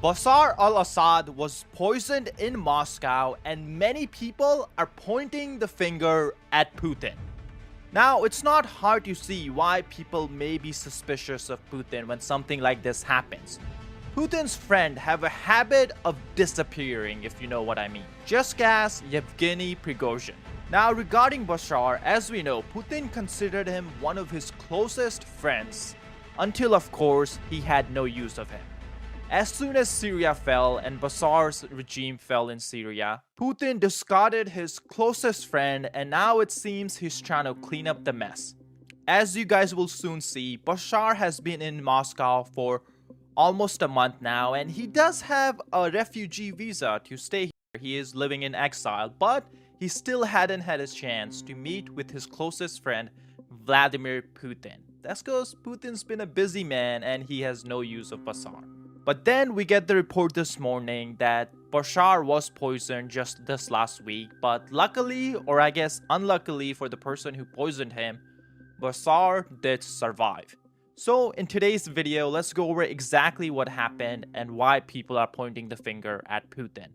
Bashar al-Assad was poisoned in Moscow, and many people are pointing the finger at Putin. Now, it's not hard to see why people may be suspicious of Putin when something like this happens. Putin's friends have a habit of disappearing, if you know what I mean. Just ask Yevgeny Prigozhin. Now, regarding Bashar, as we know, Putin considered him one of his closest friends, until of course he had no use of him. As soon as Syria fell and Bashar's regime fell in Syria, Putin discarded his closest friend, and now it seems he's trying to clean up the mess. As you guys will soon see, Bashar has been in Moscow for almost a month now, and he does have a refugee visa to stay here. He is living in exile, but he still hadn't had his chance to meet with his closest friend, Vladimir Putin. That's because Putin's been a busy man and he has no use of Bashar. But then we get the report this morning that Bashar was poisoned just this last week, but luckily, or I guess unluckily for the person who poisoned him, Bashar did survive. So in today's video, let's go over exactly what happened and why people are pointing the finger at Putin.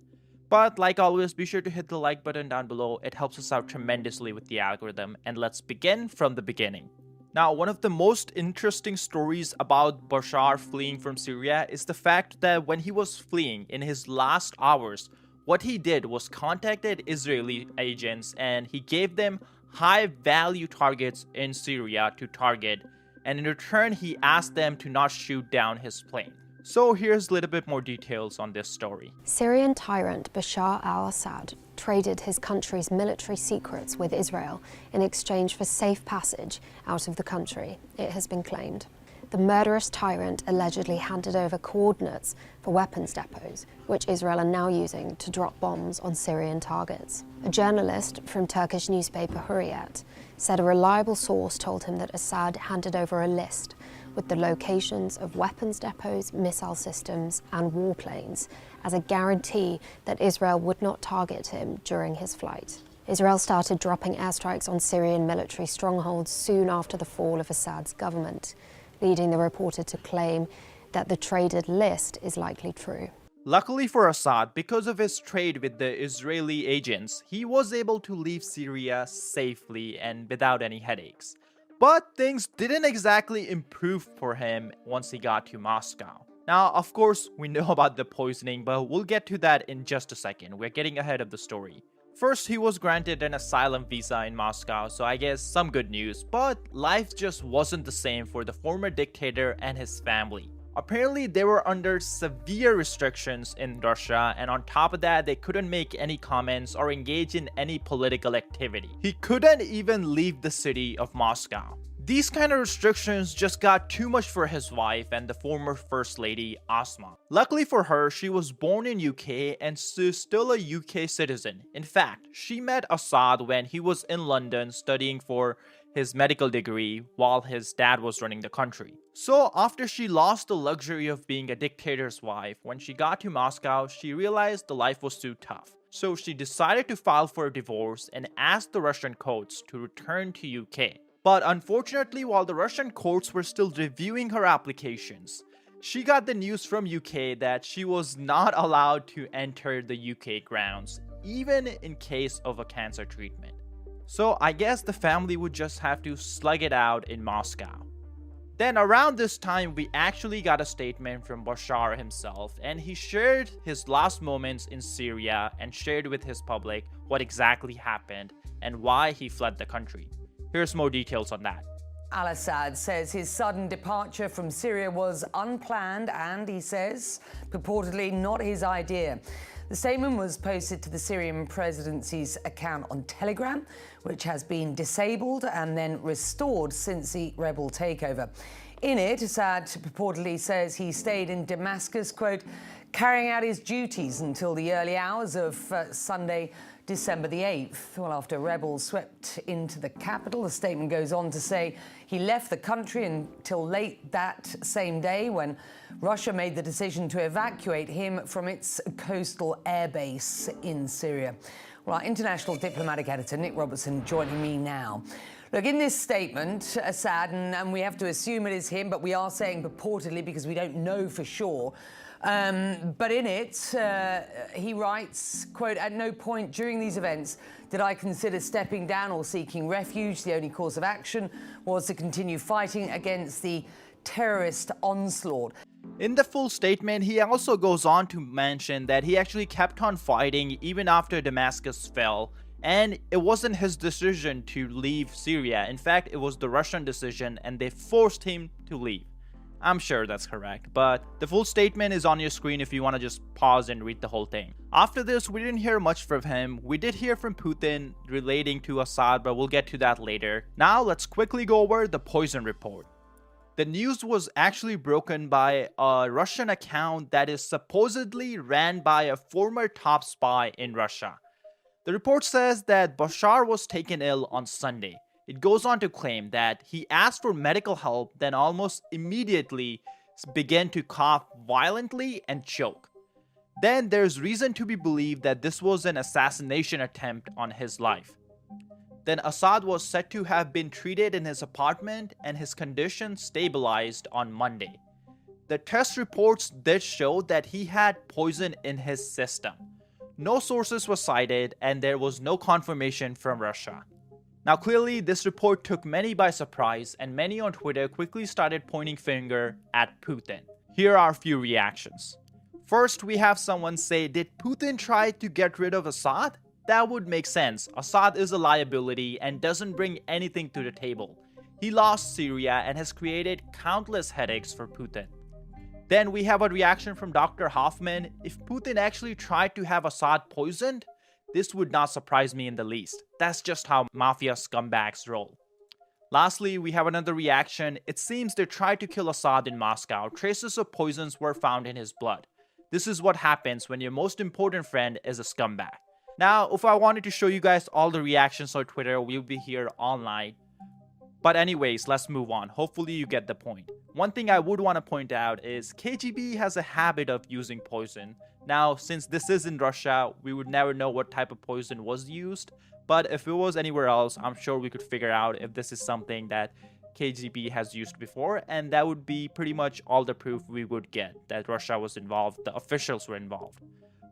But like always, be sure to hit the like button down below. It helps us out tremendously with the algorithm, and let's begin from the beginning. Now, one of the most interesting stories about Bashar fleeing from Syria is the fact that when he was fleeing in his last hours, what he did was contacted Israeli agents and he gave them high value targets in Syria to target, and in return he asked them to not shoot down his plane. So here's a little bit more details on this story. Syrian tyrant Bashar al-Assad traded his country's military secrets with Israel in exchange for safe passage out of the country, it has been claimed. The murderous tyrant allegedly handed over coordinates for weapons depots, which Israel are now using to drop bombs on Syrian targets. A journalist from Turkish newspaper Hurriyet said a reliable source told him that Assad handed over a list with the locations of weapons depots, missile systems, and warplanes as a guarantee that Israel would not target him during his flight. Israel started dropping airstrikes on Syrian military strongholds soon after the fall of Assad's government, leading the reporter to claim that the traded list is likely true. Luckily for Assad, because of his trade with the Israeli agents, he was able to leave Syria safely and without any headaches. But things didn't exactly improve for him once he got to Moscow. Now, of course, we know about the poisoning, but we'll get to that in just a second. We're getting ahead of the story. First, he was granted an asylum visa in Moscow, so I guess some good news, but life just wasn't the same for the former dictator and his family. Apparently, they were under severe restrictions in Russia, and on top of that, they couldn't make any comments or engage in any political activity. He couldn't even leave the city of Moscow. These kind of restrictions just got too much for his wife and the former First Lady, Asma. Luckily for her, she was born in UK and is still a UK citizen. In fact, she met Assad when he was in London studying for his medical degree while his dad was running the country. So after she lost the luxury of being a dictator's wife, when she got to Moscow, she realized the life was too tough. So she decided to file for a divorce and asked the Russian courts to return to UK. But unfortunately, while the Russian courts were still reviewing her applications, she got the news from UK that she was not allowed to enter the UK grounds, even in case of a cancer treatment. So I guess the family would just have to slug it out in Moscow. Then around this time, we actually got a statement from Bashar himself, and he shared his last moments in Syria and shared with his public what exactly happened and why he fled the country. Here's more details on that. Al-Assad says his sudden departure from Syria was unplanned and, he says, purportedly not his idea. The statement was posted to the Syrian presidency's account on Telegram, which has been disabled and then restored since the rebel takeover. In it, Assad purportedly says he stayed in Damascus, quote, carrying out his duties until the early hours of Sunday, December the 8th. Well, after rebels swept into the capital, the statement goes on to say he left the country until late that same day when Russia made the decision to evacuate him from its coastal airbase in Syria. Well, our international diplomatic editor, Nick Robertson, joining me now. Look, in this statement, Assad, and we have to assume it is him, but we are saying purportedly because we don't know for sure, But in it, he writes, quote, "At no point during these events did I consider stepping down or seeking refuge. The only course of action was to continue fighting against the terrorist onslaught." In the full statement, he also goes on to mention that he actually kept on fighting even after Damascus fell, and it wasn't his decision to leave Syria. In fact, it was the Russian decision, and they forced him to leave. I'm sure that's correct, but the full statement is on your screen if you want to just pause and read the whole thing. After this, we didn't hear much from him. We did hear from Putin relating to Assad, but we'll get to that later. Now, let's quickly go over the poison report. The news was actually broken by a Russian account that is supposedly ran by a former top spy in Russia. The report says that Bashar was taken ill on Sunday. It goes on to claim that he asked for medical help, then almost immediately began to cough violently and choke. Then there's reason to be believed that this was an assassination attempt on his life. Then Assad was said to have been treated in his apartment and his condition stabilized on Monday. The test reports did show that he had poison in his system. No sources were cited and there was no confirmation from Russia. Now clearly this report took many by surprise and many on Twitter quickly started pointing finger at Putin. Here are a few reactions. First, we have someone say, did Putin try to get rid of Assad? That would make sense. Assad is a liability and doesn't bring anything to the table. He lost Syria and has created countless headaches for Putin. Then we have a reaction from Dr. Hoffman. If Putin actually tried to have Assad poisoned, this would not surprise me in the least. That's just how mafia scumbags roll. Lastly, we have another reaction. It seems they tried to kill Assad in Moscow. Traces of poisons were found in his blood. This is what happens when your most important friend is a scumbag. Now, if I wanted to show you guys all the reactions on Twitter, we'll be here all night. But anyways, let's move on. Hopefully you get the point. One thing I would want to point out is KGB has a habit of using poison. Now, since this is in Russia, we would never know what type of poison was used. But if it was anywhere else, I'm sure we could figure out if this is something that KGB has used before. And that would be pretty much all the proof we would get that Russia was involved, the officials were involved.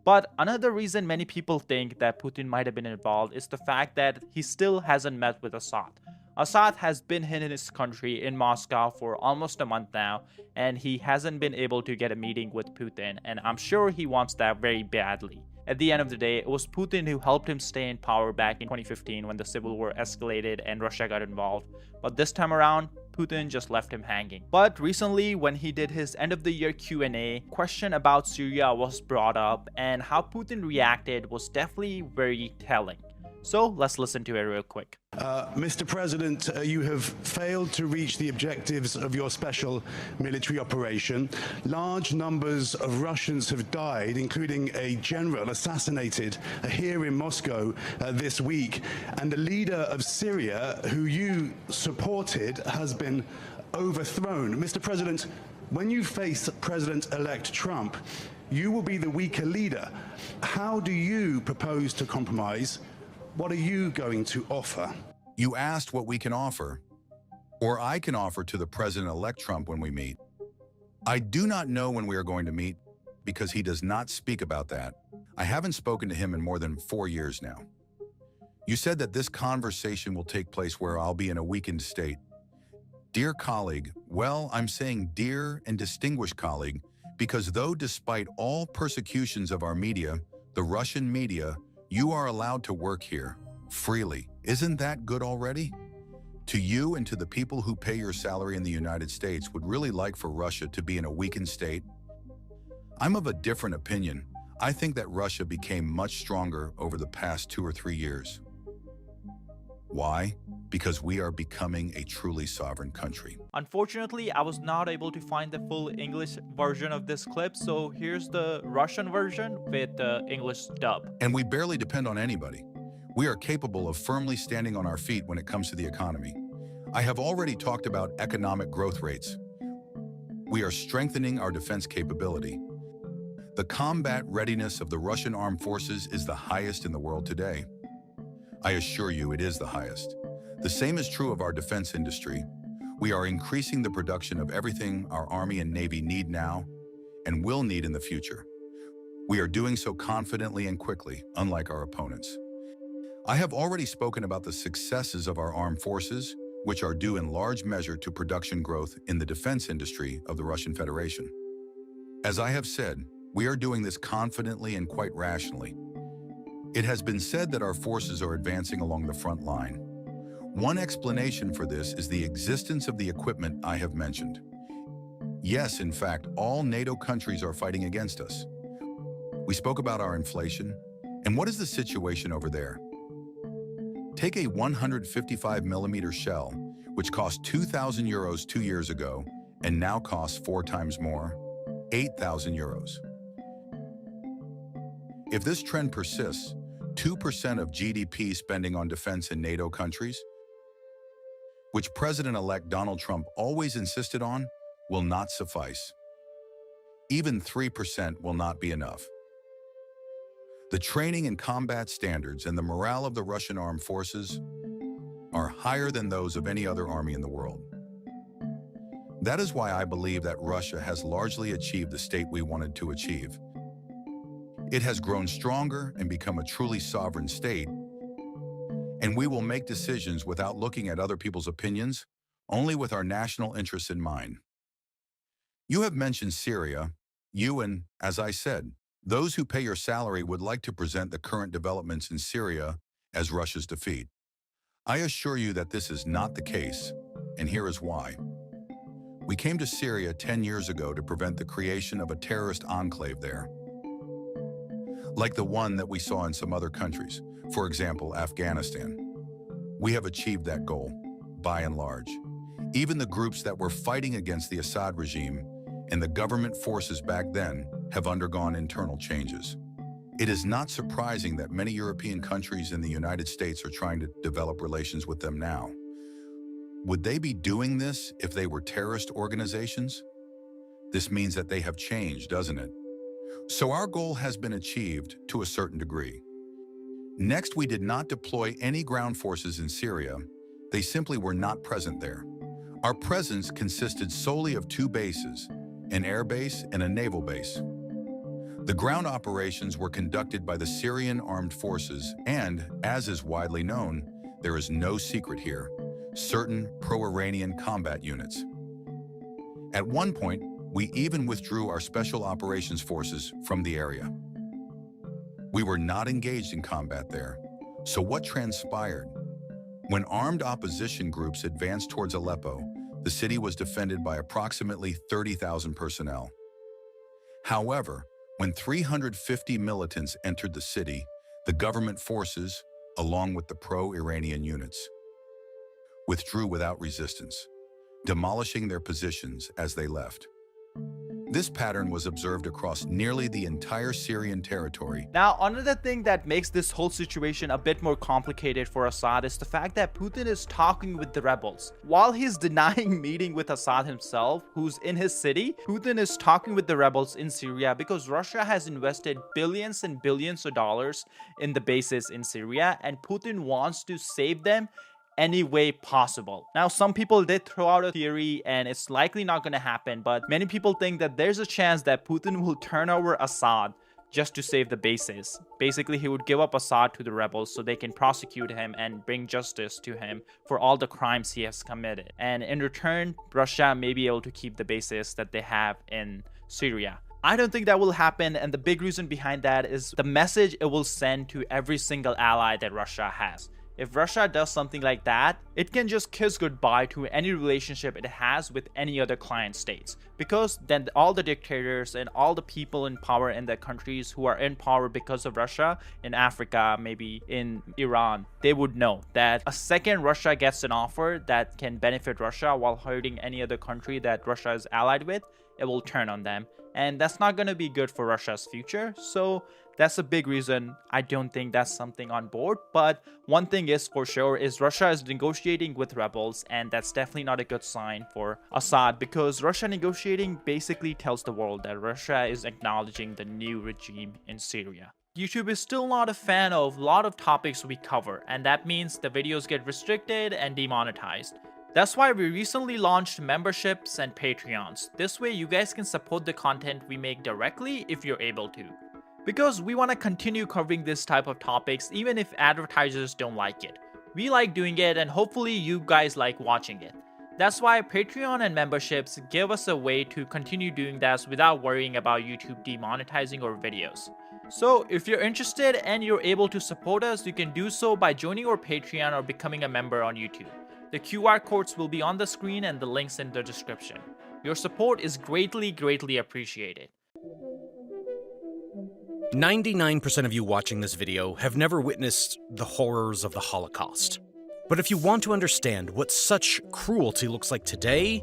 But another reason many people think that Putin might have been involved is the fact that he still hasn't met with Assad. Assad has been in his country in Moscow for almost a month now, and he hasn't been able to get a meeting with Putin, and I'm sure he wants that very badly. At the end of the day, it was Putin who helped him stay in power back in 2015 when the civil war escalated and Russia got involved. But this time around, Putin just left him hanging. But recently, when he did his end of the year Q&A, question about Syria was brought up, and how Putin reacted was definitely very telling. So let's listen to it real quick. Mr. President, you have failed to reach the objectives of your special military operation. Large numbers of Russians have died, including a general assassinated here in Moscow this week. And the leader of Syria, who you supported, has been overthrown. Mr. President, when you face President-elect Trump, you will be the weaker leader. How do you propose to compromise? What are you going to offer? You asked what we can offer, or I can offer to the President-elect Trump when we meet. I do not know when we are going to meet because he does not speak about that. I haven't spoken to him in more than 4 years now. You said that this conversation will take place where I'll be in a weakened state. Dear colleague, well, I'm saying dear and distinguished colleague, because though despite all persecutions of our media, the Russian media, you are allowed to work here, freely. Isn't that good already? To you and to the people who pay your salary in the United States would really like for Russia to be in a weakened state? I'm of a different opinion. I think that Russia became much stronger over the past 2 or 3 years. Why? Because we are becoming a truly sovereign country. Unfortunately, I was not able to find the full English version of this clip, so here's the Russian version with the English dub. And we barely depend on anybody. We are capable of firmly standing on our feet when it comes to the economy. I have already talked about economic growth rates. We are strengthening our defense capability. The combat readiness of the Russian armed forces is the highest in the world today. I assure you it is the highest. The same is true of our defense industry. We are increasing the production of everything our Army and Navy need now, and will need in the future. We are doing so confidently and quickly, unlike our opponents. I have already spoken about the successes of our armed forces, which are due in large measure to production growth in the defense industry of the Russian Federation. As I have said, we are doing this confidently and quite rationally. It has been said that our forces are advancing along the front line. One explanation for this is the existence of the equipment I have mentioned. Yes, in fact, all NATO countries are fighting against us. We spoke about our inflation, and what is the situation over there? Take a 155mm shell, which cost 2,000 euros 2 years ago, and now costs 4 times more, 8,000 euros. If this trend persists, 2% of GDP spending on defense in NATO countries, which President-elect Donald Trump always insisted on, will not suffice. Even 3% will not be enough. The training and combat standards and the morale of the Russian armed forces are higher than those of any other army in the world. That is why I believe that Russia has largely achieved the state we wanted to achieve. It has grown stronger and become a truly sovereign state, and we will make decisions without looking at other people's opinions, only with our national interests in mind. You have mentioned Syria. You and, as I said, those who pay your salary would like to present the current developments in Syria as Russia's defeat. I assure you that this is not the case, and here is why. We came to Syria 10 years ago to prevent the creation of a terrorist enclave there, like the one that we saw in some other countries, for example, Afghanistan. We have achieved that goal, by and large. Even the groups that were fighting against the Assad regime and the government forces back then have undergone internal changes. It is not surprising that many European countries and the United States are trying to develop relations with them now. Would they be doing this if they were terrorist organizations? This means that they have changed, doesn't it? So our goal has been achieved to a certain degree. Next, we did not deploy any ground forces in Syria. They simply were not present there. Our presence consisted solely of 2 bases, an air base and a naval base. The ground operations were conducted by the Syrian armed forces and, as is widely known, there is no secret here, certain pro-Iranian combat units. At one point, we even withdrew our special operations forces from the area. We were not engaged in combat there. So what transpired? When armed opposition groups advanced towards Aleppo, the city was defended by approximately 30,000 personnel. However, when 350 militants entered the city, the government forces, along with the pro-Iranian units, withdrew without resistance, demolishing their positions as they left. This pattern was observed across nearly the entire Syrian territory. Now, another thing that makes this whole situation a bit more complicated for Assad is the fact that Putin is talking with the rebels. While he's denying meeting with Assad himself, who's in his city, Putin is talking with the rebels in Syria because Russia has invested billions and billions of dollars in the bases in Syria, and Putin wants to save them any way possible. Now, some people did throw out a theory, and it's likely not going to happen, but many people think that there's a chance that Putin will turn over Assad just to save the bases. Basically, he would give up Assad to the rebels so they can prosecute him and bring justice to him for all the crimes he has committed. And in return, Russia may be able to keep the bases that they have in Syria. I don't think that will happen, and the big reason behind that is the message it will send to every single ally that Russia has. If Russia does something like that, it can just kiss goodbye to any relationship it has with any other client states, because then all the dictators and all the people in power in the countries who are in power because of Russia, in Africa, maybe in Iran, they would know that a second Russia gets an offer that can benefit Russia while hurting any other country that Russia is allied with, it will turn on them. And that's not going to be good for Russia's future. So that's a big reason I don't think that's something on board. But one thing is for sure is Russia is negotiating with rebels, and that's definitely not a good sign for Assad, because Russia negotiating basically tells the world that Russia is acknowledging the new regime in Syria. YouTube is still not a fan of a lot of topics we cover, and that means the videos get restricted and demonetized. That's why we recently launched memberships and Patreons. This way you guys can support the content we make directly if you're able to. Because we want to continue covering this type of topics even if advertisers don't like it. We like doing it and hopefully you guys like watching it. That's why Patreon and memberships give us a way to continue doing this without worrying about YouTube demonetizing our videos. So if you're interested and you're able to support us, you can do so by joining our Patreon or becoming a member on YouTube. The QR codes will be on the screen and the links in the description. Your support is greatly appreciated. 99% of you watching this video have never witnessed the horrors of the Holocaust. But if you want to understand what such cruelty looks like today,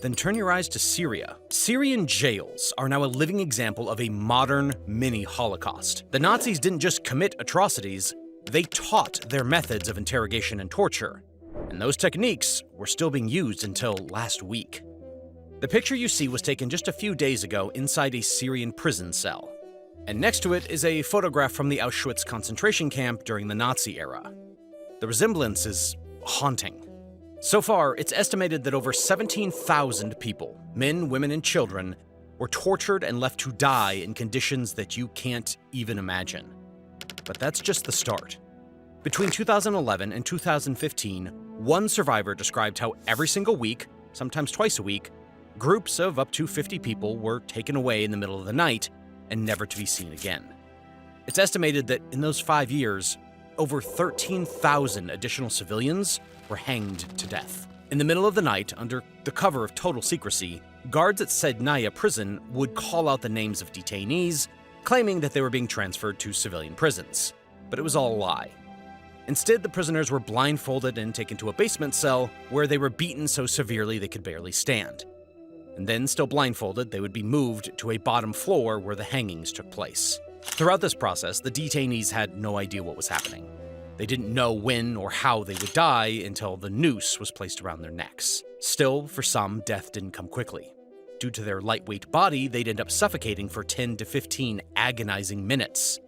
then turn your eyes to Syria. Syrian jails are now a living example of a modern mini-Holocaust. The Nazis didn't just commit atrocities, they taught their methods of interrogation and torture. And those techniques were still being used until last week. The picture you see was taken just a few days ago inside a Syrian prison cell. And next to it is a photograph from the Auschwitz concentration camp during the Nazi era. The resemblance is haunting. So far, it's estimated that over 17,000 people, men, women, and children, were tortured and left to die in conditions that you can't even imagine. But that's just the start. Between 2011 and 2015, one survivor described how every single week, sometimes twice a week, groups of up to 50 people were taken away in the middle of the night and never to be seen again. It's estimated that in those 5 years, over 13,000 additional civilians were hanged to death. In the middle of the night, under the cover of total secrecy, guards at Sednaya prison would call out the names of detainees, claiming that they were being transferred to civilian prisons. But it was all a lie. Instead, the prisoners were blindfolded and taken to a basement cell where they were beaten so severely they could barely stand. And then, still blindfolded, they would be moved to a bottom floor where the hangings took place. Throughout this process, the detainees had no idea what was happening. They didn't know when or how they would die until the noose was placed around their necks. Still, for some, death didn't come quickly. Due to their lightweight body, they'd end up suffocating for 10 to 15 agonizing minutes.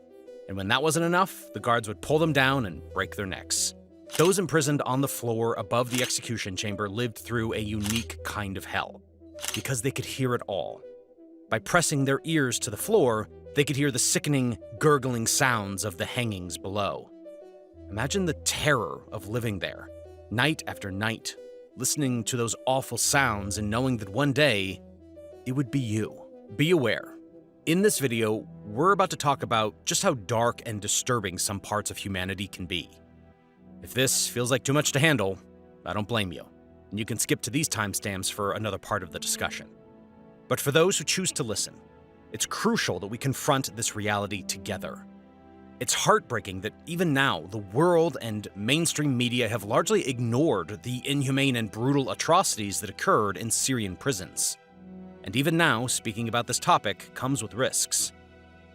And when that wasn't enough, the guards would pull them down and break their necks. Those imprisoned on the floor above the execution chamber lived through a unique kind of hell, because they could hear it all. By pressing their ears to the floor, they could hear the sickening, gurgling sounds of the hangings below. Imagine the terror of living there, night after night, listening to those awful sounds and knowing that one day, it would be you. Be aware. In this video, we're about to talk about just how dark and disturbing some parts of humanity can be. If this feels like too much to handle, I don't blame you, and you can skip to these timestamps for another part of the discussion. But for those who choose to listen, it's crucial that we confront this reality together. It's heartbreaking that even now, the world and mainstream media have largely ignored the inhumane and brutal atrocities that occurred in Syrian prisons. And even now, speaking about this topic comes with risks.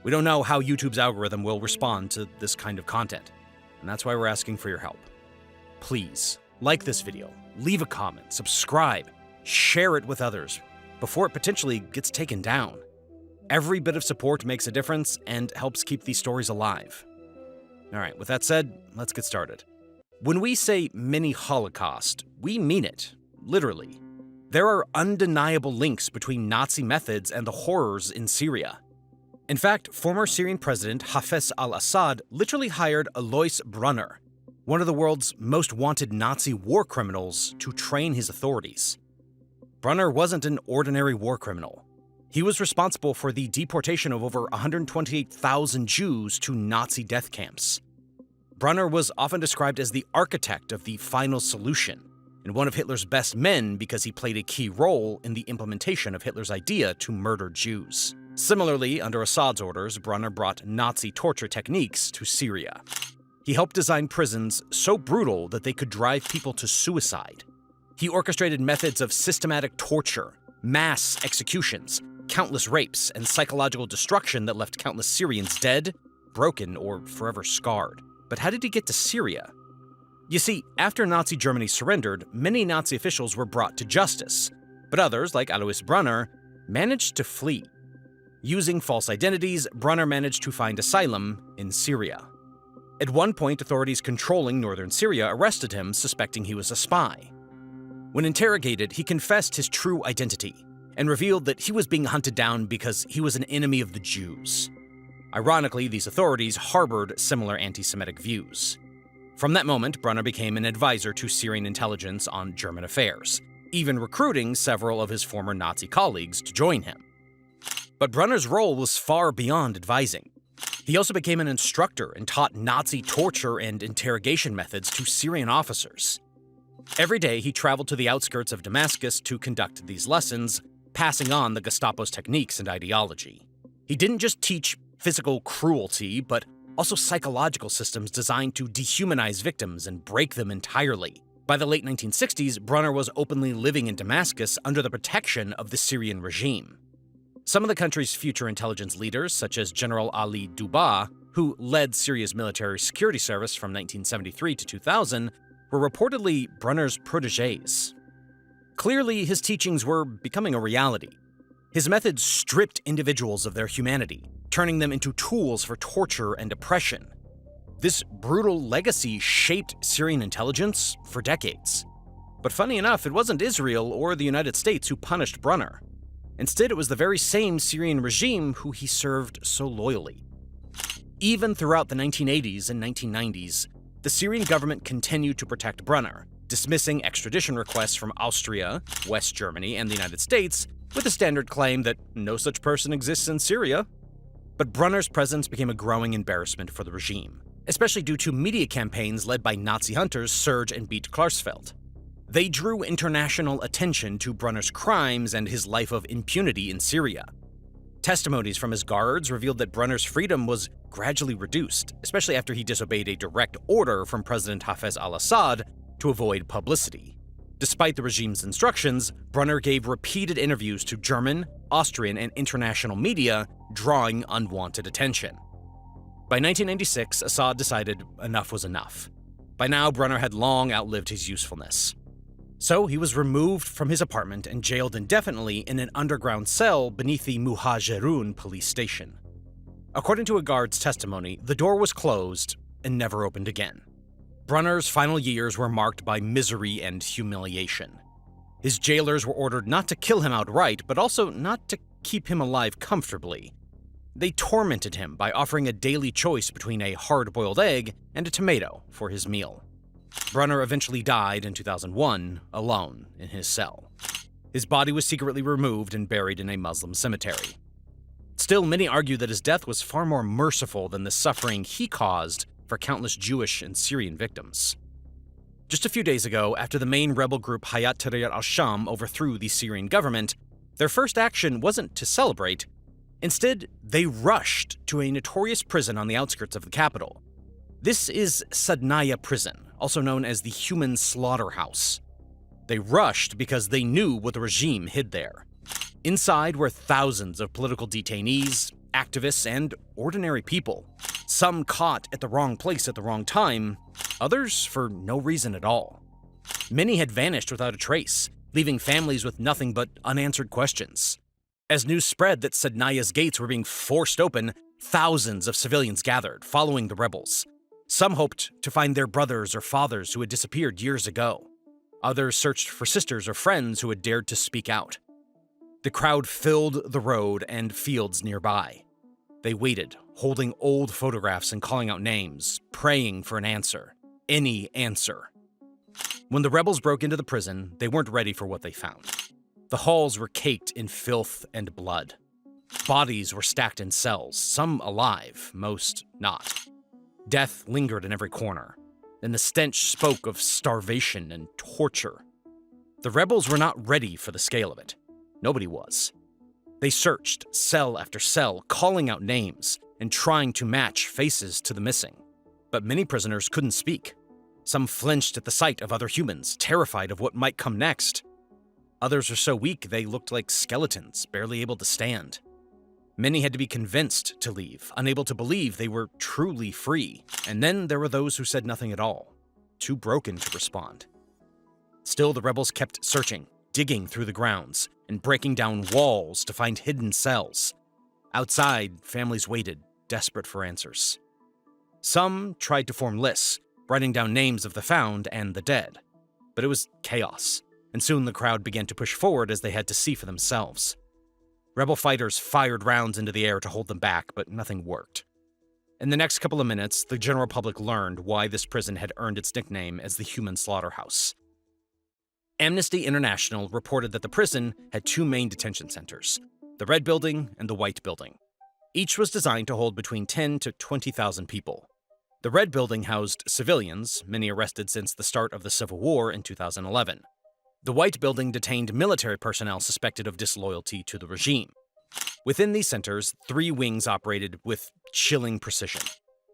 We don't know how YouTube's algorithm will respond to this kind of content, and that's why we're asking for your help. Please, like this video, leave a comment, subscribe, share it with others before it potentially gets taken down. Every bit of support makes a difference and helps keep these stories alive. All right, with that said, let's get started. When we say mini-Holocaust, we mean it, literally. There are undeniable links between Nazi methods and the horrors in Syria. In fact, former Syrian President Hafez al-Assad literally hired Alois Brunner, one of the world's most wanted Nazi war criminals, to train his authorities. Brunner wasn't an ordinary war criminal. He was responsible for the deportation of over 128,000 Jews to Nazi death camps. Brunner was often described as the architect of the final solution, and one of Hitler's best men because he played a key role in the implementation of Hitler's idea to murder Jews. Similarly, under Assad's orders, Brunner brought Nazi torture techniques to Syria. He helped design prisons so brutal that they could drive people to suicide. He orchestrated methods of systematic torture, mass executions, countless rapes, and psychological destruction that left countless Syrians dead, broken, or forever scarred. But how did he get to Syria? You see, after Nazi Germany surrendered, many Nazi officials were brought to justice, but others, like Alois Brunner, managed to flee. Using false identities, Brunner managed to find asylum in Syria. At one point, authorities controlling northern Syria arrested him, suspecting he was a spy. When interrogated, he confessed his true identity and revealed that he was being hunted down because he was an enemy of the Jews. Ironically, these authorities harbored similar anti-Semitic views. From that moment, Brunner became an advisor to Syrian intelligence on German affairs, even recruiting several of his former Nazi colleagues to join him. But Brunner's role was far beyond advising. He also became an instructor and taught Nazi torture and interrogation methods to Syrian officers. Every day, he traveled to the outskirts of Damascus to conduct these lessons, passing on the Gestapo's techniques and ideology. He didn't just teach physical cruelty, but also psychological systems designed to dehumanize victims and break them entirely. By the late 1960s, Brunner was openly living in Damascus under the protection of the Syrian regime. Some of the country's future intelligence leaders, such as General Ali Duba, who led Syria's military security service from 1973 to 2000, were reportedly Brunner's protégés. Clearly, his teachings were becoming a reality. His methods stripped individuals of their humanity, turning them into tools for torture and oppression. This brutal legacy shaped Syrian intelligence for decades. But funny enough, it wasn't Israel or the United States who punished Brunner. Instead, it was the very same Syrian regime who he served so loyally. Even throughout the 1980s and 1990s, the Syrian government continued to protect Brunner, dismissing extradition requests from Austria, West Germany, and the United States with the standard claim that no such person exists in Syria. But Brunner's presence became a growing embarrassment for the regime, especially due to media campaigns led by Nazi hunters Serge and Beat Klarsfeld. They drew international attention to Brunner's crimes and his life of impunity in Syria. Testimonies from his guards revealed that Brunner's freedom was gradually reduced, especially after he disobeyed a direct order from President Hafez al-Assad to avoid publicity. Despite the regime's instructions, Brunner gave repeated interviews to German, Austrian, and international media, drawing unwanted attention. By 1996, Assad decided enough was enough. By now, Brunner had long outlived his usefulness. So he was removed from his apartment and jailed indefinitely in an underground cell beneath the Muhajirun police station. According to a guard's testimony, the door was closed and never opened again. Brunner's final years were marked by misery and humiliation. His jailers were ordered not to kill him outright, but also not to keep him alive comfortably. They tormented him by offering a daily choice between a hard-boiled egg and a tomato for his meal. Brunner eventually died in 2001, alone in his cell. His body was secretly removed and buried in a Muslim cemetery. Still, many argue that his death was far more merciful than the suffering he caused for countless Jewish and Syrian victims. Just a few days ago, after the main rebel group Hayat Tahrir al-Sham overthrew the Syrian government, their first action wasn't to celebrate. Instead, they rushed to a notorious prison on the outskirts of the capital. This is Sadnaya Prison, also known as the human slaughterhouse. They rushed because they knew what the regime hid there. Inside were thousands of political detainees, activists, and ordinary people. Some caught at the wrong place at the wrong time, others for no reason at all. Many had vanished without a trace, leaving families with nothing but unanswered questions. As news spread that Sadnaya's gates were being forced open, thousands of civilians gathered, following the rebels. Some hoped to find their brothers or fathers who had disappeared years ago. Others searched for sisters or friends who had dared to speak out. The crowd filled the road and fields nearby. They waited, holding old photographs and calling out names, praying for an answer. Any answer. When the rebels broke into the prison, they weren't ready for what they found. The halls were caked in filth and blood. Bodies were stacked in cells, some alive, most not. Death lingered in every corner, and the stench spoke of starvation and torture. The rebels were not ready for the scale of it. Nobody was. They searched cell after cell, calling out names and trying to match faces to the missing. But many prisoners couldn't speak. Some flinched at the sight of other humans, terrified of what might come next. Others were so weak they looked like skeletons, barely able to stand. Many had to be convinced to leave, unable to believe they were truly free. And then there were those who said nothing at all, too broken to respond. Still, the rebels kept searching, digging through the grounds, and breaking down walls to find hidden cells. Outside, families waited, desperate for answers. Some tried to form lists, writing down names of the found and the dead. But it was chaos. and soon the crowd began to push forward as they had to see for themselves. Rebel fighters fired rounds into the air to hold them back, but nothing worked. In the next couple of minutes, the general public learned why this prison had earned its nickname as the human slaughterhouse. Amnesty International reported that the prison had two main detention centers, the Red Building and the White Building. Each was designed to hold between 10 to 20,000 people. The Red Building housed civilians, many arrested since the start of the Civil War in 2011. The White Building detained military personnel suspected of disloyalty to the regime. Within these centers, 3 wings operated with chilling precision,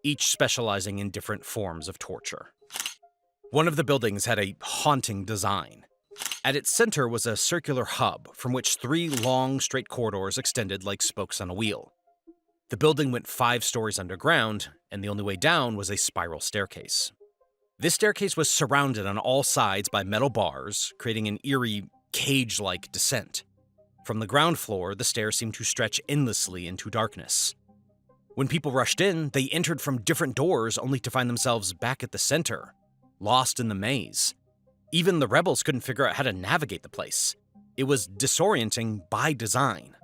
each specializing in different forms of torture. One of the buildings had a haunting design. At its center was a circular hub from which 3 long, straight corridors extended like spokes on a wheel. The building went 5 stories underground, and the only way down was a spiral staircase. This staircase was surrounded on all sides by metal bars, creating an eerie, cage-like descent. From the ground floor, the stairs seemed to stretch endlessly into darkness. When people rushed in, they entered from different doors only to find themselves back at the center, lost in the maze. Even the rebels couldn't figure out how to navigate the place. It was disorienting by design.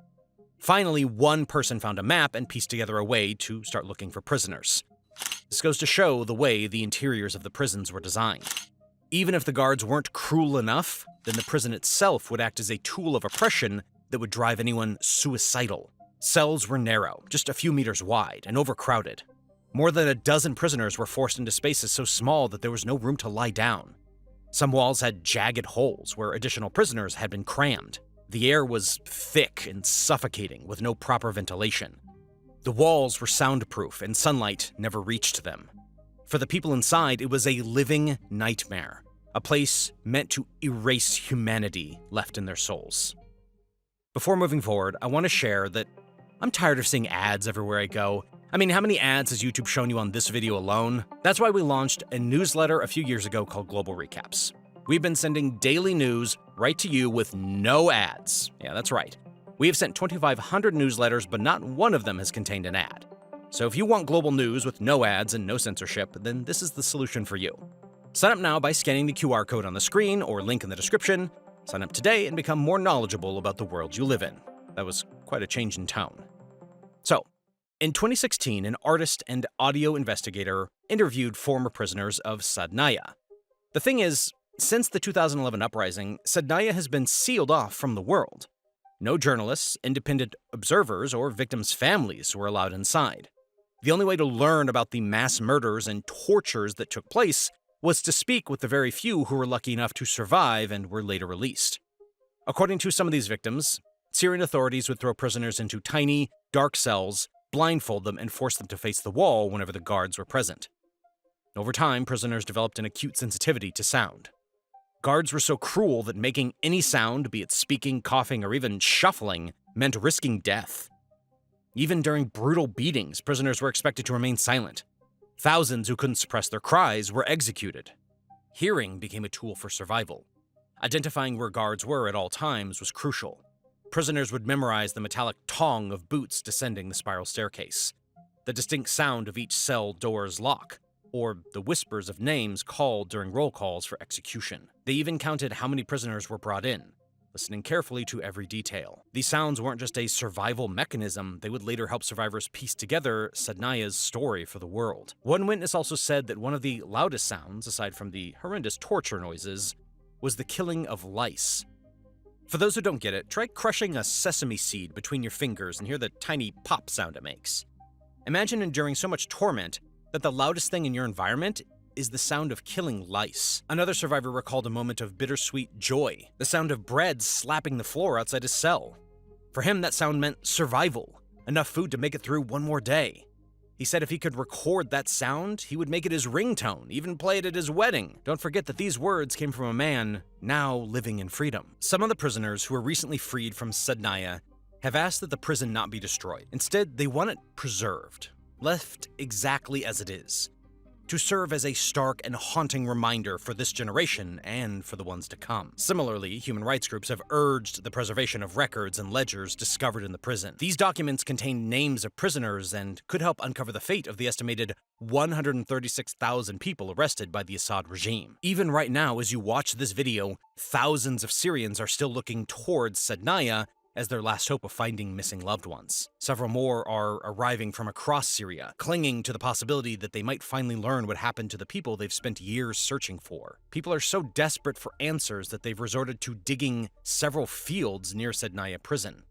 Finally, one person found a map and pieced together a way to start looking for prisoners. This goes to show the way the interiors of the prisons were designed. Even if the guards weren't cruel enough, then the prison itself would act as a tool of oppression that would drive anyone suicidal. Cells were narrow, just a few meters wide, and overcrowded. More than a dozen prisoners were forced into spaces so small that there was no room to lie down. Some walls had jagged holes where additional prisoners had been crammed. The air was thick and suffocating with no proper ventilation. The walls were soundproof and sunlight never reached them. For the people inside, it was a living nightmare, a place meant to erase humanity left in their souls. Before moving forward, I want to share that I'm tired of seeing ads everywhere I go. I mean, how many ads has YouTube shown you on this video alone? That's why we launched a newsletter a few years ago called Global Recaps. We've been sending daily news right to you with no ads. Yeah, that's right. We have sent 2,500 newsletters, but not one of them has contained an ad. So if you want global news with no ads and no censorship, then this is the solution for you. Sign up now by scanning the QR code on the screen or link in the description. Sign up today and become more knowledgeable about the world you live in. That was quite a change in tone. So, in 2016, an artist and audio investigator interviewed former prisoners of Sadnaya. The thing is, since the 2011 uprising, Sadnaya has been sealed off from the world. No journalists, independent observers, or victims' families were allowed inside. The only way to learn about the mass murders and tortures that took place was to speak with the very few who were lucky enough to survive and were later released. According to some of these victims, Syrian authorities would throw prisoners into tiny, dark cells, blindfold them, and force them to face the wall whenever the guards were present. Over time, prisoners developed an acute sensitivity to sound. Guards were so cruel that making any sound, be it speaking, coughing, or even shuffling, meant risking death. Even during brutal beatings, prisoners were expected to remain silent. Thousands who couldn't suppress their cries were executed. Hearing became a tool for survival. Identifying where guards were at all times was crucial. Prisoners would memorize the metallic tong of boots descending the spiral staircase, the distinct sound of each cell door's lock, or the whispers of names called during roll calls for execution. They even counted how many prisoners were brought in, listening carefully to every detail. These sounds weren't just a survival mechanism, they would later help survivors piece together Sadnaya's story for the world. One witness also said that one of the loudest sounds, aside from the horrendous torture noises, was the killing of lice. For those who don't get it, try crushing a sesame seed between your fingers and hear the tiny pop sound it makes. Imagine enduring so much torment that the loudest thing in your environment is the sound of killing lice. Another survivor recalled a moment of bittersweet joy, the sound of bread slapping the floor outside his cell. For him, that sound meant survival, enough food to make it through one more day. He said if he could record that sound, he would make it his ringtone, even play it at his wedding. Don't forget that these words came from a man now living in freedom. Some of the prisoners who were recently freed from Sadnaya have asked that the prison not be destroyed. Instead, they want it preserved, left exactly as it is. to serve as a stark and haunting reminder for this generation and for the ones to come. Similarly, human rights groups have urged the preservation of records and ledgers discovered in the prison. These documents contain names of prisoners and could help uncover the fate of the estimated 136,000 people arrested by the Assad regime. Even right now, as you watch this video, thousands of Syrians are still looking towards Sednaya as their last hope of finding missing loved ones. Several more are arriving from across Syria, clinging to the possibility that they might finally learn what happened to the people they've spent years searching for. People are so desperate for answers that they've resorted to digging several fields near Sednaya prison.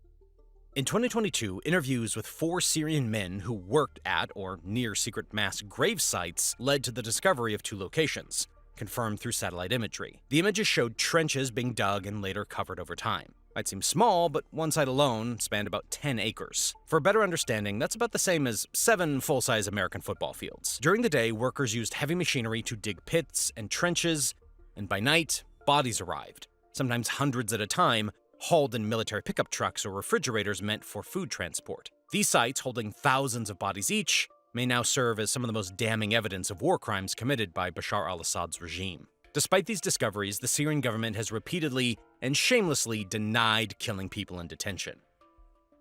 In 2022, interviews with 4 Syrian men who worked at or near secret mass grave sites led to the discovery of 2 locations, confirmed through satellite imagery. The images showed trenches being dug and later covered over time. Might seem small, but one site alone spanned about 10 acres. For a better understanding, that's about the same as 7 full-size American football fields. During the day, workers used heavy machinery to dig pits and trenches, and by night, bodies arrived, sometimes hundreds at a time, hauled in military pickup trucks or refrigerators meant for food transport. These sites, holding thousands of bodies each, may now serve as some of the most damning evidence of war crimes committed by Bashar al-Assad's regime. Despite these discoveries, the Syrian government has repeatedly and shamelessly denied killing people in detention.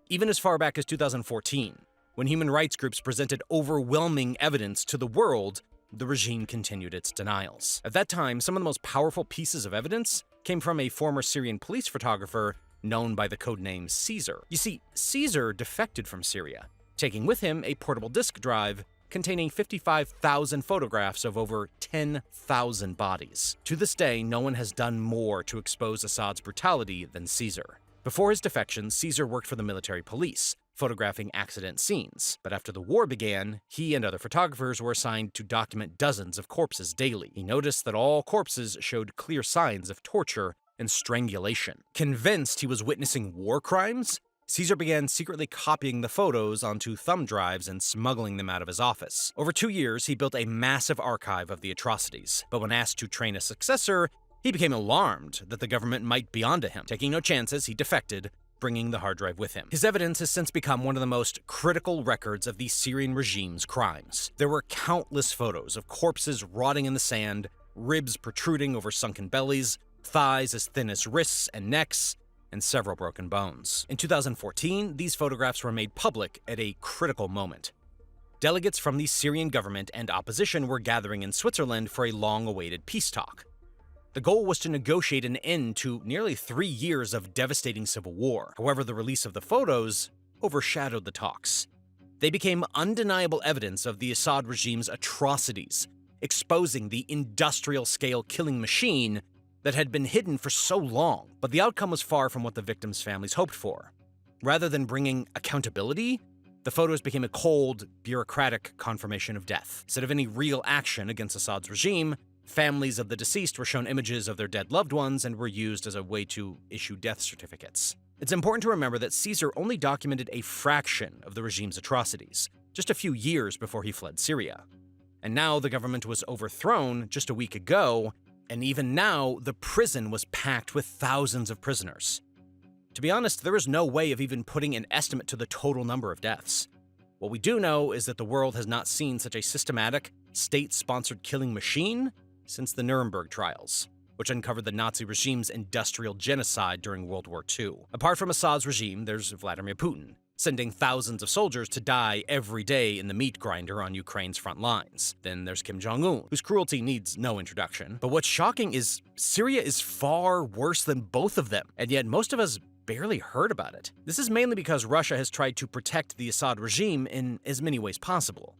Even as far back as 2014, when human rights groups presented overwhelming evidence to the world, the regime continued its denials. At that time, some of the most powerful pieces of evidence came from a former Syrian police photographer known by the codename Caesar. You see, Caesar defected from Syria, taking with him a portable disk drive containing 55,000 photographs of over 10,000 bodies. To this day, no one has done more to expose Assad's brutality than Caesar. Before his defection, Caesar worked for the military police, photographing accident scenes. But after the war began, he and other photographers were assigned to document dozens of corpses daily. He noticed that all corpses showed clear signs of torture and strangulation. Convinced he was witnessing war crimes, Caesar began secretly copying the photos onto thumb drives and smuggling them out of his office. Over 2 years, he built a massive archive of the atrocities, but when asked to train a successor, he became alarmed that the government might be onto him. Taking no chances, he defected, bringing the hard drive with him. His evidence has since become one of the most critical records of the Syrian regime's crimes. There were countless photos of corpses rotting in the sand, ribs protruding over sunken bellies, thighs as thin as wrists and necks, and several broken bones. In 2014, these photographs were made public at a critical moment. Delegates from the Syrian government and opposition were gathering in Switzerland for a long-awaited peace talk. The goal was to negotiate an end to nearly 3 years of devastating civil war. However, the release of the photos overshadowed the talks. They became undeniable evidence of the Assad regime's atrocities, exposing the industrial-scale killing machine that had been hidden for so long. But the outcome was far from what the victims' families hoped for. Rather than bringing accountability, the photos became a cold, bureaucratic confirmation of death. Instead of any real action against Assad's regime, families of the deceased were shown images of their dead loved ones and were used as a way to issue death certificates. It's important to remember that Caesar only documented a fraction of the regime's atrocities, just a few years before he fled Syria. And now the government was overthrown just a week ago, and even now, the prison was packed with thousands of prisoners. To be honest, there is no way of even putting an estimate to the total number of deaths. What we do know is that the world has not seen such a systematic, state-sponsored killing machine since the Nuremberg trials, which uncovered the Nazi regime's industrial genocide during World War II. Apart from Assad's regime, there's Vladimir Putin, sending thousands of soldiers to die every day in the meat grinder on Ukraine's front lines. Then there's Kim Jong-un, whose cruelty needs no introduction. But what's shocking is Syria is far worse than both of them, and yet most of us barely heard about it. This is mainly because Russia has tried to protect the Assad regime in as many ways possible,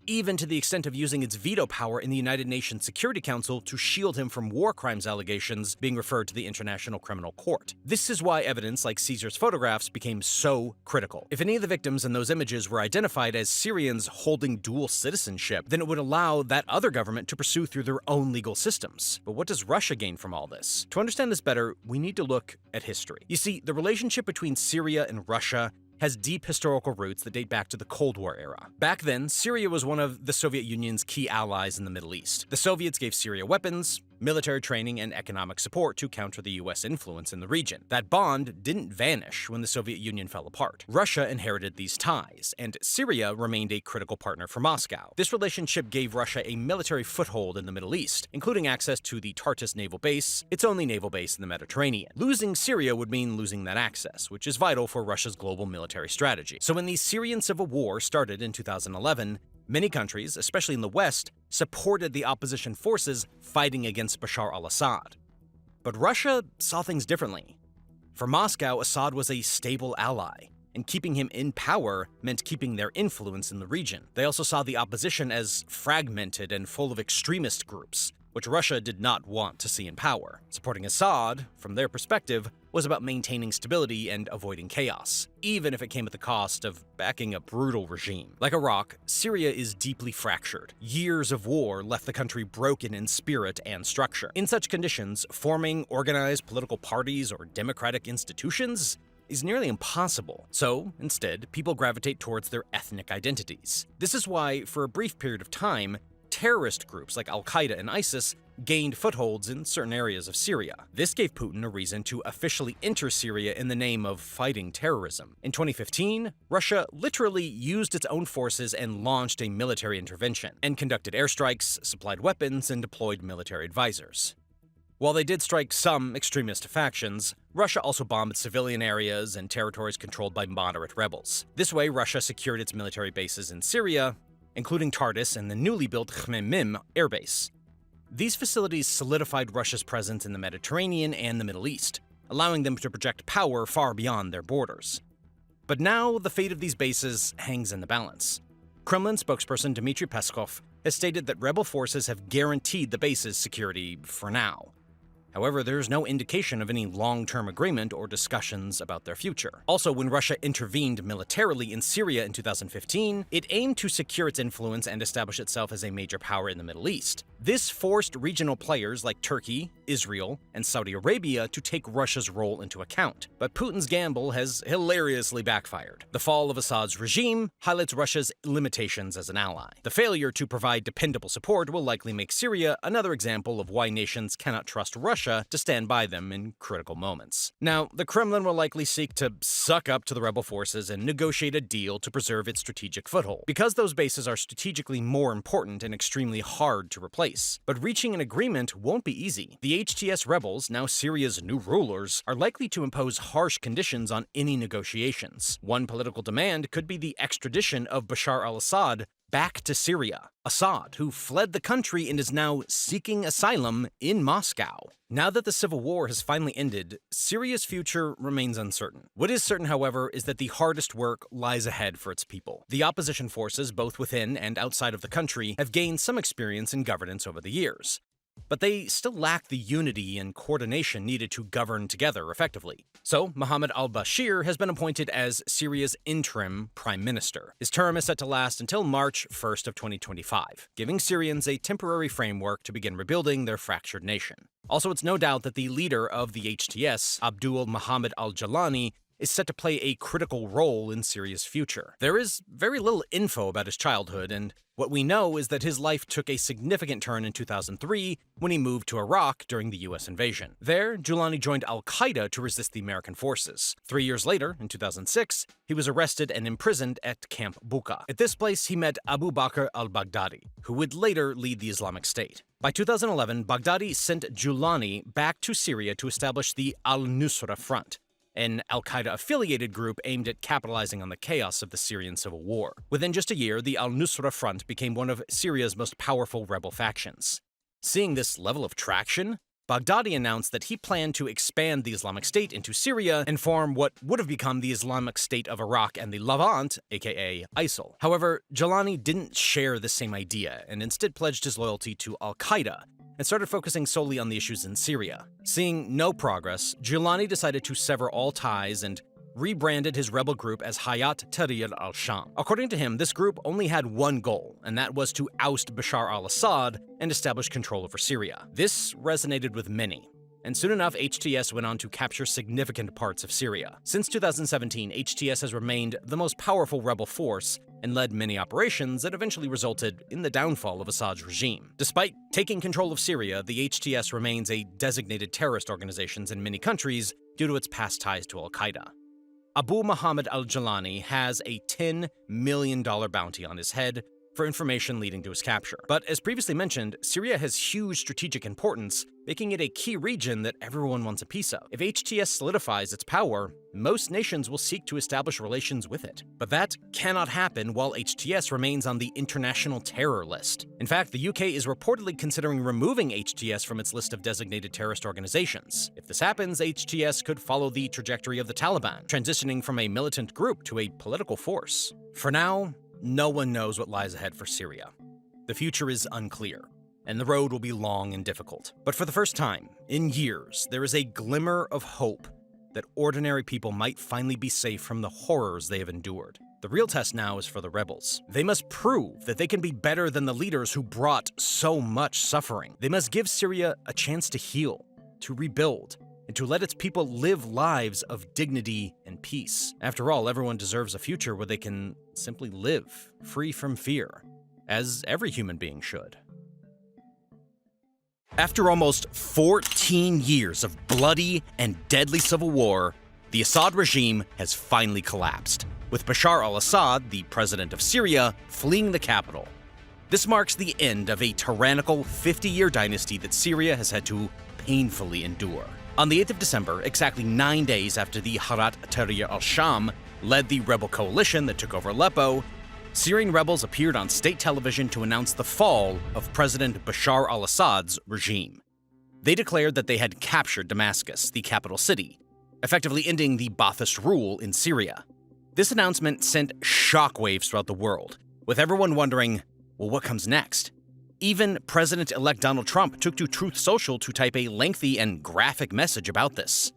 even to the extent of using its veto power in the United Nations Security Council to shield him from war crimes allegations being referred to the International Criminal Court. This is why evidence like Caesar's photographs became so critical. If any of the victims in those images were identified as Syrians holding dual citizenship, then it would allow that other government to pursue through their own legal systems. But what does Russia gain from all this? To understand this better, we need to look at history. You see, the relationship between Syria and Russia has deep historical roots that date back to the Cold War era. Back then, Syria was one of the Soviet Union's key allies in the Middle East. The Soviets gave Syria weapons, military training and economic support to counter the US influence in the region. That bond didn't vanish when the Soviet Union fell apart. Russia inherited these ties, and Syria remained a critical partner for Moscow. This relationship gave Russia a military foothold in the Middle East, including access to the Tartus naval base, its only naval base in the Mediterranean. Losing Syria would mean losing that access, which is vital for Russia's global military strategy. So when the Syrian civil war started in 2011, many countries, especially in the West, supported the opposition forces fighting against Bashar al-Assad. But Russia saw things differently. For Moscow, Assad was a stable ally, and keeping him in power meant keeping their influence in the region. They also saw the opposition as fragmented and full of extremist groups, which Russia did not want to see in power. Supporting Assad, from their perspective, was about maintaining stability and avoiding chaos, even if it came at the cost of backing a brutal regime. Like Iraq, Syria is deeply fractured. Years of war left the country broken in spirit and structure. In such conditions, forming organized political parties or democratic institutions is nearly impossible. So, instead, people gravitate towards their ethnic identities. This is why, for a brief period of time, terrorist groups like Al-Qaeda and ISIS gained footholds in certain areas of Syria. This gave Putin a reason to officially enter Syria in the name of fighting terrorism. In 2015, Russia literally used its own forces and launched a military intervention, and conducted airstrikes, supplied weapons, and deployed military advisors. While they did strike some extremist factions, Russia also bombed civilian areas and territories controlled by moderate rebels. This way, Russia secured its military bases in Syria, including Tartus and the newly built Khmeimim airbase. These facilities solidified Russia's presence in the Mediterranean and the Middle East, allowing them to project power far beyond their borders. But now, the fate of these bases hangs in the balance. Kremlin spokesperson Dmitry Peskov has stated that rebel forces have guaranteed the base's security for now. However, there's no indication of any long-term agreement or discussions about their future. Also, when Russia intervened militarily in Syria in 2015, it aimed to secure its influence and establish itself as a major power in the Middle East. This forced regional players like Turkey, Israel, and Saudi Arabia to take Russia's role into account. But Putin's gamble has hilariously backfired. The fall of Assad's regime highlights Russia's limitations as an ally. The failure to provide dependable support will likely make Syria another example of why nations cannot trust Russia to stand by them in critical moments. Now, the Kremlin will likely seek to suck up to the rebel forces and negotiate a deal to preserve its strategic foothold, because those bases are strategically more important and extremely hard to replace. But reaching an agreement won't be easy. The HTS rebels, now Syria's new rulers, are likely to impose harsh conditions on any negotiations. One political demand could be the extradition of Bashar al-Assad back to Syria. Assad, who fled the country and is now seeking asylum in Moscow. Now that the civil war has finally ended, Syria's future remains uncertain. What is certain, however, is that the hardest work lies ahead for its people. The opposition forces, both within and outside of the country, have gained some experience in governance over the years. But they still lack the unity and coordination needed to govern together effectively. So, Mohammed al-Bashir has been appointed as Syria's interim prime minister. His term is set to last until March 1st of 2025, giving Syrians a temporary framework to begin rebuilding their fractured nation. Also, it's no doubt that the leader of the HTS, Abdul Mohammed al-Jalani, is set to play a critical role in Syria's future. There is very little info about his childhood, and what we know is that his life took a significant turn in 2003 when he moved to Iraq during the US invasion. There, Jalani joined Al-Qaeda to resist the American forces. 3 years later, in 2006, he was arrested and imprisoned at Camp Bucca. At this place, he met Abu Bakr al-Baghdadi, who would later lead the Islamic State. By 2011, Baghdadi sent Jalani back to Syria to establish the Al-Nusra Front, an al-Qaeda-affiliated group aimed at capitalizing on the chaos of the Syrian civil war. Within just a year, the al-Nusra Front became one of Syria's most powerful rebel factions. Seeing this level of traction, Baghdadi announced that he planned to expand the Islamic State into Syria and form what would have become the Islamic State of Iraq and the Levant, aka ISIL. However, Jalani didn't share the same idea and instead pledged his loyalty to al-Qaeda and started focusing solely on the issues in Syria. Seeing no progress, Jalani decided to sever all ties and rebranded his rebel group as Hayat Tahrir al-Sham. According to him, this group only had one goal, and that was to oust Bashar al-Assad and establish control over Syria. This resonated with many. and soon enough, HTS went on to capture significant parts of Syria. Since 2017, HTS has remained the most powerful rebel force and led many operations that eventually resulted in the downfall of Assad's regime. Despite taking control of Syria, the HTS remains a designated terrorist organization in many countries due to its past ties to al-Qaeda. Abu Muhammad al-Jalani has a $10 million bounty on his head for information leading to his capture. But as previously mentioned, Syria has huge strategic importance, making it a key region that everyone wants a piece of. If HTS solidifies its power, most nations will seek to establish relations with it. But that cannot happen while HTS remains on the international terror list. In fact, the UK is reportedly considering removing HTS from its list of designated terrorist organizations. If this happens, HTS could follow the trajectory of the Taliban, transitioning from a militant group to a political force. For now, no one knows what lies ahead for Syria. The future is unclear, and the road will be long and difficult. But for the first time in years, there is a glimmer of hope that ordinary people might finally be safe from the horrors they have endured. The real test now is for the rebels. They must prove that they can be better than the leaders who brought so much suffering. They must give Syria a chance to heal, to rebuild, and to let its people live lives of dignity and peace. After all, everyone deserves a future where they can simply live, free from fear, as every human being should. After almost 14 years of bloody and deadly civil war, the Assad regime has finally collapsed, with Bashar al-Assad, the president of Syria, fleeing the capital. This marks the end of a tyrannical 50-year dynasty that Syria has had to painfully endure. On the 8th of December, exactly 9 days after the Hayat Tahrir al-Sham led the rebel coalition that took over Aleppo, Syrian rebels appeared on state television to announce the fall of President Bashar al-Assad's regime. They declared that they had captured Damascus, the capital city, effectively ending the Ba'athist rule in Syria. This announcement sent shockwaves throughout the world, with everyone wondering, well, what comes next? Even President-elect Donald Trump took to Truth Social to type a lengthy and graphic message about this.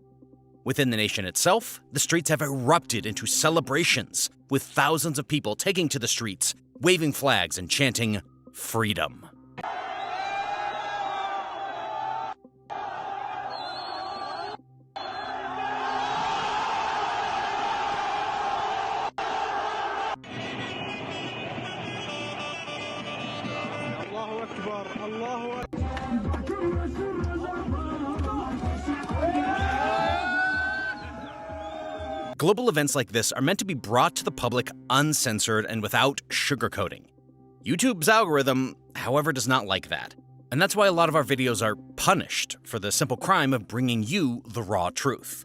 Within the nation itself, the streets have erupted into celebrations, with thousands of people taking to the streets, waving flags and chanting, "Freedom." Global events like this are meant to be brought to the public uncensored and without sugarcoating. YouTube's algorithm, however, does not like that. And that's why a lot of our videos are punished for the simple crime of bringing you the raw truth.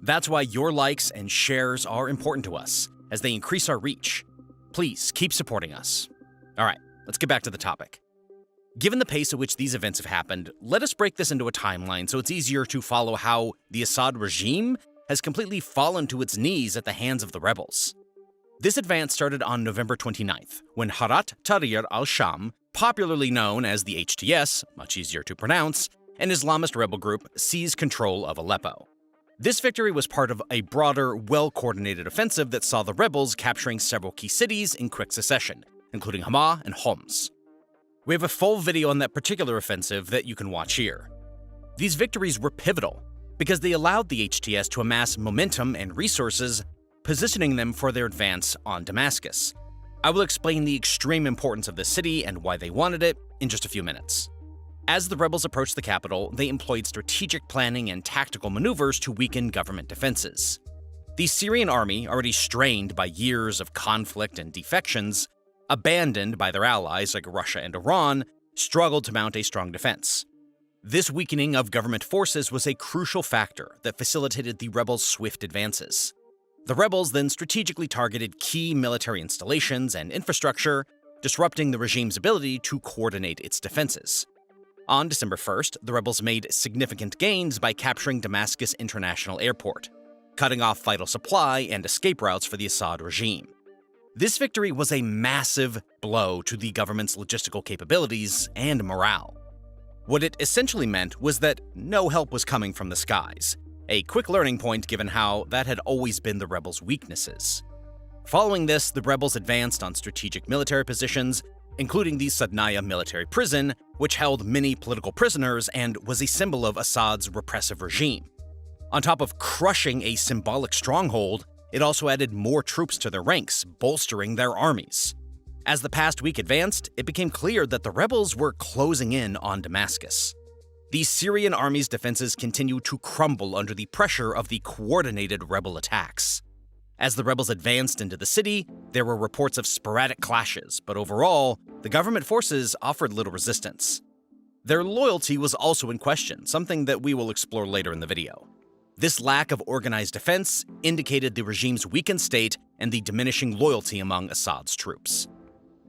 That's why your likes and shares are important to us, as they increase our reach. Please keep supporting us. All right, let's get back to the topic. Given the pace at which these events have happened, let us break this into a timeline so it's easier to follow how the Assad regime has completely fallen to its knees at the hands of the rebels. This advance started on November 29th, when Hayat Tahrir al-Sham, popularly known as the HTS, much easier to pronounce, an Islamist rebel group, seized control of Aleppo. This victory was part of a broader, well-coordinated offensive that saw the rebels capturing several key cities in quick succession, including Hama and Homs. We have a full video on that particular offensive that you can watch here. These victories were pivotal, because they allowed the HTS to amass momentum and resources, positioning them for their advance on Damascus. I will explain the extreme importance of this city and why they wanted it in just a few minutes. As the rebels approached the capital, they employed strategic planning and tactical maneuvers to weaken government defenses. The Syrian army, already strained by years of conflict and defections, abandoned by their allies like Russia and Iran, struggled to mount a strong defense. This weakening of government forces was a crucial factor that facilitated the rebels' swift advances. The rebels then strategically targeted key military installations and infrastructure, disrupting the regime's ability to coordinate its defenses. On December 1st, the rebels made significant gains by capturing Damascus International Airport, cutting off vital supply and escape routes for the Assad regime. This victory was a massive blow to the government's logistical capabilities and morale. What it essentially meant was that no help was coming from the skies, a quick learning point given how that had always been the rebels' weaknesses. Following this, the rebels advanced on strategic military positions, including the Sadnaya military prison, which held many political prisoners and was a symbol of Assad's repressive regime. On top of crushing a symbolic stronghold, it also added more troops to their ranks, bolstering their armies. As the past week advanced, it became clear that the rebels were closing in on Damascus. The Syrian army's defenses continued to crumble under the pressure of the coordinated rebel attacks. As the rebels advanced into the city, there were reports of sporadic clashes, but overall, the government forces offered little resistance. Their loyalty was also in question, something that we will explore later in the video. This lack of organized defense indicated the regime's weakened state and the diminishing loyalty among Assad's troops.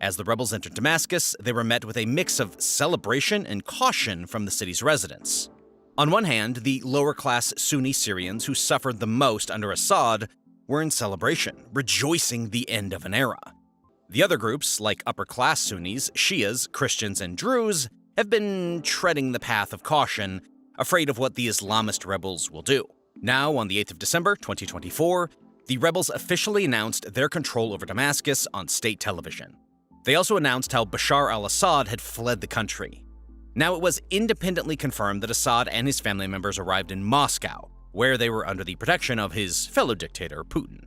As the rebels entered Damascus, they were met with a mix of celebration and caution from the city's residents. On one hand, the lower-class Sunni Syrians who suffered the most under Assad were in celebration, rejoicing the end of an era. The other groups, like upper-class Sunnis, Shias, Christians, and Druze, have been treading the path of caution, afraid of what the Islamist rebels will do. Now, on the 8th of December, 2024, the rebels officially announced their control over Damascus on state television. They also announced how Bashar al-Assad had fled the country. Now, it was independently confirmed that Assad and his family members arrived in Moscow, where they were under the protection of his fellow dictator, Putin.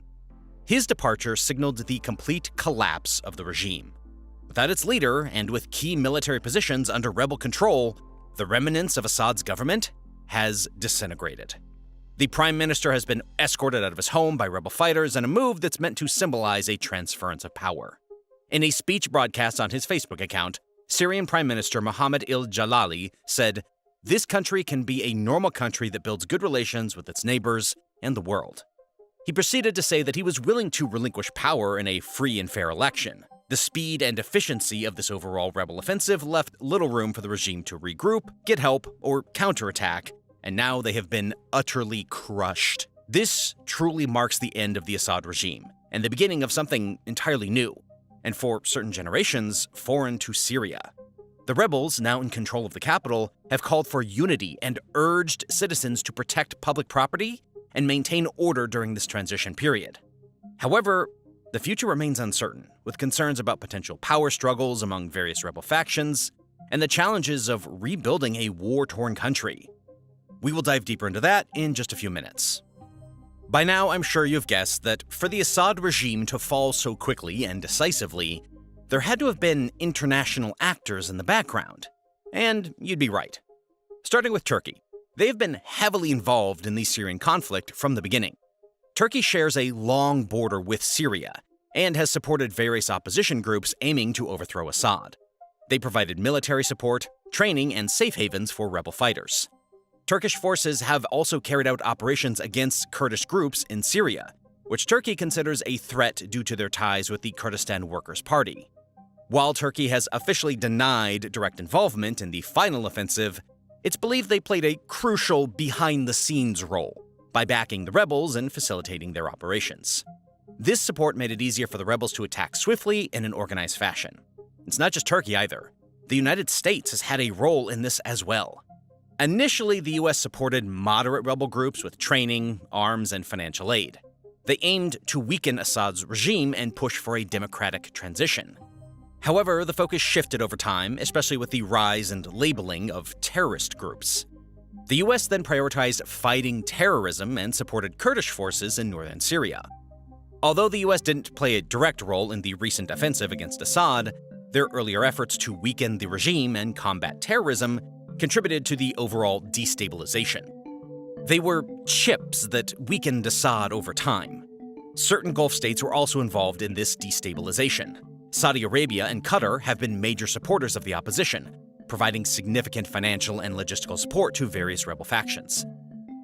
His departure signaled the complete collapse of the regime. Without its leader, and with key military positions under rebel control, the remnants of Assad's government has disintegrated. The prime minister has been escorted out of his home by rebel fighters in a move that's meant to symbolize a transference of power. In a speech broadcast on his Facebook account, Syrian Prime Minister Mohammed al-Jalali said, "This country can be a normal country that builds good relations with its neighbors and the world." He proceeded to say that he was willing to relinquish power in a free and fair election. The speed and efficiency of this overall rebel offensive left little room for the regime to regroup, get help, or counterattack, and now they have been utterly crushed. This truly marks the end of the Assad regime, and the beginning of something entirely new, and for certain generations, foreign to Syria. The rebels, now in control of the capital, have called for unity and urged citizens to protect public property and maintain order during this transition period. However, the future remains uncertain, with concerns about potential power struggles among various rebel factions and the challenges of rebuilding a war-torn country. We will dive deeper into that in just a few minutes. By now, I'm sure you've guessed that for the Assad regime to fall so quickly and decisively, there had to have been international actors in the background. And you'd be right. Starting with Turkey. They've been heavily involved in the Syrian conflict from the beginning. Turkey shares a long border with Syria and has supported various opposition groups aiming to overthrow Assad. They provided military support, training, and safe havens for rebel fighters. Turkish forces have also carried out operations against Kurdish groups in Syria, which Turkey considers a threat due to their ties with the Kurdistan Workers' Party. While Turkey has officially denied direct involvement in the final offensive, it's believed they played a crucial behind-the-scenes role by backing the rebels and facilitating their operations. This support made it easier for the rebels to attack swiftly in an organized fashion. It's not just Turkey either. The United States has had a role in this as well. Initially, the US supported moderate rebel groups with training, arms, and financial aid. They aimed to weaken Assad's regime and push for a democratic transition. However, the focus shifted over time, especially with the rise and labeling of terrorist groups. The US then prioritized fighting terrorism and supported Kurdish forces in northern Syria. Although the US didn't play a direct role in the recent offensive against Assad, their earlier efforts to weaken the regime and combat terrorism contributed to the overall destabilization. They were chips that weakened Assad over time. Certain Gulf states were also involved in this destabilization. Saudi Arabia and Qatar have been major supporters of the opposition, providing significant financial and logistical support to various rebel factions.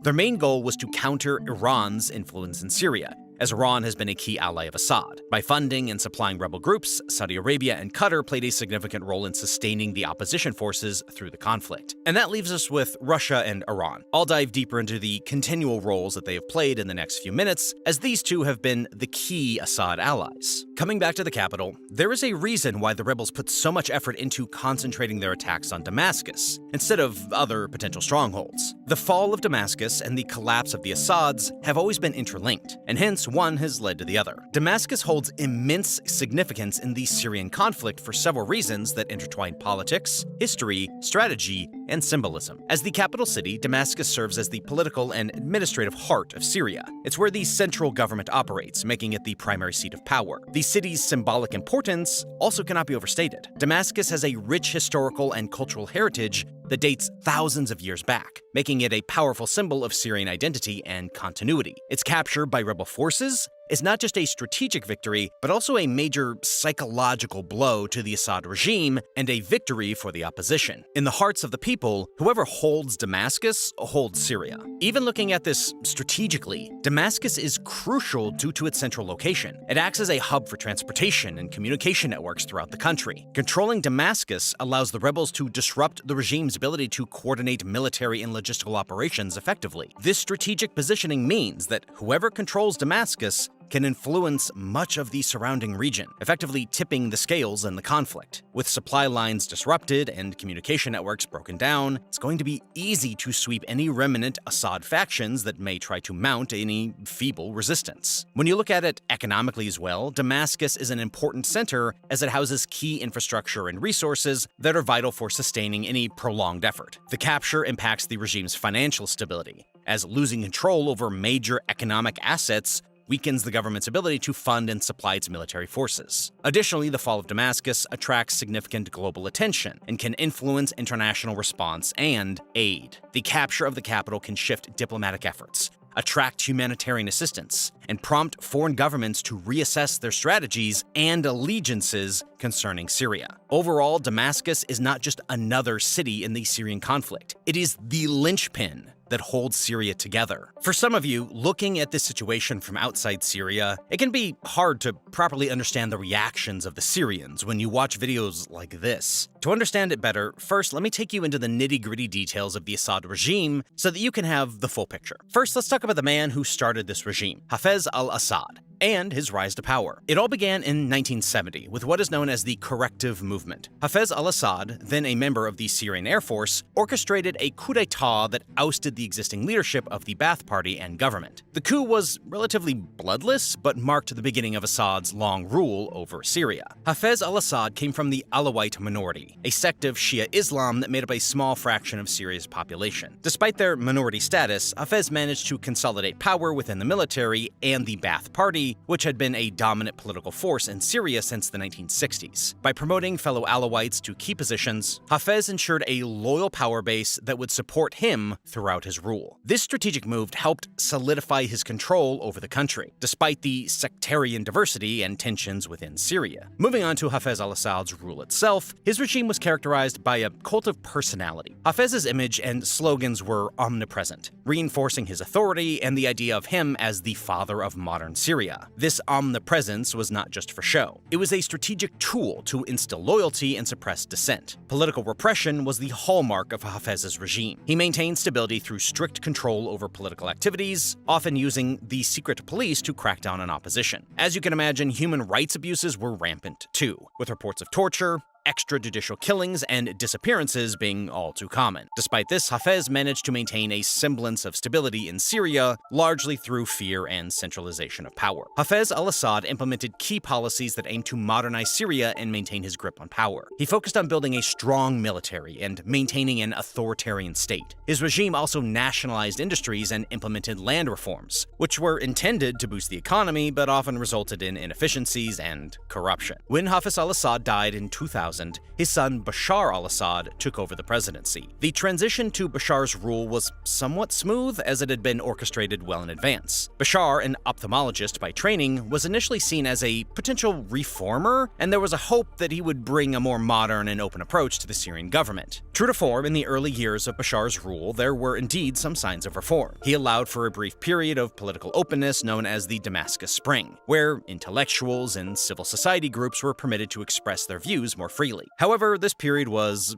Their main goal was to counter Iran's influence in Syria, as Iran has been a key ally of Assad. By funding and supplying rebel groups, Saudi Arabia and Qatar played a significant role in sustaining the opposition forces through the conflict. And that leaves us with Russia and Iran. I'll dive deeper into the continual roles that they have played in the next few minutes, as these two have been the key Assad allies. Coming back to the capital, there is a reason why the rebels put so much effort into concentrating their attacks on Damascus, instead of other potential strongholds. The fall of Damascus and the collapse of the Assads have always been interlinked, and hence Damascus, one has led to the other. Damascus holds immense significance in the Syrian conflict for several reasons that intertwine politics, history, strategy, and symbolism. As the capital city, Damascus serves as the political and administrative heart of Syria. It's where the central government operates, making it the primary seat of power. The city's symbolic importance also cannot be overstated. Damascus has a rich historical and cultural heritage that dates thousands of years back, making it a powerful symbol of Syrian identity and continuity. Its capture by rebel forces is not just a strategic victory, but also a major psychological blow to the Assad regime and a victory for the opposition. In the hearts of the people, whoever holds Damascus holds Syria. Even looking at this strategically, Damascus is crucial due to its central location. It acts as a hub for transportation and communication networks throughout the country. Controlling Damascus allows the rebels to disrupt the regime's ability to coordinate military and logistical operations effectively. This strategic positioning means that whoever controls Damascus can influence much of the surrounding region, effectively tipping the scales in the conflict. With supply lines disrupted and communication networks broken down, it's going to be easy to sweep any remnant Assad factions that may try to mount any feeble resistance. When you look at it economically as well, Damascus is an important center as it houses key infrastructure and resources that are vital for sustaining any prolonged effort. The capture impacts the regime's financial stability, as losing control over major economic assets weakens the government's ability to fund and supply its military forces. Additionally, the fall of Damascus attracts significant global attention and can influence international response and aid. The capture of the capital can shift diplomatic efforts, attract humanitarian assistance, and prompt foreign governments to reassess their strategies and allegiances concerning Syria. Overall, Damascus is not just another city in the Syrian conflict. It is the linchpin that holds Syria together. For some of you, looking at this situation from outside Syria, it can be hard to properly understand the reactions of the Syrians when you watch videos like this. To understand it better, first let me take you into the nitty-gritty details of the Assad regime so that you can have the full picture. First, let's talk about the man who started this regime, Hafez al-Assad, and his rise to power. It all began in 1970 with what is known as the Corrective Movement. Hafez al-Assad, then a member of the Syrian Air Force, orchestrated a coup d'etat that ousted the existing leadership of the Ba'ath Party and government. The coup was relatively bloodless, but marked the beginning of Assad's long rule over Syria. Hafez al-Assad came from the Alawite minority, a sect of Shia Islam that made up a small fraction of Syria's population. Despite their minority status, Hafez managed to consolidate power within the military and the Ba'ath Party, which had been a dominant political force in Syria since the 1960s. By promoting fellow Alawites to key positions, Hafez ensured a loyal power base that would support him throughout his rule. This strategic move helped solidify his control over the country, despite the sectarian diversity and tensions within Syria. Moving on to Hafez al-Assad's rule itself, his regime was characterized by a cult of personality. Hafez's image and slogans were omnipresent, reinforcing his authority and the idea of him as the father of modern Syria. This omnipresence was not just for show. It was a strategic tool to instill loyalty and suppress dissent. Political repression was the hallmark of Hafez's regime. He maintained stability through strict control over political activities, often using the secret police to crack down on opposition. As you can imagine, human rights abuses were rampant too, with reports of torture, extrajudicial killings, and disappearances being all too common. Despite this, Hafez managed to maintain a semblance of stability in Syria, largely through fear and centralization of power. Hafez al-Assad implemented key policies that aimed to modernize Syria and maintain his grip on power. He focused on building a strong military and maintaining an authoritarian state. His regime also nationalized industries and implemented land reforms, which were intended to boost the economy but often resulted in inefficiencies and corruption. When Hafez al-Assad died in 2000, his son Bashar al-Assad took over the presidency. The transition to Bashar's rule was somewhat smooth as it had been orchestrated well in advance. Bashar, an ophthalmologist by training, was initially seen as a potential reformer, and there was a hope that he would bring a more modern and open approach to the Syrian government. True to form, in the early years of Bashar's rule, there were indeed some signs of reform. He allowed for a brief period of political openness known as the Damascus Spring, where intellectuals and civil society groups were permitted to express their views more freely. However, this period was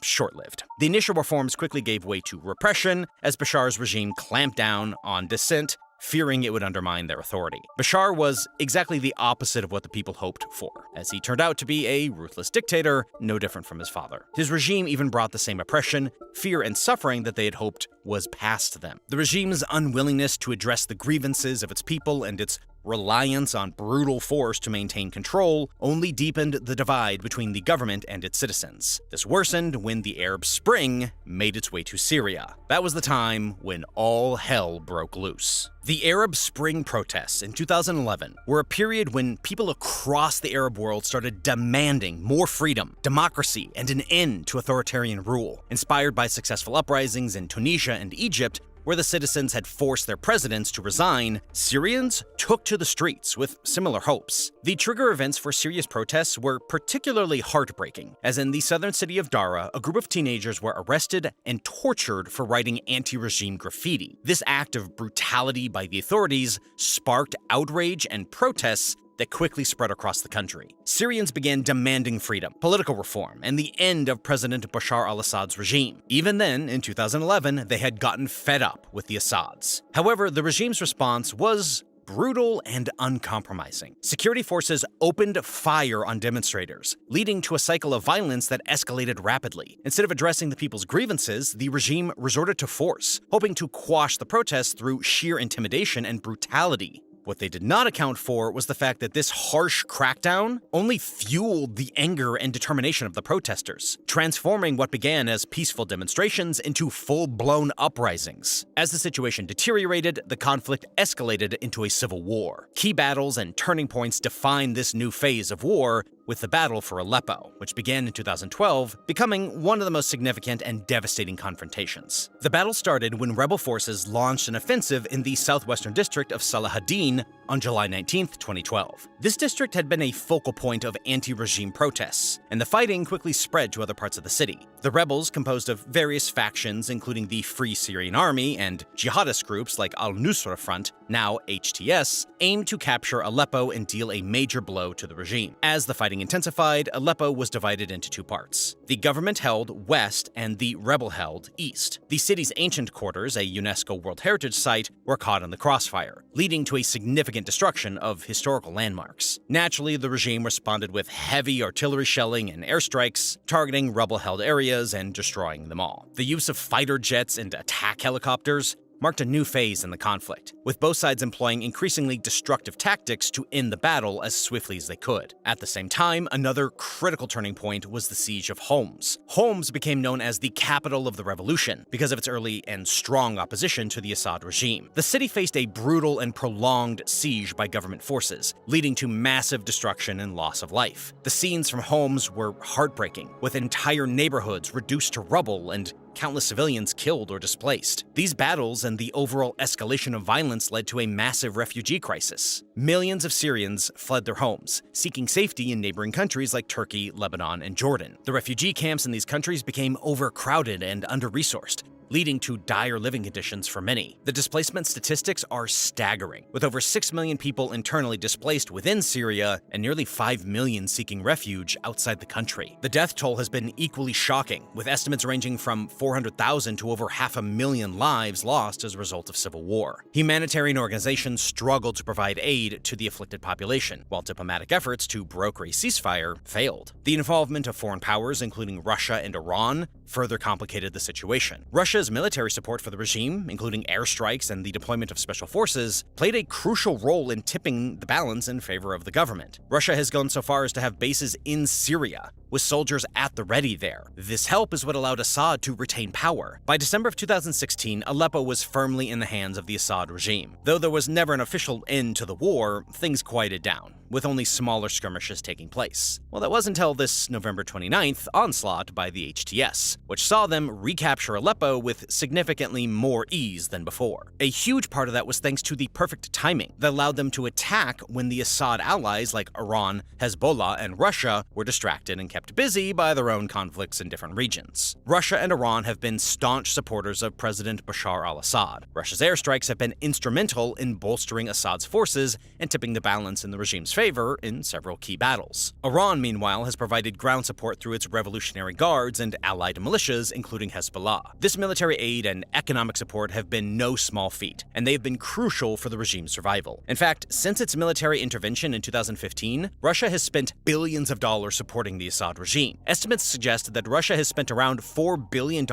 short-lived. The initial reforms quickly gave way to repression as Bashar's regime clamped down on dissent fearing it would undermine their authority. Bashar was exactly the opposite of what the people hoped for, as he turned out to be a ruthless dictator, no different from his father. His regime even brought the same oppression, fear, and suffering that they had hoped was past them. The regime's unwillingness to address the grievances of its people and its reliance on brutal force to maintain control only deepened the divide between the government and its citizens. This worsened when the Arab Spring made its way to Syria. That was the time when all hell broke loose. The Arab Spring protests in 2011 were a period when people across the Arab world started demanding more freedom, democracy, and an end to authoritarian rule. Inspired by successful uprisings in Tunisia and Egypt, where the citizens had forced their presidents to resign, Syrians took to the streets with similar hopes. The trigger events for Syria's protests were particularly heartbreaking, as in the southern city of Dara, a group of teenagers were arrested and tortured for writing anti-regime graffiti. This act of brutality by the authorities sparked outrage and protests that quickly spread across the country. Syrians began demanding freedom, political reform, and the end of President Bashar al-Assad's regime. Even then, in 2011, they had gotten fed up with the Assads. However, the regime's response was brutal and uncompromising. Security forces opened fire on demonstrators, leading to a cycle of violence that escalated rapidly. Instead of addressing the people's grievances, the regime resorted to force, hoping to quash the protests through sheer intimidation and brutality. What they did not account for was the fact that this harsh crackdown only fueled the anger and determination of the protesters, transforming what began as peaceful demonstrations into full-blown uprisings. As the situation deteriorated, the conflict escalated into a civil war. Key battles and turning points defined this new phase of war, with the Battle for Aleppo, which began in 2012, becoming one of the most significant and devastating confrontations. The battle started when rebel forces launched an offensive in the southwestern district of Salahuddin on July 19, 2012. This district had been a focal point of anti-regime protests, and the fighting quickly spread to other parts of the city. The rebels, composed of various factions including the Free Syrian Army and jihadist groups like Al-Nusra Front, now HTS, aimed to capture Aleppo and deal a major blow to the regime. As the fighting intensified, Aleppo was divided into two parts. The government-held west and the rebel-held east. The city's ancient quarters, a UNESCO World Heritage Site, were caught in the crossfire, leading to a significant destruction of historical landmarks. Naturally, the regime responded with heavy artillery shelling and airstrikes, targeting rebel-held areas and destroying them all. The use of fighter jets and attack helicopters marked a new phase in the conflict, with both sides employing increasingly destructive tactics to end the battle as swiftly as they could. At the same time, another critical turning point was the siege of Homs. Homs became known as the capital of the revolution because of its early and strong opposition to the Assad regime. The city faced a brutal and prolonged siege by government forces, leading to massive destruction and loss of life. The scenes from Homs were heartbreaking, with entire neighborhoods reduced to rubble and countless civilians killed or displaced. These battles and the overall escalation of violence led to a massive refugee crisis. Millions of Syrians fled their homes, seeking safety in neighboring countries like Turkey, Lebanon, and Jordan. The refugee camps in these countries became overcrowded and under-resourced, leading to dire living conditions for many. The displacement statistics are staggering, with over 6 million people internally displaced within Syria and nearly 5 million seeking refuge outside the country. The death toll has been equally shocking, with estimates ranging from 400,000 to over 500,000 lives lost as a result of civil war. Humanitarian organizations struggled to provide aid to the afflicted population, while diplomatic efforts to broker a ceasefire failed. The involvement of foreign powers, including Russia and Iran, further complicated the situation. Russia's military support for the regime, including airstrikes and the deployment of special forces, played a crucial role in tipping the balance in favor of the government. Russia has gone so far as to have bases in Syria, with soldiers at the ready there. This help is what allowed Assad to retain power. By December of 2016, Aleppo was firmly in the hands of the Assad regime. Though there was never an official end to the war, things quieted down, with only smaller skirmishes taking place. Well, that was until this November 29th onslaught by the HTS, which saw them recapture Aleppo with significantly more ease than before. A huge part of that was thanks to the perfect timing that allowed them to attack when the Assad allies like Iran, Hezbollah, and Russia were distracted and kept busy by their own conflicts in different regions. Russia and Iran have been staunch supporters of President Bashar al-Assad. Russia's airstrikes have been instrumental in bolstering Assad's forces and tipping the balance in the regime's favor in several key battles. Iran, meanwhile, has provided ground support through its Revolutionary Guards and allied militias, including Hezbollah. This military aid and economic support have been no small feat, and they have been crucial for the regime's survival. In fact, since its military intervention in 2015, Russia has spent billions of dollars supporting the Assad regime. Estimates suggest that Russia has spent around $4 billion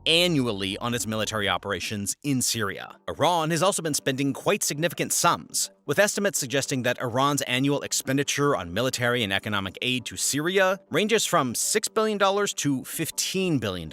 annually on its military operations in Syria. Iran has also been spending quite significant sums, with estimates suggesting that Iran's annual expenditure on military and economic aid to Syria ranges from $6 billion to $15 billion.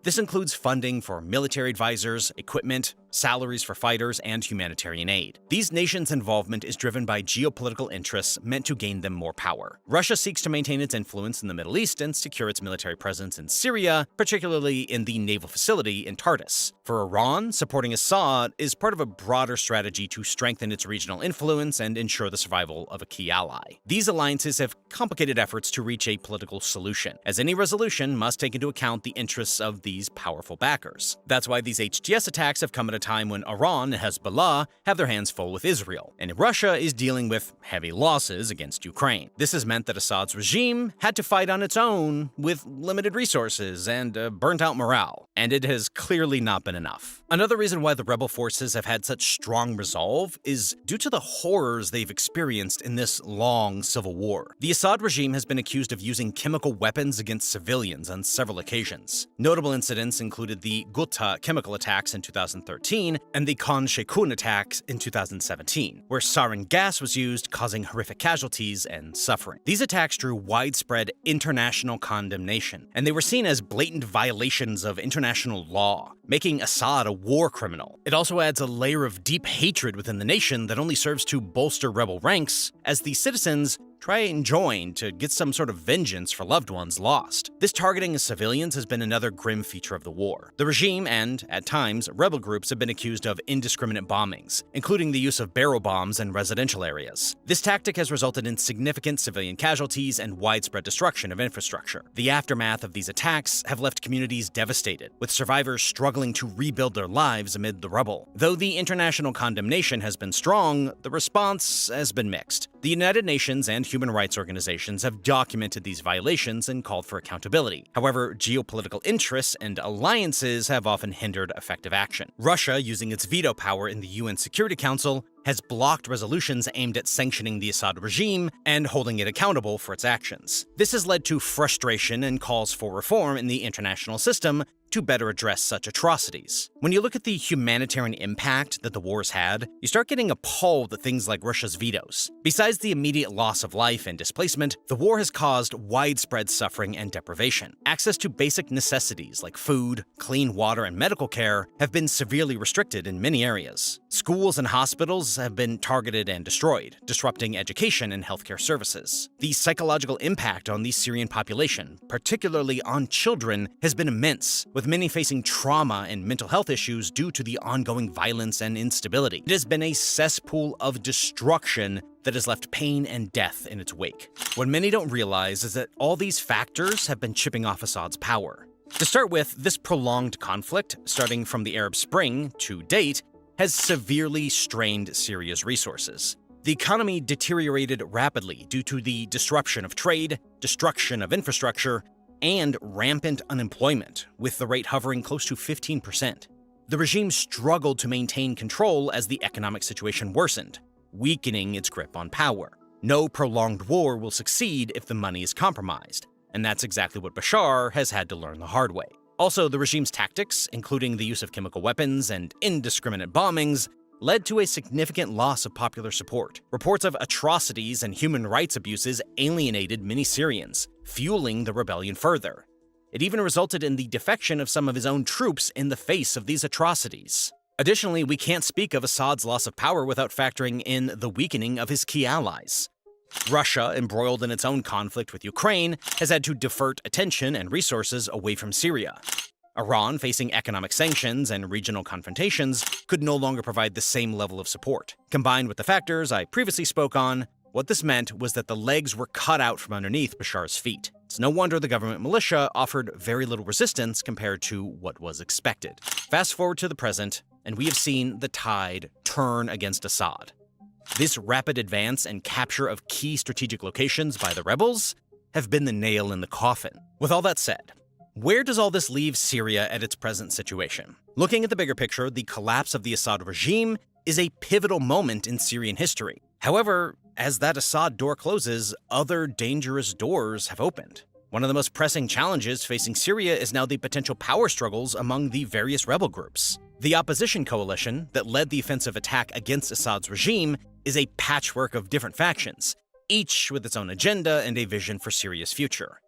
This includes funding for military advisors, equipment, salaries for fighters, and humanitarian aid. These nations' involvement is driven by geopolitical interests meant to gain them more power. Russia seeks to maintain its influence in the Middle East and secure its military presence in Syria, particularly in the naval facility in Tartus. For Iran, supporting Assad is part of a broader strategy to strengthen its regional influence and ensure the survival of a key ally. These alliances have complicated efforts to reach a political solution, as any resolution must take into account the interests of these powerful backers. That's why these HTS attacks have come at a time when Iran and Hezbollah have their hands full with Israel, and Russia is dealing with heavy losses against Ukraine. This has meant that Assad's regime had to fight on its own with limited resources and burnt-out morale, and it has clearly not been enough. Another reason why the rebel forces have had such strong resolve is due to the horrors they've experienced in this long civil war. The Assad regime has been accused of using chemical weapons against civilians on several occasions. Notable incidents included the Ghouta chemical attacks in 2013 and the Khan Sheikhoun attacks in 2017, where sarin gas was used, causing horrific casualties and suffering. These attacks drew widespread international condemnation, and they were seen as blatant violations of international law, making Assad a war criminal. It also adds a layer of deep hatred within the nation that only serves to bolster rebel ranks, as the citizens try and join to get some sort of vengeance for loved ones lost. This targeting of civilians has been another grim feature of the war. The regime and, at times, rebel groups have been accused of indiscriminate bombings, including the use of barrel bombs in residential areas. This tactic has resulted in significant civilian casualties and widespread destruction of infrastructure. The aftermath of these attacks have left communities devastated, with survivors struggling to rebuild their lives amid the rubble. Though the international condemnation has been strong, the response has been mixed. The United Nations and human rights organizations have documented these violations and called for accountability. However, geopolitical interests and alliances have often hindered effective action. Russia, using its veto power in the UN Security Council, has blocked resolutions aimed at sanctioning the Assad regime and holding it accountable for its actions. This has led to frustration and calls for reform in the international system to better address such atrocities. When you look at the humanitarian impact that the war's had, you start getting appalled at things like Russia's vetoes. Besides the immediate loss of life and displacement, the war has caused widespread suffering and deprivation. Access to basic necessities like food, clean water, and medical care have been severely restricted in many areas. Schools and hospitals have been targeted and destroyed, disrupting education and healthcare services. The psychological impact on the Syrian population, particularly on children, has been immense, with many facing trauma and mental health issues due to the ongoing violence and instability. It has been a cesspool of destruction that has left pain and death in its wake. What many don't realize is that all these factors have been chipping off Assad's power. To start with, this prolonged conflict, starting from the Arab Spring to date, has severely strained Syria's resources. The economy deteriorated rapidly due to the disruption of trade, destruction of infrastructure, and rampant unemployment, with the rate hovering close to 15%. The regime struggled to maintain control as the economic situation worsened, weakening its grip on power. No prolonged war will succeed if the money is compromised, and that's exactly what Bashar has had to learn the hard way. Also, the regime's tactics, including the use of chemical weapons and indiscriminate bombings, led to a significant loss of popular support. Reports of atrocities and human rights abuses alienated many Syrians, fueling the rebellion further. It even resulted in the defection of some of his own troops in the face of these atrocities. Additionally, we can't speak of Assad's loss of power without factoring in the weakening of his key allies. Russia, embroiled in its own conflict with Ukraine, has had to divert attention and resources away from Syria. Iran, facing economic sanctions and regional confrontations, could no longer provide the same level of support. Combined with the factors I previously spoke on, What this meant was that the legs were cut out from underneath Bashar's feet. It's no wonder the government militia offered very little resistance compared to what was expected. Fast forward to the present, and we have seen the tide turn against Assad. This rapid advance and capture of key strategic locations by the rebels have been the nail in the coffin. With all that said, where does all this leave Syria at its present situation? Looking at the bigger picture, the collapse of the Assad regime is a pivotal moment in Syrian history. However, as that Assad door closes, other dangerous doors have opened. One of the most pressing challenges facing Syria is now the potential power struggles among the various rebel groups. The opposition coalition that led the offensive attack against Assad's regime is a patchwork of different factions, each with its own agenda and a vision for Syria's future.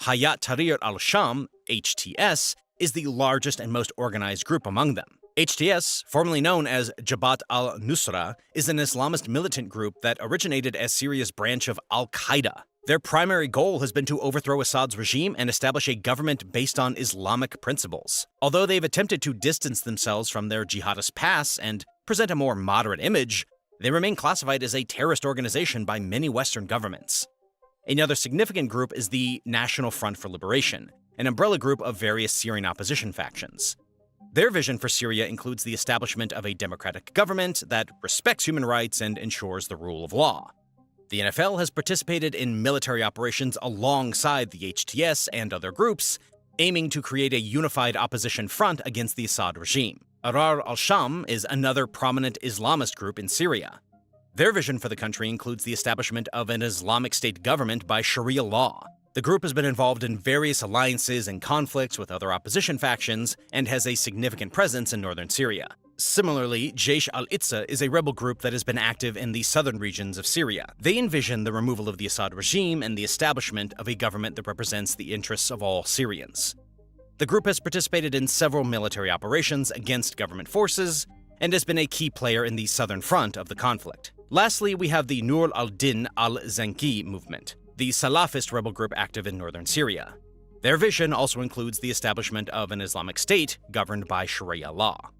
Hayat Tahrir al-Sham, HTS, is the largest and most organized group among them. HTS, formerly known as Jabhat al-Nusra, is an Islamist militant group that originated as Syria's branch of al-Qaeda. Their primary goal has been to overthrow Assad's regime and establish a government based on Islamic principles. Although they've attempted to distance themselves from their jihadist past and present a more moderate image, they remain classified as a terrorist organization by many Western governments. Another significant group is the National Front for Liberation, an umbrella group of various Syrian opposition factions. Their vision for Syria includes the establishment of a democratic government that respects human rights and ensures the rule of law. The NFL has participated in military operations alongside the HTS and other groups, aiming to create a unified opposition front against the Assad regime. Ahrar al-Sham is another prominent Islamist group in Syria. Their vision for the country includes the establishment of an Islamic State government by Sharia law. The group has been involved in various alliances and conflicts with other opposition factions and has a significant presence in northern Syria. Similarly, Jaish al-Itza is a rebel group that has been active in the southern regions of Syria. They envision the removal of the Assad regime and the establishment of a government that represents the interests of all Syrians. The group has participated in several military operations against government forces and has been a key player in the southern front of the conflict. Lastly, we have the Nur al-Din al-Zanki movement, the Salafist rebel group active in northern Syria. Their vision also includes the establishment of an Islamic State governed by Sharia law.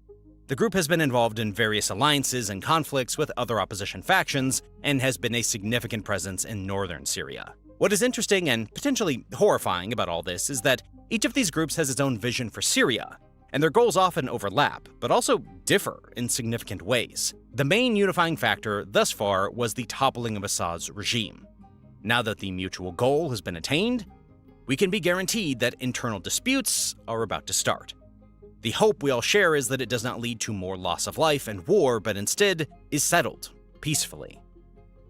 The group has been involved in various alliances and conflicts with other opposition factions and has been a significant presence in northern Syria. What is interesting and potentially horrifying about all this is that each of these groups has its own vision for Syria, and their goals often overlap, but also differ in significant ways. The main unifying factor thus far was the toppling of Assad's regime. Now that the mutual goal has been attained, we can be guaranteed that internal disputes are about to start. The hope we all share is that it does not lead to more loss of life and war, but instead is settled peacefully.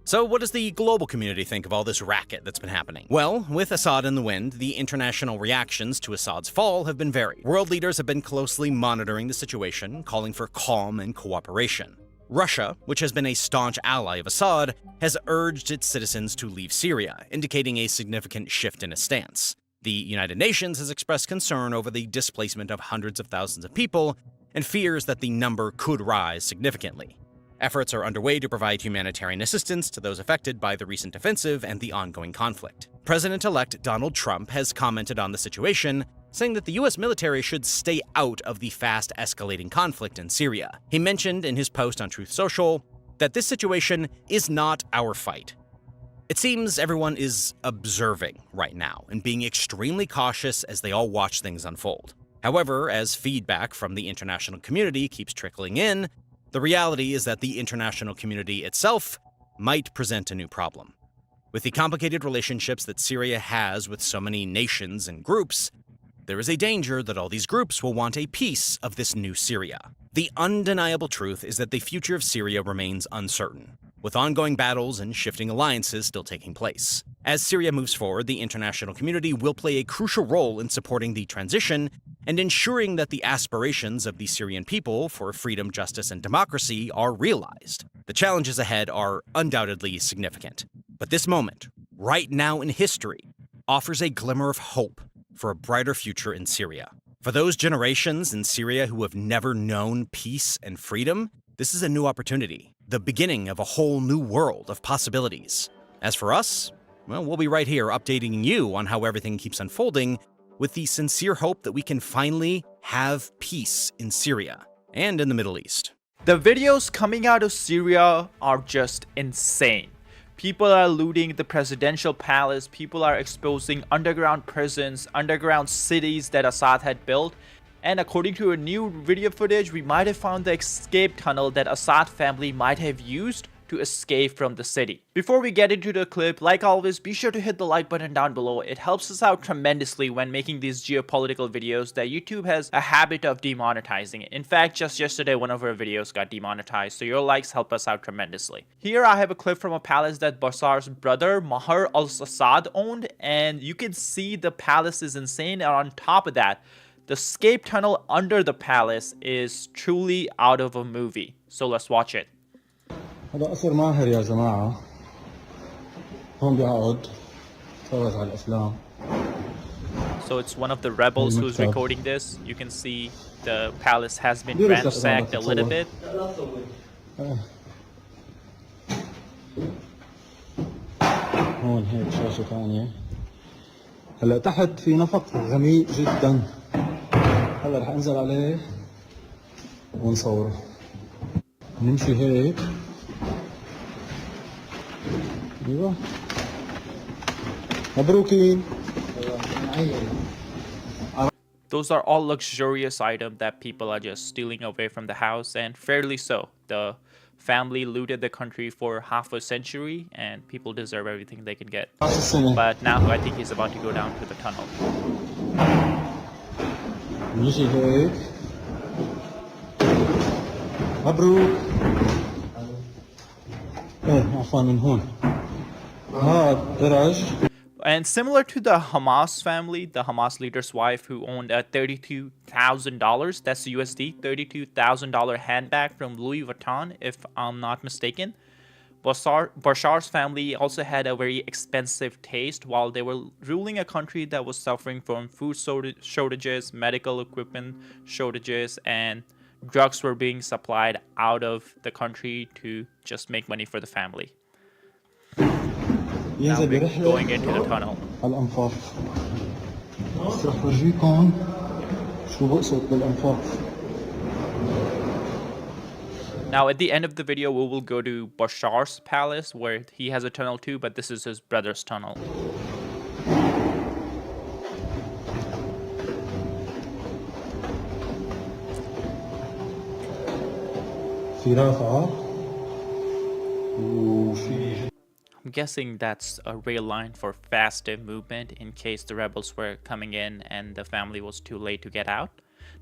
So what does the global community think of all this racket that's been happening? Well, with Assad in the wind, the international reactions to Assad's fall have been varied. World leaders have been closely monitoring the situation, calling for calm and cooperation. Russia, which has been a staunch ally of Assad, has urged its citizens to leave Syria, indicating a significant shift in its stance. The United Nations has expressed concern over the displacement of hundreds of thousands of people and fears that the number could rise significantly. Efforts are underway to provide humanitarian assistance to those affected by the recent offensive and the ongoing conflict. President-elect Donald Trump has commented on the situation, saying that the U.S. military should stay out of the fast-escalating conflict in Syria. He mentioned in his post on Truth Social that this situation is not our fight. It seems everyone is observing right now and being extremely cautious as they all watch things unfold. However, as feedback from the international community keeps trickling in, the reality is that the international community itself might present a new problem. With the complicated relationships that Syria has with so many nations and groups, there is a danger that all these groups will want a piece of this new Syria. The undeniable truth is that the future of Syria remains uncertain, with ongoing battles and shifting alliances still taking place. As Syria moves forward, the international community will play a crucial role in supporting the transition and ensuring that the aspirations of the Syrian people for freedom, justice, and democracy are realized. The challenges ahead are undoubtedly significant, but this moment, right now in history, offers a glimmer of hope for a brighter future in Syria. For those generations in Syria who have never known peace and freedom, this is a new opportunity, the beginning of a whole new world of possibilities. As for us, well, we'll be right here updating you on how everything keeps unfolding with the sincere hope that we can finally have peace in Syria and in the Middle East. The videos coming out of Syria are just insane. People are looting the presidential palace. People are exposing underground prisons, underground cities that Assad had built. And according to a new video footage, we might have found the escape tunnel that Assad family might have used to escape from the city. Before we get into the clip, like always, be sure to hit the like button down below. It helps us out tremendously when making these geopolitical videos that YouTube has a habit of demonetizing. In fact, just yesterday, one of our videos got demonetized, so your likes help us out tremendously. Here I have a clip from a palace that Bashar's brother Maher al-Assad owned, and you can see the palace is insane, and on top of that, the escape tunnel under the palace is truly out of a movie. So let's watch it. هذا قصر ماهر يا جماعة. هون بيقعد تفرج على الأفلام. So it's one of the rebels who's recording this. You can see the palace has been ransacked a little bit. هون هيك شاشة ثانية. هلا تحت في نفق غميق جدا. هلا رح انزل عليه ونصوره. نمشي هيك. ايوه مبروكين. Those are all luxurious items that people are just stealing away from the house, and fairly so. The family looted the country for half a century, and people deserve everything they can get. But now I think he's about to go down to the tunnel. نمشي هيك. مبروك. ايه عفوا من هون. And similar to the Hamas family, the Hamas leader's wife who owned a $32,000, that's USD, $32,000 handbag from Louis Vuitton, if I'm not mistaken. Bashar's family also had a very expensive taste while they were ruling a country that was suffering from food shortages, medical equipment shortages, and drugs were being supplied out of the country to just make money for the family. Now we're going into the tunnel. الأنفاق. بس رح فرجيكم شو بقصد بالأنفاق. Now at the end of the video, we will go to Bashar's palace where he has a tunnel too, but this is his brother's tunnel. في رافعة وفي I'm guessing that's a rail line for faster movement in case the rebels were coming in and the family was too late to get out.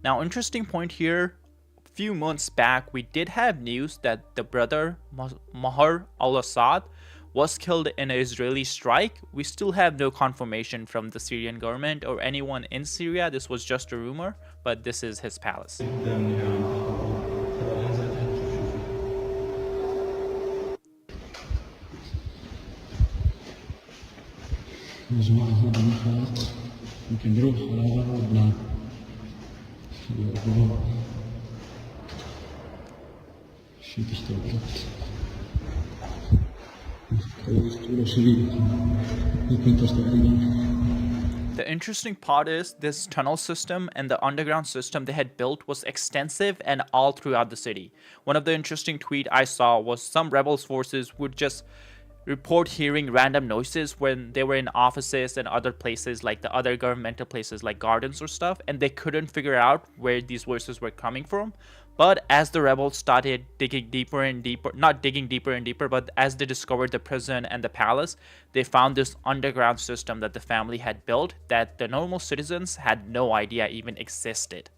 Now, interesting point here, a few months back, we did have news that the brother Maher al-Assad was killed in an Israeli strike. We still have no confirmation from the Syrian government or anyone in Syria. This was just a rumor, but this is his palace. يا جماعة هذا النفق يمكن نروح على لبنان. شي تحت الأرض. The interesting part is this tunnel system and the underground system they had built was extensive and all throughout the city. One of the interesting tweets I saw was some rebels forces would just report hearing random noises when they were in offices and other places like the other governmental places like gardens or stuff, and they couldn't figure out where these voices were coming from. But as the rebels started digging deeper and deeper, not digging deeper and deeper, but as they discovered the prison and the palace, they found this underground system that the family had built that the normal citizens had no idea even existed.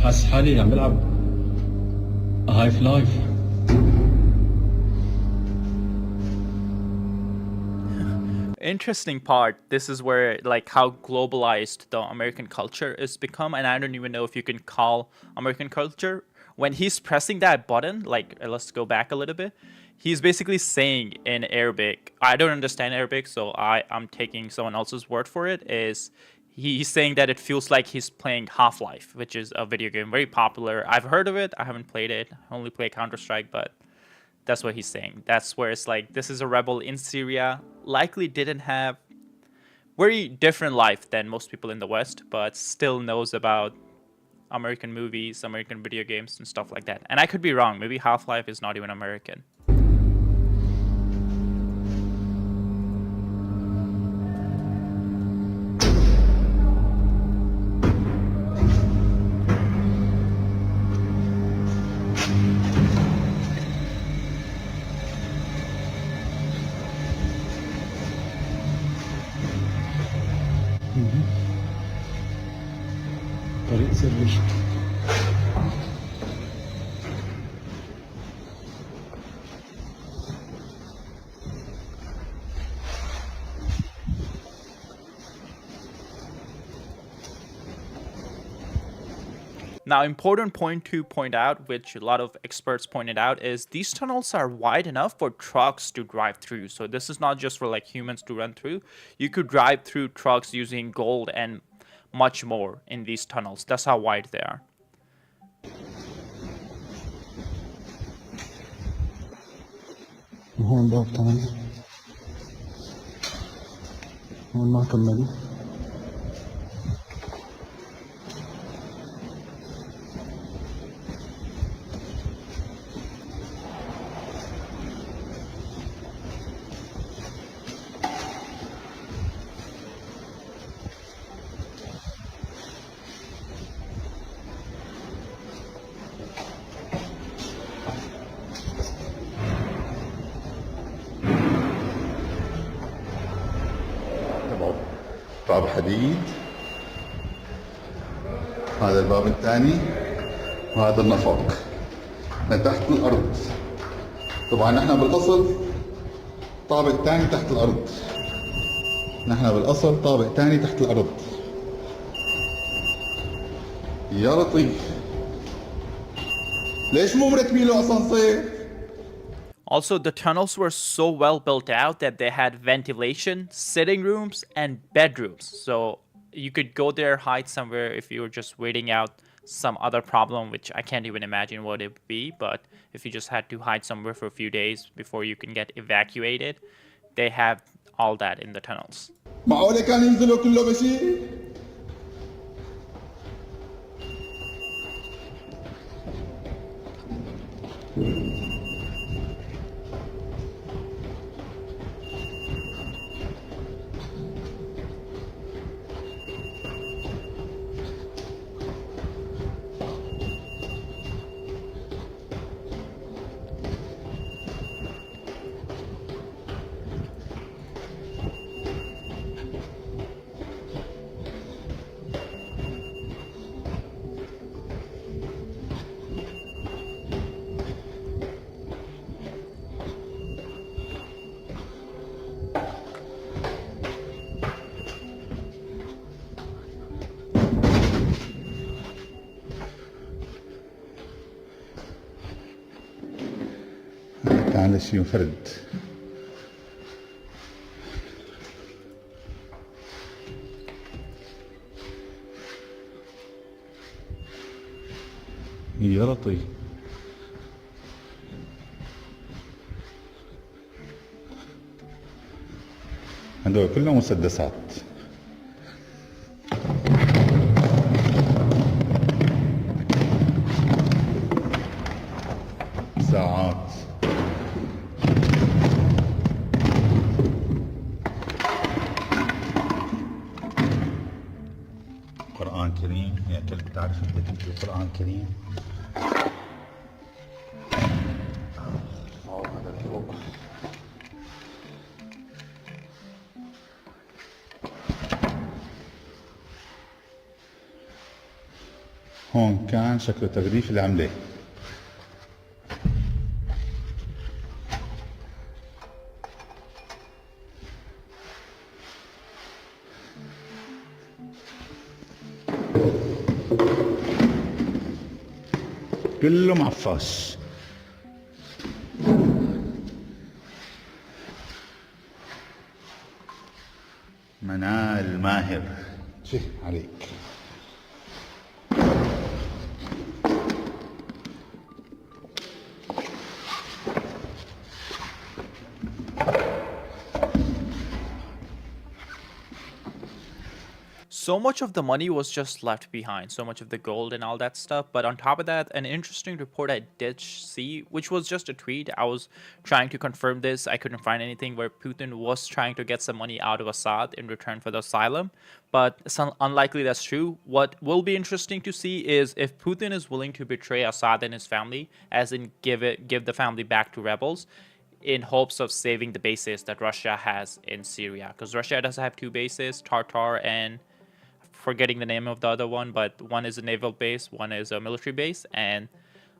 حاسس حالي عم بلعب هايف لايف. Interesting part, this is where like how globalized the American culture is become, and I don't even know if you can call American culture. When he's pressing that button, like let's go back a little bit, he's basically saying in Arabic, I don't understand Arabic, so I'm taking someone else's word for it, is he's saying that it feels like he's playing Half-Life, which is a video game very popular. I've heard of it, I haven't played it, I only play Counter-Strike, but That's what he's saying. That's where it's like, this is a rebel in Syria, likely didn't have very different life than most people in the West, but still knows about American movies, American video games, and stuff like that. And I could be wrong. Maybe Half-Life is not even American. طريق سري. Now, important point to point out, which a lot of experts pointed out, is these tunnels are wide enough for trucks to drive through. So this is not just for like humans to run through. You could drive through trucks using gold and much more in these tunnels. That's how wide they are. هون باب 8 هون ما كمل. باب حديد، هذا الباب الثاني وهذا النفق من تحت الأرض. طبعا نحن بالأصل طابق ثاني تحت الأرض، نحن بالأصل طابق ثاني تحت الأرض. يا لطيف، ليش مو مركبين له أسانسير؟ Also, the tunnels were so well built out that they had ventilation, sitting rooms, and bedrooms. So you could go there, hide somewhere if you were just waiting out some other problem, which I can't even imagine what it would be. But if you just had to hide somewhere for a few days before you can get evacuated, they have all that in the tunnels. معقولة كان ينزلوا كله بشيء؟ تعال شي فرد. يا لطيف، هدول كلهم مسدسات. ساعات. قرآن كريم، يعني تعرف انت تنتهي القرآن الكريم. هذا فوق. هون كان شكله تغليف العملة. كله معفاش. منال ماهر، شي عليك. so much of the money was just left behind, so much of the gold and all that stuff. But on top of that, an interesting report I did see, which was just a tweet. I was trying to confirm this. I couldn't find anything where Putin was trying to get some money out of Assad in return for the asylum. But it's unlikely that's true. What will be interesting to see is if Putin is willing to betray Assad and his family, as in give the family back to rebels, in hopes of saving the bases that Russia has in Syria. Because Russia does have two bases, Tartar and forgetting the name of the other one, but one is a naval base, one is a military base, and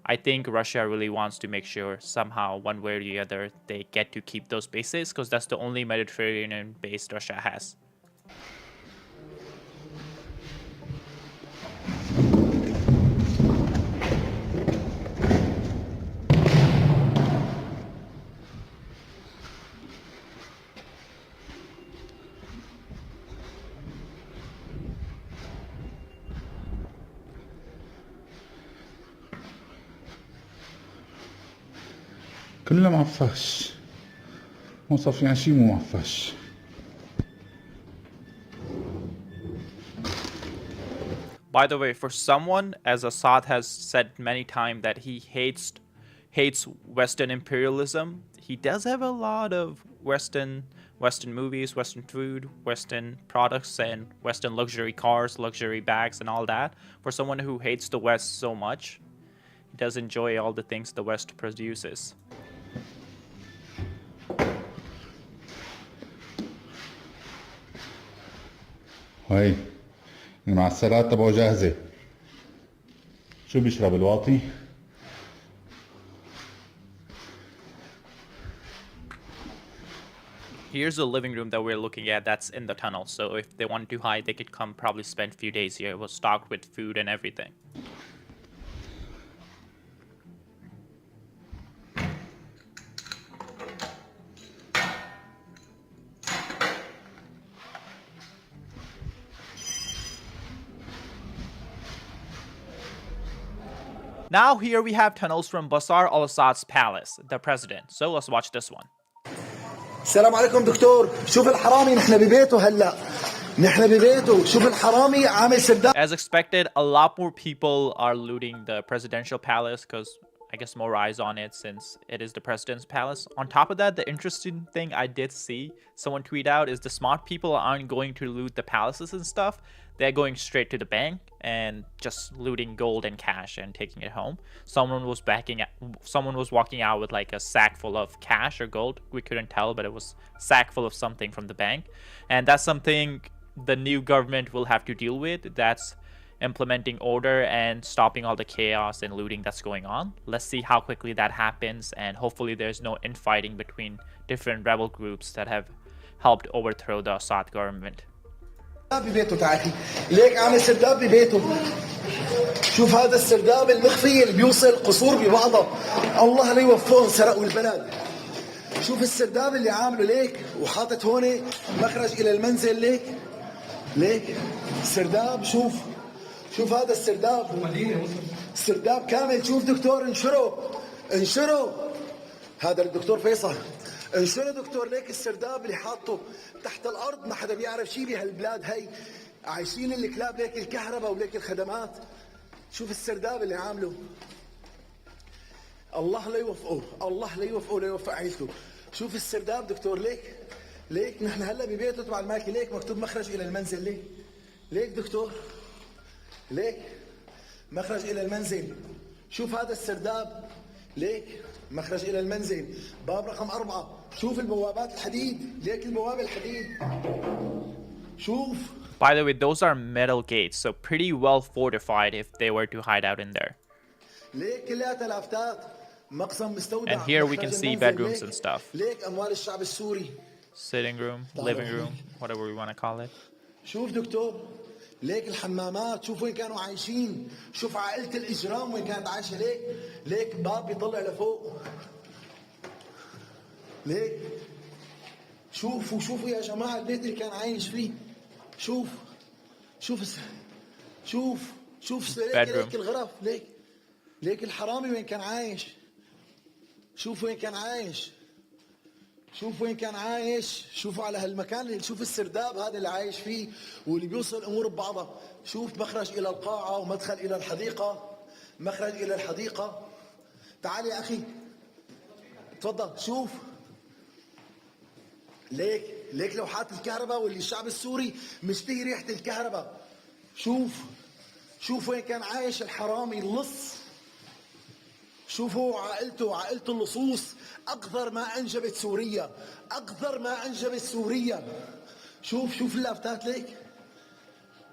I think Russia really wants to make sure somehow, one way or the other, they get to keep those bases, because that's the only Mediterranean base Russia has. كله معفش مو صافي يعني شي مو معفش. By the way, for someone, as Assad has said many times, that he hates Western imperialism, he does have a lot of Western movies, Western food, Western products, and Western luxury cars, luxury bags, and all that. For someone who hates the West so much, he does enjoy all the things the West produces. هاي المعسلات تبعه جاهزة. شو بيشرب الواطي؟ Here's the living room that we're looking at that's in the tunnel. So if they wanted to hide, they could come probably spend a few days here. It was stocked with food and everything. Now here we have tunnels from Bashar al-Assad's palace, the president. So let's watch this one. السلام عليكم دكتور. شوف الحرامي نحن ببيته هلا. نحن ببيته. شوف الحرامي عامل سداد. As expected, a lot more people are looting the presidential palace because I guess more eyes on it since it is the president's palace. On top of that, the interesting thing I did see someone tweet out is the smart people aren't going to loot the palaces and stuff. They're going straight to the bank and just looting gold and cash and taking it home. Someone was walking out with like a sack full of cash or gold. We couldn't tell, but it was a sack full of something from the bank. And that's something the new government will have to deal with. That's implementing order and stopping all the chaos and looting that's going on. Let's see how quickly that happens, and hopefully there's no infighting between different rebel groups that have helped overthrow the Assad government. ببيته تعالي ليك عامل سرداب ببيته. شوف هذا السرداب المخفي اللي بيوصل قصور ببعضها. الله لا يوفقهم سرقوا البلد. شوف السرداب اللي عامله ليك وحاطط هون مخرج الى المنزل ليك. ليك سرداب. شوف هذا السرداب. السرداب كامل. شوف دكتور انشره. هذا الدكتور فيصل. انشره دكتور. ليك السرداب اللي حاطه تحت الارض. ما حدا بيعرف شيء بهالبلاد هي. عايشين الكلاب. ليك الكهرباء وليك الخدمات. شوف السرداب اللي عامله. الله لا يوفقه. الله لا يوفقه لا يوفق عيلته. شوف السرداب دكتور. ليك نحن هلا ببيته تبع الماكي. ليك مكتوب مخرج الى المنزل. ليك دكتور. ليك مخرج الى المنزل. شوف هذا السرداب. ليك مخرج الى المنزل. باب رقم 4. شوف البوابات الحديد. ليك البوابه الحديد. شوف. By the way, those are metal gates, so pretty well fortified if they were to hide out in there. ليك كلها لافتات. مقسم مستودع. And here we can see bedrooms and stuff. ليك اموال الشعب السوري. Sitting room, living room, whatever we want to call it. شوف دكتور. ليك الحمامات. شوف وين كانوا عايشين. شوف عائلة الإجرام وين كانت عايشة. ليك باب بيطلع لفوق. ليك شوفوا يا جماعة البيت اللي كان عايش فيه. شوف ليك الغرف. ليك الحرامي وين كان عايش. شوف وين كان عايش. شوف وين كان عايش، شوفوا على هالمكان، شوف السرداب هذا اللي عايش فيه واللي بيوصل الامور ببعضها. شوف مخرج الى القاعه ومدخل الى الحديقه، مخرج الى الحديقه. تعال يا اخي تفضل. شوف ليك لوحات الكهرباء واللي الشعب السوري مشتهي ريحه الكهرباء. شوف وين كان عايش الحرامي اللص. شوفوا عائلته اللصوص، أقذر ما أنجبت سوريا، أقذر ما أنجبت سوريا. شوف اللافتات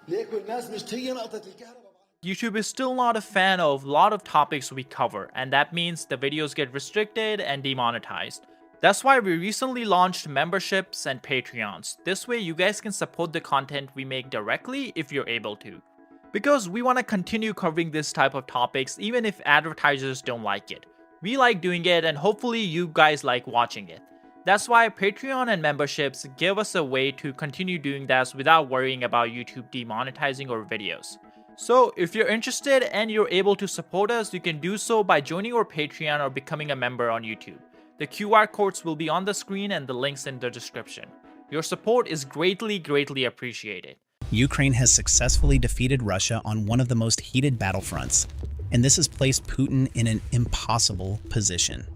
ليك والناس مشتهية نقطة الكهرباء. YouTube is still not a fan of a lot of topics we cover, and that means the videos get restricted and demonetized. That's why we recently launched memberships and Patreons. This way you guys can support the content we make directly if you're able to. Because we want to continue covering this type of topics even if advertisers don't like it. We like doing it and hopefully you guys like watching it. That's why Patreon and memberships give us a way to continue doing this without worrying about YouTube demonetizing our videos. So if you're interested and you're able to support us, you can do so by joining our Patreon or becoming a member on YouTube. The QR codes will be on the screen and the links in the description. Your support is greatly appreciated. Ukraine has successfully defeated Russia on one of the most heated battlefronts, and this has placed Putin in an impossible position.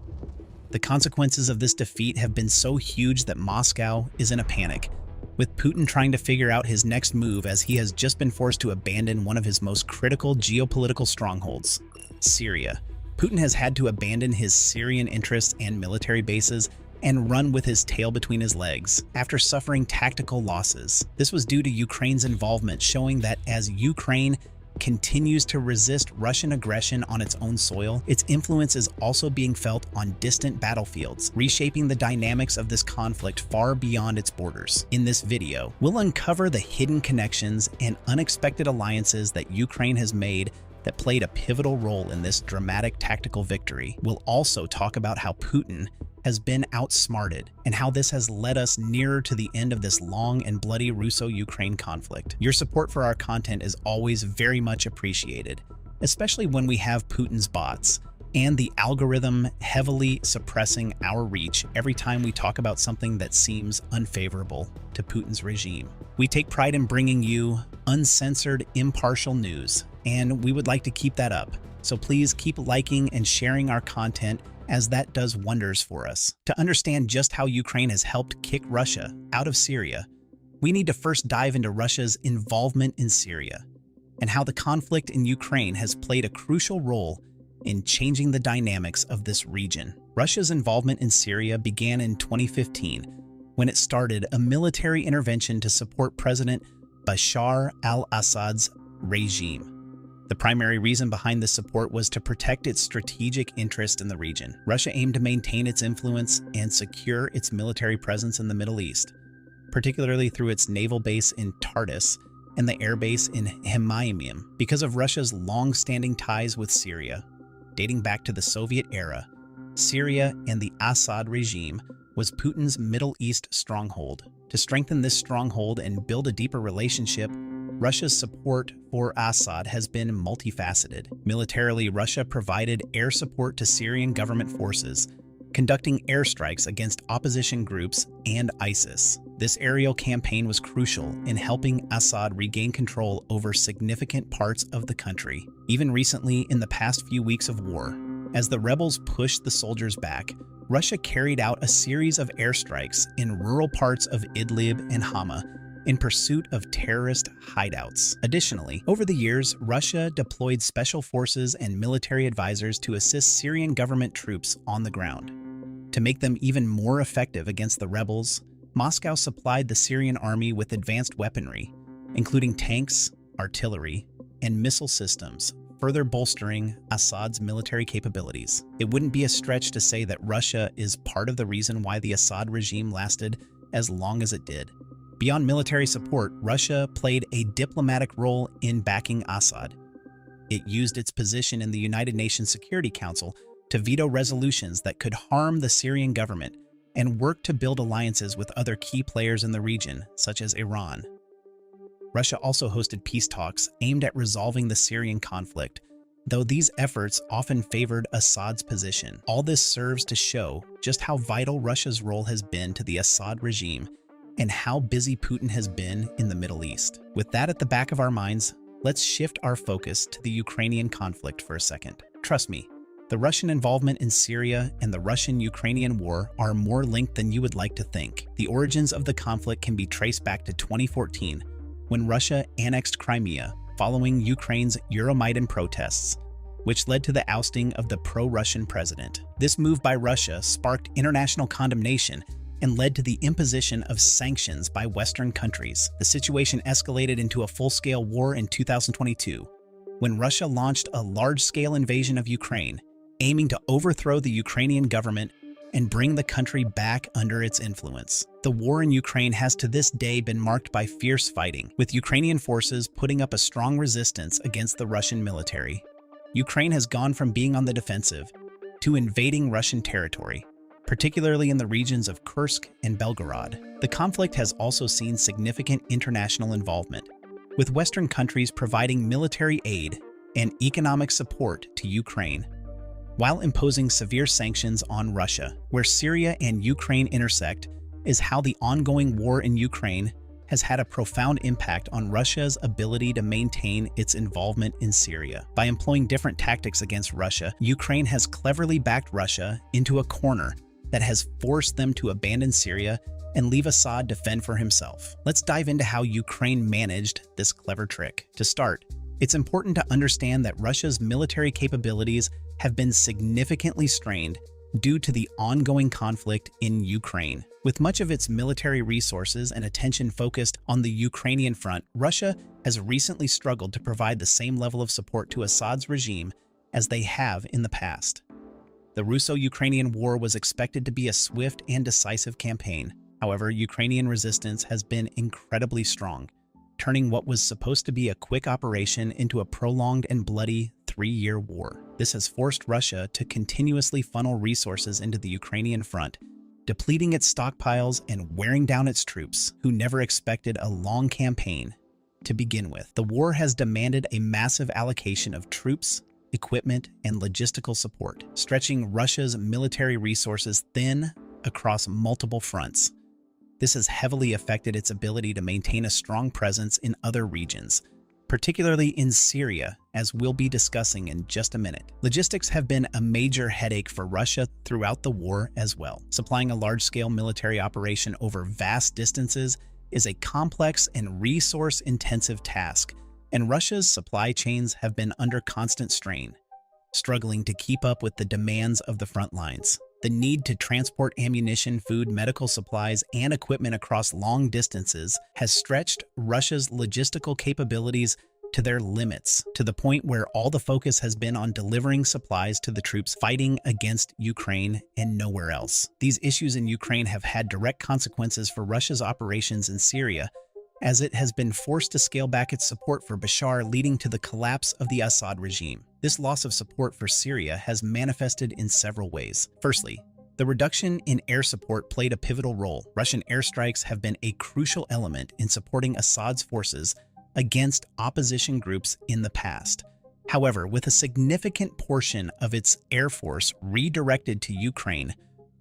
The consequences of this defeat have been so huge that Moscow is in a panic, with Putin trying to figure out his next move as he has just been forced to abandon one of his most critical geopolitical strongholds, Syria. Putin has had to abandon his Syrian interests and military bases and run with his tail between his legs after suffering tactical losses. This was due to Ukraine's involvement, showing that as Ukraine continues to resist Russian aggression on its own soil, its influence is also being felt on distant battlefields, reshaping the dynamics of this conflict far beyond its borders. In this video, we'll uncover the hidden connections and unexpected alliances that Ukraine has made that played a pivotal role in this dramatic tactical victory. We'll also talk about how Putin has been outsmarted and how this has led us nearer to the end of this long and bloody Russo-Ukraine conflict. Your support for our content is always very much appreciated, especially when we have Putin's bots and the algorithm heavily suppressing our reach every time we talk about something that seems unfavorable to Putin's regime. We take pride in bringing you uncensored, impartial news, and we would like to keep that up. So please keep liking and sharing our content, as that does wonders for us. To understand just how Ukraine has helped kick Russia out of Syria, we need to first dive into Russia's involvement in Syria and how the conflict in Ukraine has played a crucial role in changing the dynamics of this region. Russia's involvement in Syria began in 2015 when it started a military intervention to support President Bashar al-Assad's regime. The primary reason behind this support was to protect its strategic interest in the region. Russia aimed to maintain its influence and secure its military presence in the Middle East, particularly through its naval base in Tartus and the air base in Hemaim. Because of Russia's long-standing ties with Syria, dating back to the Soviet era, Syria and the Assad regime was Putin's Middle East stronghold. To strengthen this stronghold and build a deeper relationship, Russia's support for Assad has been multifaceted. Militarily, Russia provided air support to Syrian government forces, conducting airstrikes against opposition groups and ISIS. This aerial campaign was crucial in helping Assad regain control over significant parts of the country. Even recently, in the past few weeks of war, as the rebels pushed the soldiers back, Russia carried out a series of airstrikes in rural parts of Idlib and Hama in pursuit of terrorist hideouts. Additionally, over the years, Russia deployed special forces and military advisors to assist Syrian government troops on the ground. To make them even more effective against the rebels, Moscow supplied the Syrian army with advanced weaponry, including tanks, artillery, and missile systems, further bolstering Assad's military capabilities. It wouldn't be a stretch to say that Russia is part of the reason why the Assad regime lasted as long as it did. Beyond military support, Russia played a diplomatic role in backing Assad. It used its position in the United Nations Security Council to veto resolutions that could harm the Syrian government and worked to build alliances with other key players in the region, such as Iran. Russia also hosted peace talks aimed at resolving the Syrian conflict, though these efforts often favored Assad's position. All this serves to show just how vital Russia's role has been to the Assad regime and how busy Putin has been in the Middle East. With that at the back of our minds, let's shift our focus to the Ukrainian conflict for a second. Trust me, the Russian involvement in Syria and the Russian-Ukrainian war are more linked than you would like to think. The origins of the conflict can be traced back to 2014, when Russia annexed Crimea following Ukraine's Euromaidan protests, which led to the ousting of the pro-Russian president. This move by Russia sparked international condemnation and led to the imposition of sanctions by Western countries. The situation escalated into a full-scale war in 2022, when Russia launched a large-scale invasion of Ukraine, aiming to overthrow the Ukrainian government and bring the country back under its influence. The war in Ukraine has to this day been marked by fierce fighting, with Ukrainian forces putting up a strong resistance against the Russian military. Ukraine has gone from being on the defensive to invading Russian territory, particularly in the regions of Kursk and Belgorod. The conflict has also seen significant international involvement, with Western countries providing military aid and economic support to Ukraine, while imposing severe sanctions on Russia. Where Syria and Ukraine intersect is how the ongoing war in Ukraine has had a profound impact on Russia's ability to maintain its involvement in Syria. By employing different tactics against Russia, Ukraine has cleverly backed Russia into a corner that has forced them to abandon Syria and leave Assad to fend for himself. Let's dive into how Ukraine managed this clever trick. To start, it's important to understand that Russia's military capabilities have been significantly strained due to the ongoing conflict in Ukraine. With much of its military resources and attention focused on the Ukrainian front, Russia has recently struggled to provide the same level of support to Assad's regime as they have in the past. The Russo-Ukrainian war was expected to be a swift and decisive campaign. However, Ukrainian resistance has been incredibly strong, turning what was supposed to be a quick operation into a prolonged and bloody 3-year war. This has forced Russia to continuously funnel resources into the Ukrainian front, depleting its stockpiles and wearing down its troops, who never expected a long campaign to begin with. The war has demanded a massive allocation of troops, equipment, and logistical support, stretching Russia's military resources thin across multiple fronts. This has heavily affected its ability to maintain a strong presence in other regions, particularly in Syria, as we'll be discussing in just a minute. Logistics have been a major headache for Russia throughout the war as well. Supplying a large-scale military operation over vast distances is a complex and resource-intensive task, and Russia's supply chains have been under constant strain, struggling to keep up with the demands of the front lines. The need to transport ammunition, food, medical supplies, and equipment across long distances has stretched Russia's logistical capabilities to their limits, to the point where all the focus has been on delivering supplies to the troops fighting against Ukraine and nowhere else. These issues in Ukraine have had direct consequences for Russia's operations in Syria, as it has been forced to scale back its support for Bashar, leading to the collapse of the Assad regime. This loss of support for Syria has manifested in several ways. Firstly, the reduction in air support played a pivotal role. Russian airstrikes have been a crucial element in supporting Assad's forces against opposition groups in the past. However, with a significant portion of its air force redirected to Ukraine,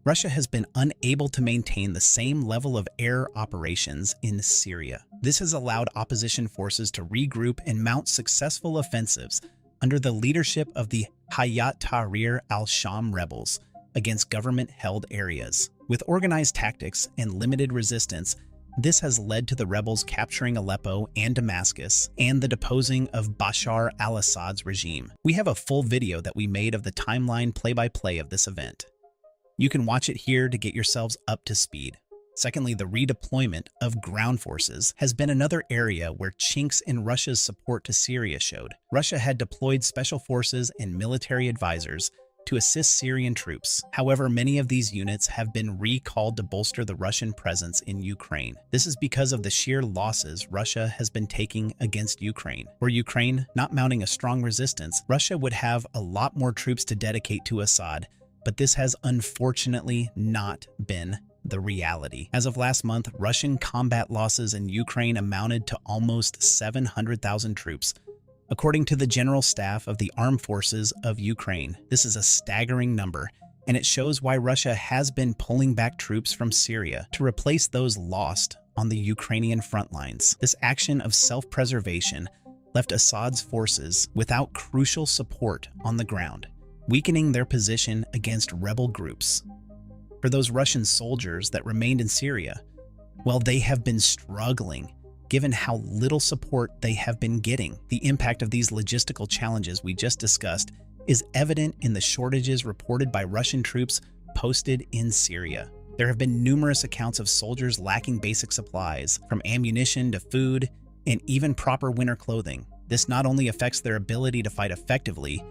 Russia has been unable to maintain the same level of air operations in Syria. This has allowed opposition forces to regroup and mount successful offensives under the leadership of the Hayat Tahrir al-Sham rebels against government-held areas. With organized tactics and limited resistance, this has led to the rebels capturing Aleppo and Damascus and the deposing of Bashar al-Assad's regime. We have a full video that we made of the timeline play-by-play of this event. You can watch it here to get yourselves up to speed. Secondly, the redeployment of ground forces has been another area where chinks in Russia's support to Syria showed. Russia had deployed special forces and military advisors to assist Syrian troops. However, many of these units have been recalled to bolster the Russian presence in Ukraine. This is because of the sheer losses Russia has been taking against Ukraine. Were Ukraine not mounting a strong resistance, Russia would have a lot more troops to dedicate to Assad, but this has unfortunately not been the reality. As of last month, Russian combat losses in Ukraine amounted to almost 700,000 troops, According to the General Staff of the Armed Forces of Ukraine, this is a staggering number, and it shows why Russia has been pulling back troops from Syria to replace those lost on the Ukrainian front lines. This action of self-preservation left Assad's forces without crucial support on the ground, weakening their position against rebel groups. For those Russian soldiers that remained in Syria, well, they have been struggling given how little support they have been getting. The impact of these logistical challenges we just discussed is evident in the shortages reported by Russian troops posted in Syria. There have been numerous accounts of soldiers lacking basic supplies, from ammunition to food, and even proper winter clothing. This not only affects their ability to fight effectively,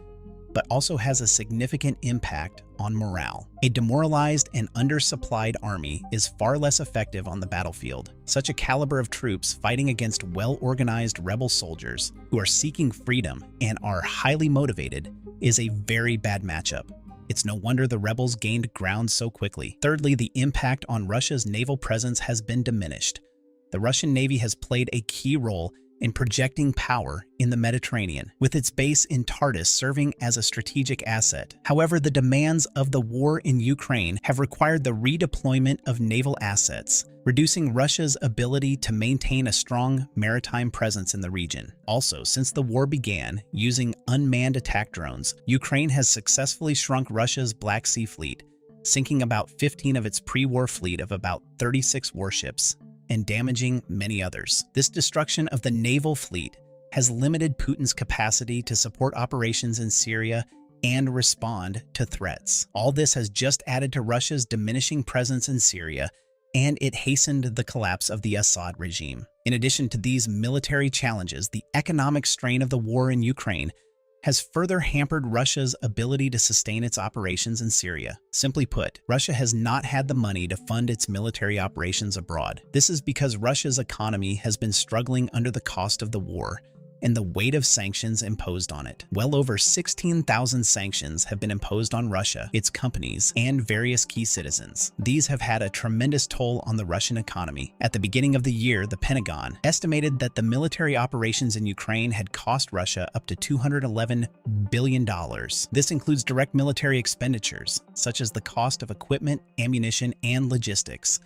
but also has a significant impact on morale. A demoralized and undersupplied army is far less effective on the battlefield. Such a caliber of troops fighting against well-organized rebel soldiers who are seeking freedom and are highly motivated is a very bad matchup. It's no wonder the rebels gained ground so quickly. Thirdly, the impact on Russia's naval presence has been diminished. The Russian Navy has played a key role in projecting power in the Mediterranean, with its base in Tartus serving as a strategic asset. However, the demands of the war in Ukraine have required the redeployment of naval assets, reducing Russia's ability to maintain a strong maritime presence in the region. Also, since the war began, using unmanned attack drones, Ukraine has successfully shrunk Russia's Black Sea Fleet, sinking about 15 of its pre-war fleet of about 36 warships, and damaging many others. This destruction of the naval fleet has limited Putin's capacity to support operations in Syria and respond to threats. All this has just added to Russia's diminishing presence in Syria, and it hastened the collapse of the Assad regime. In addition to these military challenges, the economic strain of the war in Ukraine has further hampered Russia's ability to sustain its operations in Syria. Simply put, Russia has not had the money to fund its military operations abroad. This is because Russia's economy has been struggling under the cost of the war and the weight of sanctions imposed on it. Well over 16,000 sanctions have been imposed on Russia, its companies, and various key citizens. These have had a tremendous toll on the Russian economy. At the beginning of the year, the Pentagon estimated that the military operations in Ukraine had cost Russia up to $211 billion. This includes direct military expenditures, such as the cost of equipment, ammunition, and logistics,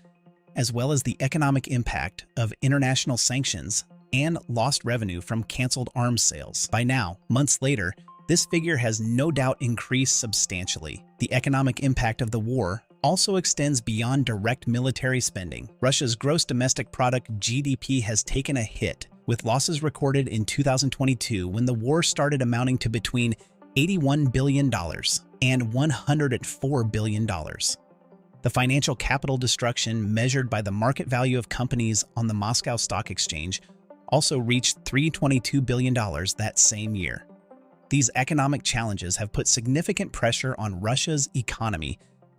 as well as the economic impact of international sanctions and lost revenue from canceled arms sales. By now, months later, this figure has no doubt increased substantially. The economic impact of the war also extends beyond direct military spending. Russia's gross domestic product (GDP) has taken a hit, with losses recorded in 2022 when the war started amounting to between $81 billion and $104 billion. The financial capital destruction measured by the market value of companies on the Moscow Stock Exchange also reached $322 billion that same year. These economic challenges have put significant pressure on Russia's economy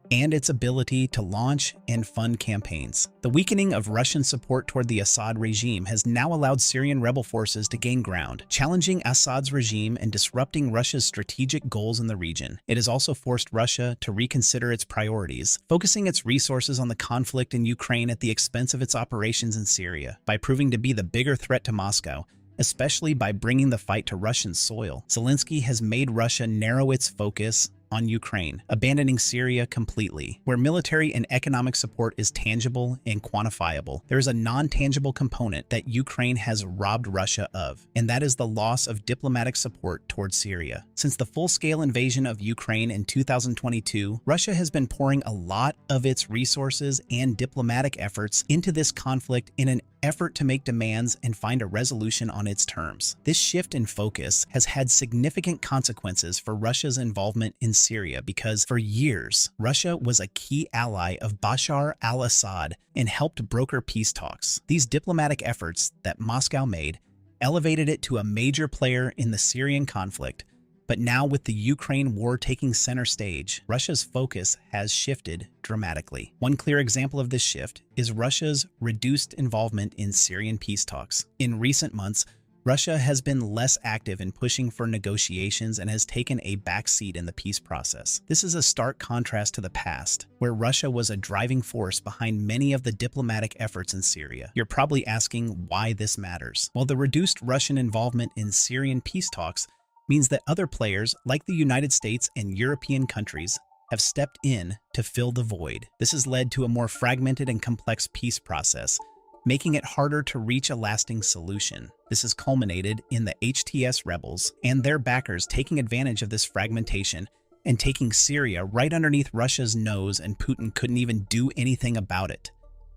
and its ability to launch and fund campaigns. The weakening of Russian support toward the Assad regime has now allowed Syrian rebel forces to gain ground, challenging Assad's regime and disrupting Russia's strategic goals in the region. It has also forced Russia to reconsider its priorities, focusing its resources on the conflict in Ukraine at the expense of its operations in Syria. By proving to be the bigger threat to Moscow, especially by bringing the fight to Russian soil, Zelensky has made Russia narrow its focus on Ukraine, abandoning Syria completely. Where military and economic support is tangible and quantifiable, there is a non-tangible component that Ukraine has robbed Russia of, and that is the loss of diplomatic support towards Syria. Since the full-scale invasion of Ukraine in 2022, Russia has been pouring a lot of its resources and diplomatic efforts into this conflict in an effort to make demands and find a resolution on its terms. This shift in focus has had significant consequences for Russia's involvement in Syria because, for years, Russia was a key ally of Bashar al-Assad and helped broker peace talks. These diplomatic efforts that Moscow made elevated it to a major player in the Syrian conflict. But now, with the Ukraine war taking center stage, Russia's focus has shifted dramatically. One clear example of this shift is Russia's reduced involvement in Syrian peace talks. In recent months, Russia has been less active in pushing for negotiations and has taken a backseat in the peace process. This is a stark contrast to the past, where Russia was a driving force behind many of the diplomatic efforts in Syria. You're probably asking why this matters. Well, the reduced Russian involvement in Syrian peace talks means that other players, like the United States and European countries, have stepped in to fill the void. This has led to a more fragmented and complex peace process, making it harder to reach a lasting solution. This has culminated in the HTS rebels and their backers taking advantage of this fragmentation and taking Syria right underneath Russia's nose, and Putin couldn't even do anything about it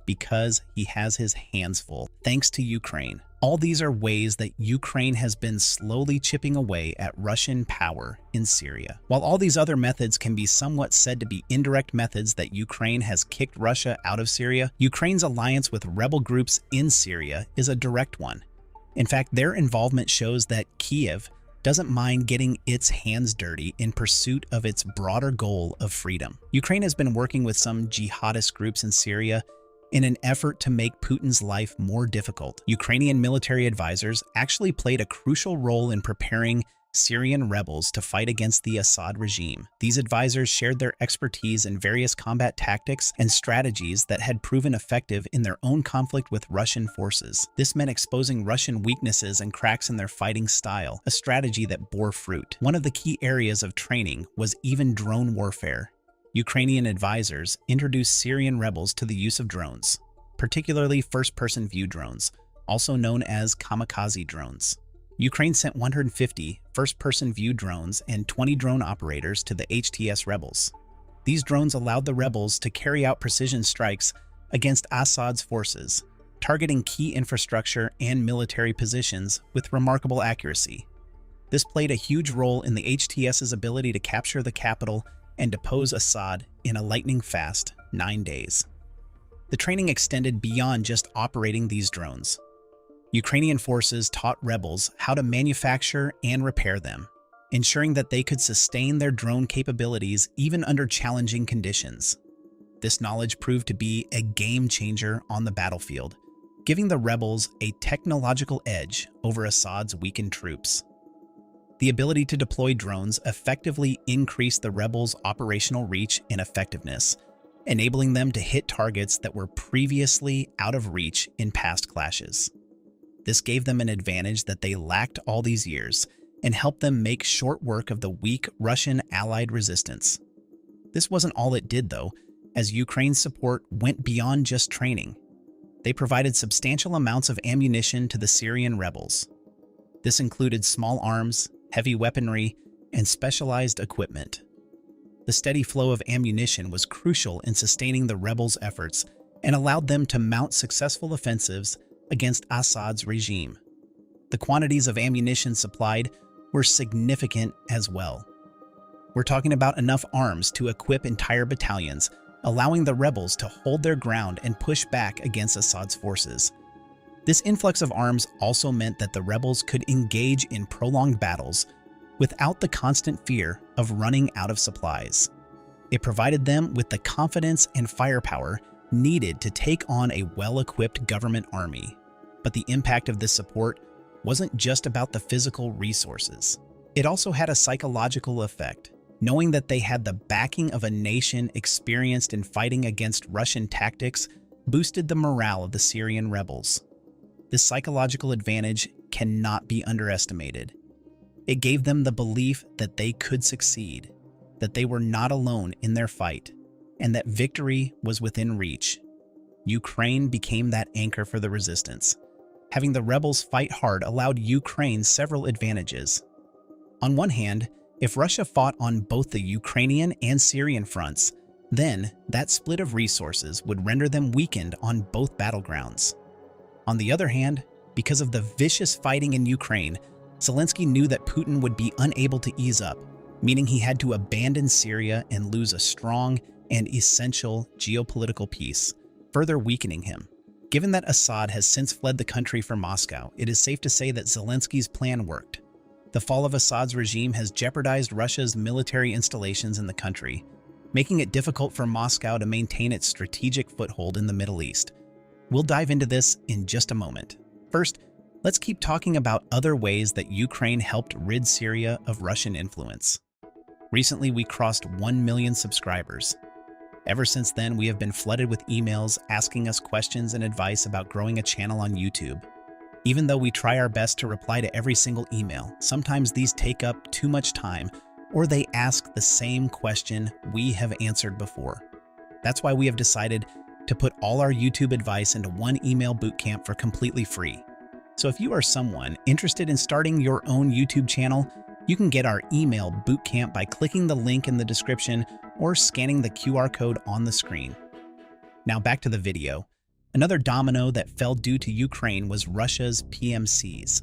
because he has his hands full, thanks to Ukraine. All these are ways that Ukraine has been slowly chipping away at Russian power in Syria. While all these other methods can be somewhat said to be indirect methods that Ukraine has kicked Russia out of Syria, Ukraine's alliance with rebel groups in Syria is a direct one. In fact, their involvement shows that Kiev doesn't mind getting its hands dirty in pursuit of its broader goal of freedom. Ukraine has been working with some jihadist groups in Syria in an effort to make Putin's life more difficult. Ukrainian military advisors actually played a crucial role in preparing Syrian rebels to fight against the Assad regime. These advisors shared their expertise in various combat tactics and strategies that had proven effective in their own conflict with Russian forces. This meant exposing Russian weaknesses and cracks in their fighting style, a strategy that bore fruit. One of the key areas of training was even drone warfare. Ukrainian advisors introduced Syrian rebels to the use of drones, particularly first-person view drones, also known as kamikaze drones. Ukraine sent 150 first-person view drones and 20 drone operators to the HTS rebels. These drones allowed the rebels to carry out precision strikes against Assad's forces, targeting key infrastructure and military positions with remarkable accuracy. This played a huge role in the HTS's ability to capture the capital and depose Assad in a lightning-fast 9 days. The training extended beyond just operating these drones. Ukrainian forces taught rebels how to manufacture and repair them, ensuring that they could sustain their drone capabilities even under challenging conditions. This knowledge proved to be a game-changer on the battlefield, giving the rebels a technological edge over Assad's weakened troops. The ability to deploy drones effectively increased the rebels' operational reach and effectiveness, enabling them to hit targets that were previously out of reach in past clashes. This gave them an advantage that they lacked all these years and helped them make short work of the weak Russian allied resistance. This wasn't all it did, though, as Ukraine's support went beyond just training. They provided substantial amounts of ammunition to the Syrian rebels. This included small arms, heavy weaponry, and specialized equipment. The steady flow of ammunition was crucial in sustaining the rebels' efforts and allowed them to mount successful offensives against Assad's regime. The quantities of ammunition supplied were significant as well. We're talking about enough arms to equip entire battalions, allowing the rebels to hold their ground and push back against Assad's forces. This influx of arms also meant that the rebels could engage in prolonged battles without the constant fear of running out of supplies. It provided them with the confidence and firepower needed to take on a well-equipped government army. But the impact of this support wasn't just about the physical resources. It also had a psychological effect. Knowing that they had the backing of a nation experienced in fighting against Russian tactics boosted the morale of the Syrian rebels. This psychological advantage cannot be underestimated. It gave them the belief that they could succeed, that they were not alone in their fight, and that victory was within reach. Ukraine became that anchor for the resistance. Having the rebels fight hard allowed Ukraine several advantages. On one hand, if Russia fought on both the Ukrainian and Syrian fronts, then that split of resources would render them weakened on both battlegrounds. On the other hand, because of the vicious fighting in Ukraine, Zelensky knew that Putin would be unable to ease up, meaning he had to abandon Syria and lose a strong and essential geopolitical peace, further weakening him. Given that Assad has since fled the country for Moscow, it is safe to say that Zelensky's plan worked. The fall of Assad's regime has jeopardized Russia's military installations in the country, making it difficult for Moscow to maintain its strategic foothold in the Middle East. We'll dive into this in just a moment. First, Let's keep talking about other ways that Ukraine helped rid Syria of Russian influence. Recently, we crossed 1 million subscribers. Ever since then, we have been flooded with emails asking us questions and advice about growing a channel on YouTube. Even though we try our best to reply to every single email, sometimes these take up too much time, or they ask the same question we have answered before. That's why we have decided to put all our YouTube advice into one email bootcamp for completely free. So if you are someone interested in starting your own YouTube channel, you can get our email bootcamp by clicking the link in the description or scanning the QR code on the screen. Now back to the video. Another domino that fell due to Ukraine was Russia's PMCs.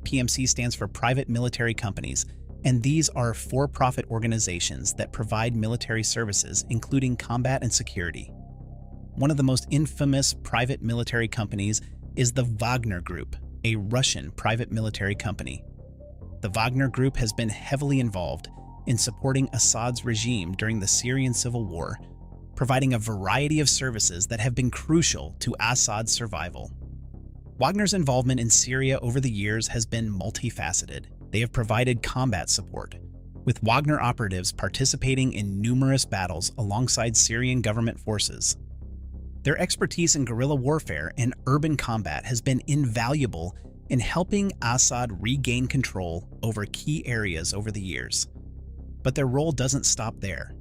PMC stands for private military companies, and these are for-profit organizations that provide military services, including combat and security. One of the most infamous private military companies is the Wagner Group, a Russian private military company. The Wagner Group has been heavily involved in supporting Assad's regime during the Syrian civil war, providing a variety of services that have been crucial to Assad's survival. Wagner's involvement in Syria over the years has been multifaceted. They have provided combat support, with Wagner operatives participating in numerous battles alongside Syrian government forces. Their expertise in guerrilla warfare and urban combat has been invaluable in helping Assad regain control over key areas over the years. But their role doesn't stop there.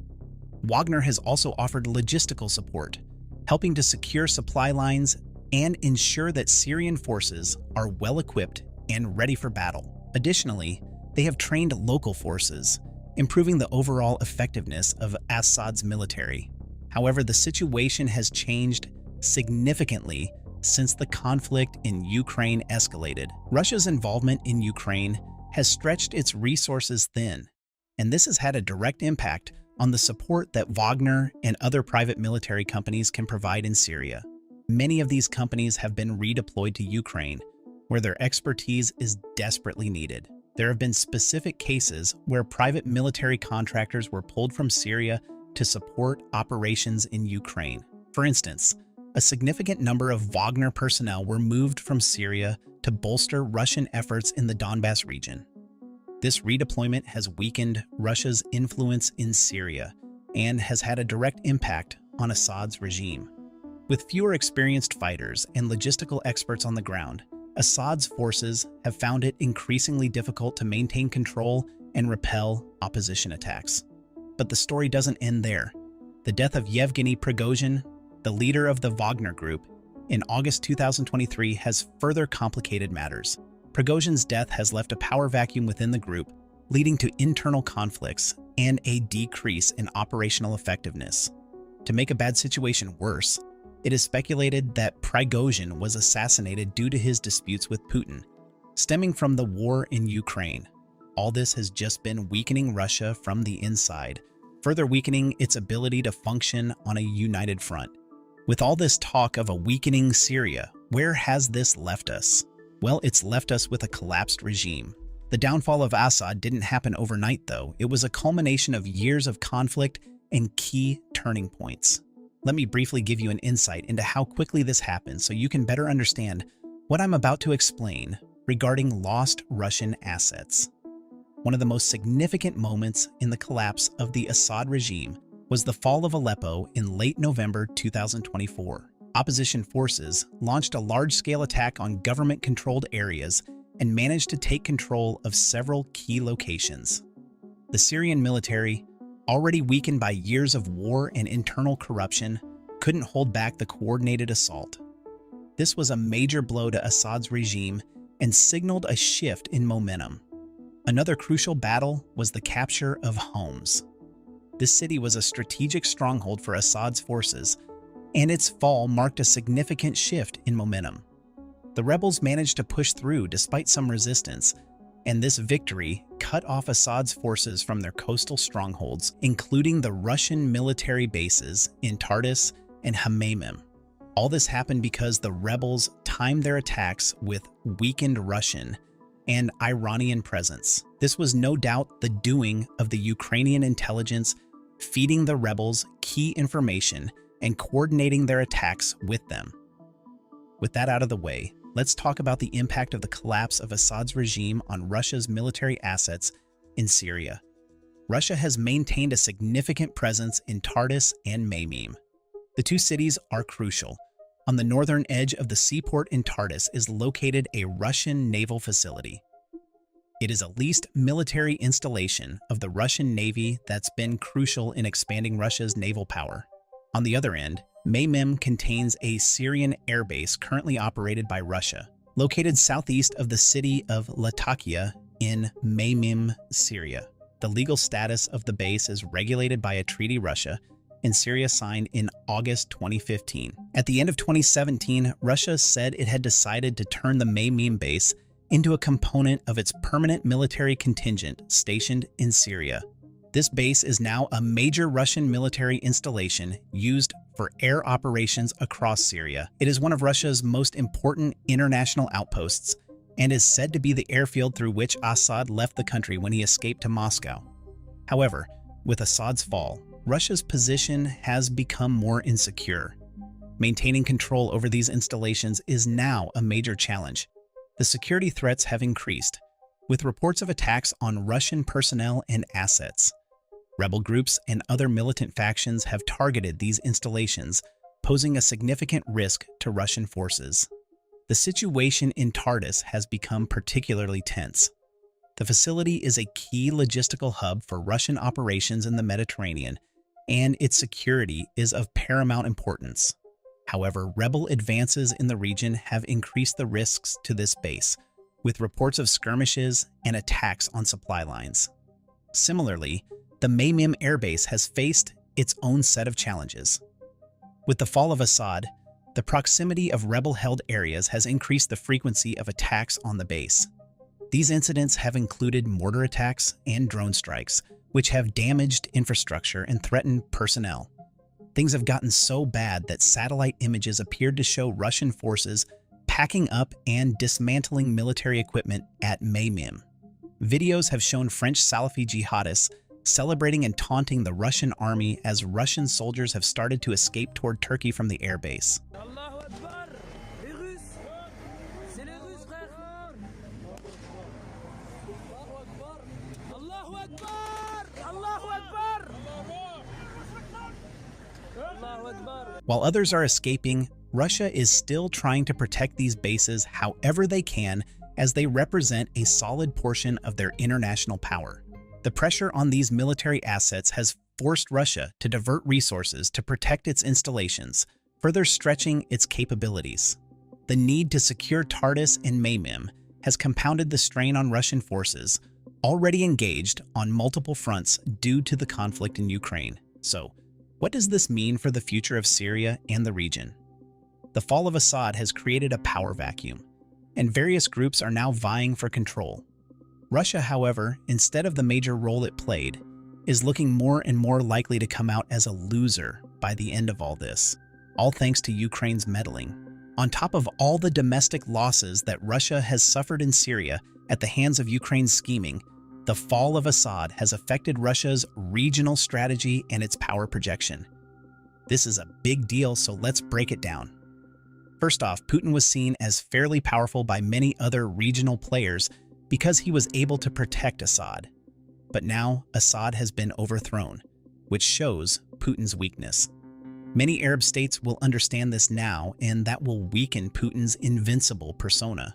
Wagner has also offered logistical support, helping to secure supply lines and ensure that Syrian forces are well-equipped and ready for battle. Additionally, they have trained local forces, improving the overall effectiveness of Assad's military. However, the situation has changed significantly since the conflict in Ukraine escalated. Russia's involvement in Ukraine has stretched its resources thin, and this has had a direct impact on the support that Wagner and other private military companies can provide in Syria. Many of these companies have been redeployed to Ukraine, where their expertise is desperately needed. There have been specific cases where private military contractors were pulled from Syria to support operations in Ukraine. For instance, a significant number of Wagner personnel were moved from Syria to bolster Russian efforts in the Donbass region. This redeployment has weakened Russia's influence in Syria and has had a direct impact on Assad's regime. With fewer experienced fighters and logistical experts on the ground, Assad's forces have found it increasingly difficult to maintain control and repel opposition attacks. But the story doesn't end there. The death of Yevgeny Prigozhin, the leader of the Wagner Group, in August 2023 has further complicated matters. Prigozhin's death has left a power vacuum within the group, leading to internal conflicts and a decrease in operational effectiveness. To make a bad situation worse, it is speculated that Prigozhin was assassinated due to his disputes with Putin, stemming from the war in Ukraine. All this has just been weakening Russia from the inside, further weakening its ability to function on a united front. With all this talk of a weakening Syria, where has this left us? Well, it's left us with a collapsed regime. The downfall of Assad didn't happen overnight, though. It was a culmination of years of conflict and key turning points. Let me briefly give you an insight into how quickly this happened so you can better understand what I'm about to explain regarding lost Russian assets. One of the most significant moments in the collapse of the Assad regime was the fall of Aleppo in late November 2024. Opposition forces launched a large-scale attack on government-controlled areas and managed to take control of several key locations. The Syrian military, already weakened by years of war and internal corruption, couldn't hold back the coordinated assault. This was a major blow to Assad's regime and signaled a shift in momentum. Another crucial battle was the capture of Homs. This city was a strategic stronghold for Assad's forces, and its fall marked a significant shift in momentum. The rebels managed to push through despite some resistance, and this victory cut off Assad's forces from their coastal strongholds, including the Russian military bases in Tartus and Hamaymim. All this happened because the rebels timed their attacks with weakened Russian and Iranian presence. This was no doubt the doing of the Ukrainian intelligence, feeding the rebels key information and coordinating their attacks with them. With that out of the way, let's talk about the impact of the collapse of Assad's regime on Russia's military assets in Syria. Russia has maintained a significant presence in Tartus and Maymim. The two cities are crucial. On the northern edge of the seaport in Tartus is located a Russian naval facility. It is a leased military installation of the Russian Navy that's been crucial in expanding Russia's naval power. On the other end, Maymim contains a Syrian airbase currently operated by Russia, located southeast of the city of Latakia in Maymim, Syria. The legal status of the base is regulated by a treaty Russia and Syria signed in August 2015. At the end of 2017, Russia said it had decided to turn the Maymim base into a component of its permanent military contingent stationed in Syria. This base is now a major Russian military installation used for air operations across Syria. It is one of Russia's most important international outposts and is said to be the airfield through which Assad left the country when he escaped to Moscow. However, with Assad's fall, Russia's position has become more insecure. Maintaining control over these installations is now a major challenge. The security threats have increased, with reports of attacks on Russian personnel and assets. Rebel groups and other militant factions have targeted these installations, posing a significant risk to Russian forces. The situation in Tartus has become particularly tense. The facility is a key logistical hub for Russian operations in the Mediterranean, and its security is of paramount importance. However, rebel advances in the region have increased the risks to this base, with reports of skirmishes and attacks on supply lines. Similarly, the Maymim airbase has faced its own set of challenges. With the fall of Assad, the proximity of rebel-held areas has increased the frequency of attacks on the base. These incidents have included mortar attacks and drone strikes, which have damaged infrastructure and threatened personnel. Things have gotten so bad that satellite images appeared to show Russian forces packing up and dismantling military equipment at Maymim. Videos have shown French Salafi jihadists celebrating and taunting the Russian army as Russian soldiers have started to escape toward Turkey from the airbase. While others are escaping, Russia is still trying to protect these bases however they can, as they represent a solid portion of their international power. The pressure on these military assets has forced Russia to divert resources to protect its installations, further stretching its capabilities. The need to secure Tartus and Maymim has compounded the strain on Russian forces, already engaged on multiple fronts due to the conflict in Ukraine. So, what does this mean for the future of Syria and the region? The fall of Assad has created a power vacuum, and various groups are now vying for control. Russia, however, instead of the major role it played, is looking more and more likely to come out as a loser by the end of all this, all thanks to Ukraine's meddling. On top of all the domestic losses that Russia has suffered in Syria at the hands of Ukraine's scheming, the fall of Assad has affected Russia's regional strategy and its power projection. This is a big deal, so let's break it down. First off, Putin was seen as fairly powerful by many other regional players because he was able to protect Assad. But now, Assad has been overthrown, which shows Putin's weakness. Many Arab states will understand this now, and that will weaken Putin's invincible persona.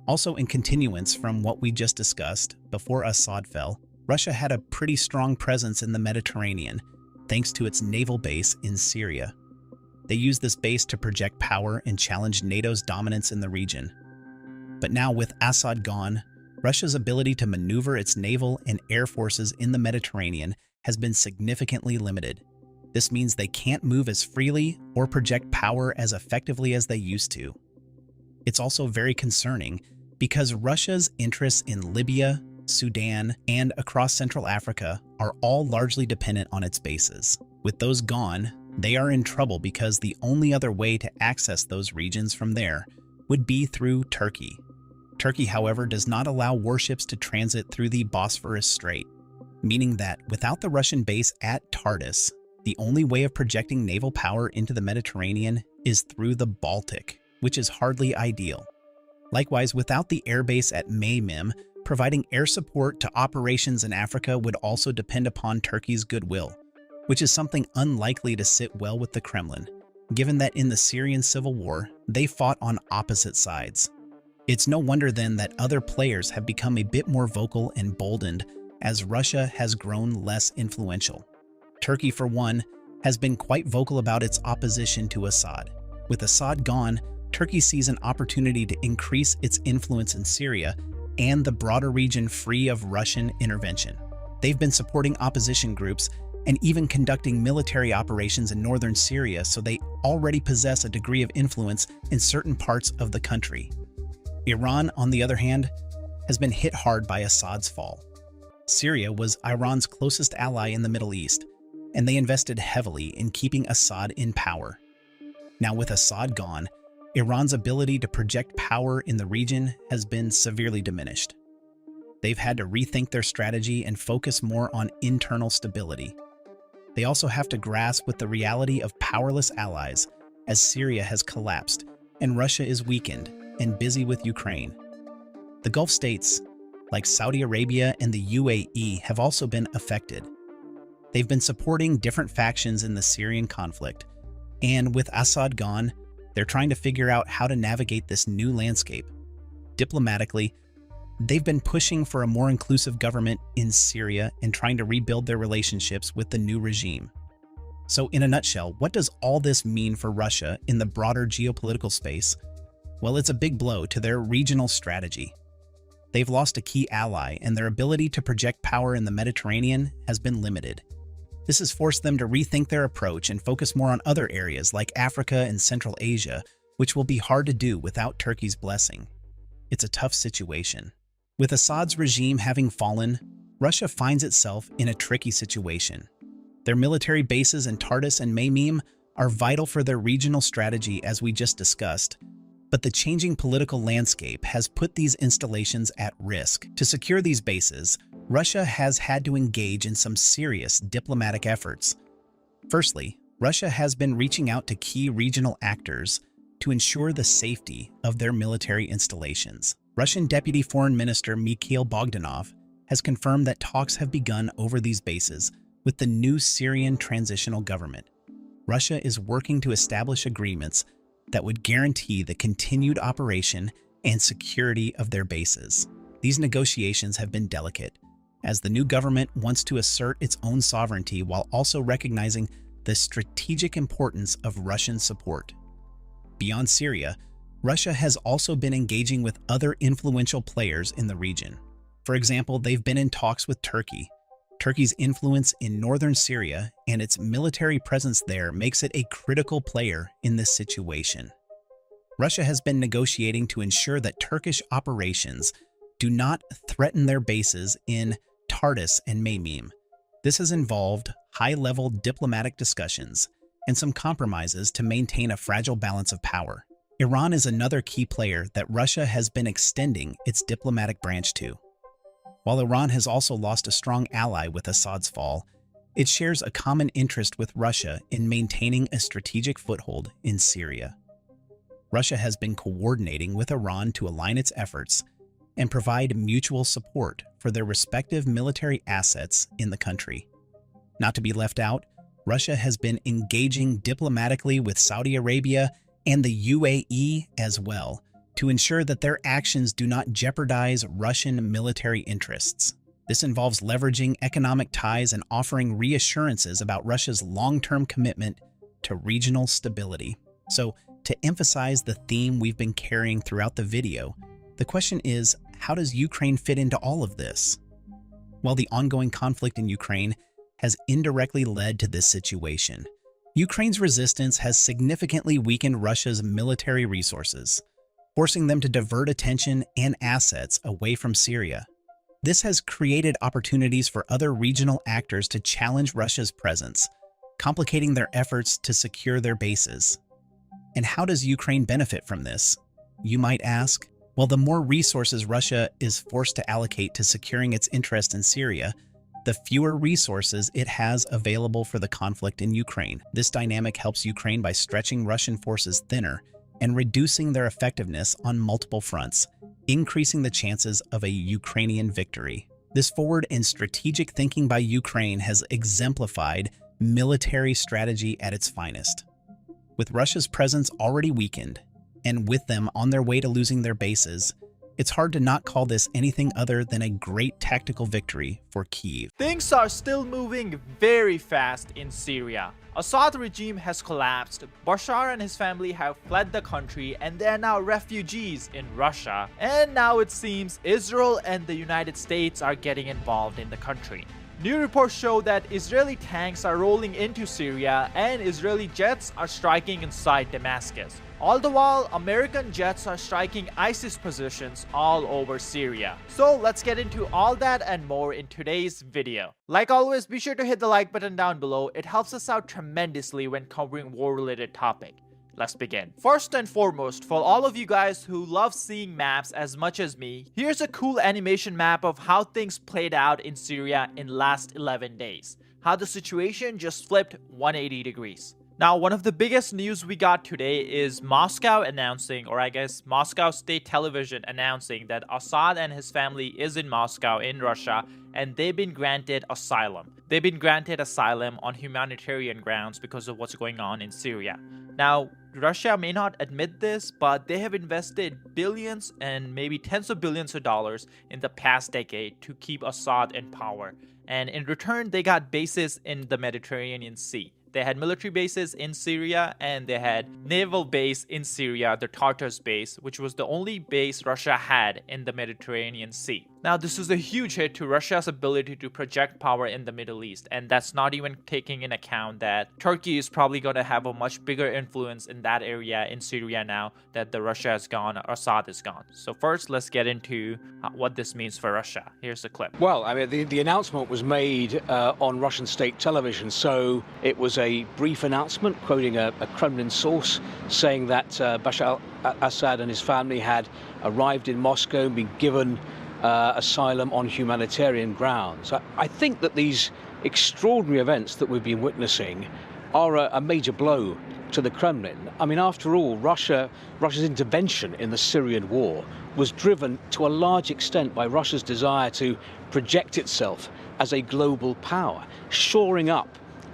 Also, in continuance from what we just discussed, before Assad fell, Russia had a pretty strong presence in the Mediterranean, thanks to its naval base in Syria. They used this base to project power and challenge NATO's dominance in the region. But now, with Assad gone, Russia's ability to maneuver its naval and air forces in the Mediterranean has been significantly limited. This means they can't move as freely or project power as effectively as they used to. It's also very concerning because Russia's interests in Libya, Sudan, and across Central Africa are all largely dependent on its bases. With those gone, they are in trouble because the only other way to access those regions from there would be through Turkey. Turkey, however, does not allow warships to transit through the Bosphorus Strait, meaning that without the Russian base at Tartus, the only way of projecting naval power into the Mediterranean is through the Baltic, which is hardly ideal. Likewise, without the airbase at Maymim, providing air support to operations in Africa would also depend upon Turkey's goodwill, which is something unlikely to sit well with the Kremlin, given that in the Syrian civil war, they fought on opposite sides. It's no wonder then that other players have become a bit more vocal and emboldened as Russia has grown less influential. Turkey, for one, has been quite vocal about its opposition to Assad. With Assad gone, Turkey sees an opportunity to increase its influence in Syria and the broader region free of Russian intervention. They've been supporting opposition groups and even conducting military operations in northern Syria, so they already possess a degree of influence in certain parts of the country. Iran, on the other hand, has been hit hard by Assad's fall. Syria was Iran's closest ally in the Middle East, and they invested heavily in keeping Assad in power. Now, with Assad gone, Iran's ability to project power in the region has been severely diminished. They've had to rethink their strategy and focus more on internal stability. They also have to grasp with the reality of powerless allies as Syria has collapsed and Russia is weakened and busy with Ukraine. The Gulf states, like Saudi Arabia and the UAE, have also been affected. They've been supporting different factions in the Syrian conflict, and with Assad gone, they're trying to figure out how to navigate this new landscape. Diplomatically, they've been pushing for a more inclusive government in Syria and trying to rebuild their relationships with the new regime. So in a nutshell, what does all this mean for Russia in the broader geopolitical space? Well, it's a big blow to their regional strategy. They've lost a key ally, and their ability to project power in the Mediterranean has been limited. This has forced them to rethink their approach and focus more on other areas like Africa and Central Asia, which will be hard to do without Turkey's blessing. It's a tough situation. With Assad's regime having fallen, Russia finds itself in a tricky situation. Their military bases in Tartus and Maymim are vital for their regional strategy, as we just discussed, but the changing political landscape has put these installations at risk. To secure these bases, Russia has had to engage in some serious diplomatic efforts. Firstly, Russia has been reaching out to key regional actors to ensure the safety of their military installations. Russian Deputy Foreign Minister Mikhail Bogdanov has confirmed that talks have begun over these bases with the new Syrian transitional government. Russia is working to establish agreements that would guarantee the continued operation and security of their bases. These negotiations have been delicate, as the new government wants to assert its own sovereignty while also recognizing the strategic importance of Russian support. Beyond Syria, Russia has also been engaging with other influential players in the region. For example, they've been in talks with Turkey. Turkey's influence in northern Syria and its military presence there makes it a critical player in this situation. Russia has been negotiating to ensure that Turkish operations do not threaten their bases in Tartus and Maymim. This has involved high-level diplomatic discussions and some compromises to maintain a fragile balance of power. Iran is another key player that Russia has been extending its diplomatic branch to. While Iran has also lost a strong ally with Assad's fall, it shares a common interest with Russia in maintaining a strategic foothold in Syria. Russia has been coordinating with Iran to align its efforts and provide mutual support for their respective military assets in the country. Not to be left out, Russia has been engaging diplomatically with Saudi Arabia and the UAE as well to ensure that their actions do not jeopardize Russian military interests. This involves leveraging economic ties and offering reassurances about Russia's long-term commitment to regional stability. So, to emphasize the theme we've been carrying throughout the video, the question is, how does Ukraine fit into all of this? Well, the ongoing conflict in Ukraine has indirectly led to this situation. Ukraine's resistance has significantly weakened Russia's military resources, forcing them to divert attention and assets away from Syria. This has created opportunities for other regional actors to challenge Russia's presence, complicating their efforts to secure their bases. And how does Ukraine benefit from this? You might ask. Well, the more resources Russia is forced to allocate to securing its interest in Syria, the fewer resources it has available for the conflict in Ukraine. This dynamic helps Ukraine by stretching Russian forces thinner and reducing their effectiveness on multiple fronts, increasing the chances of a Ukrainian victory. This forward and strategic thinking by Ukraine has exemplified military strategy at its finest. With Russia's presence already weakened, and with them on their way to losing their bases, it's hard to not call this anything other than a great tactical victory for Kyiv. Things are still moving very fast in Syria. Assad regime has collapsed, Bashar and his family have fled the country, and they are now refugees in Russia. And now it seems Israel and the United States are getting involved in the country. New reports show that Israeli tanks are rolling into Syria and Israeli jets are striking inside Damascus. All the while, American jets are striking ISIS positions all over Syria. So let's get into all that and more in today's video. Like always, be sure to hit the like button down below. It helps us out tremendously when covering war-related topic. Let's begin. First and foremost, for all of you guys who love seeing maps as much as me, here's a cool animation map of how things played out in Syria in last 11 days. How the situation just flipped 180 degrees. Now, one of the biggest news we got today is Moscow announcing, or I guess Moscow State Television announcing that Assad and his family is in Moscow in Russia and they've been granted asylum. They've been granted asylum on humanitarian grounds because of what's going on in Syria. Now, Russia may not admit this, but they have invested billions and maybe tens of billions of dollars in the past decade to keep Assad in power. And in return, they got bases in the Mediterranean Sea. They had military bases in Syria and they had naval base in Syria, the Tartars base, which was the only base Russia had in the Mediterranean Sea. Now, this is a huge hit to Russia's ability to project power in the Middle East, and that's not even taking in account that Turkey is probably going to have a much bigger influence in that area in Syria now that the Russia is gone, Assad is gone. So first, let's get into what this means for Russia. Here's the clip. Well, I mean, the announcement was made on Russian state television, so it was a brief announcement quoting a Kremlin source saying that Bashar al-Assad and his family had arrived in Moscow and been given asylum on humanitarian grounds. I think that these extraordinary events that we've been witnessing are a major blow to the Kremlin. I mean, after all, Russia's intervention in the Syrian war was driven to a large extent by Russia's desire to project itself as a global power. Shoring up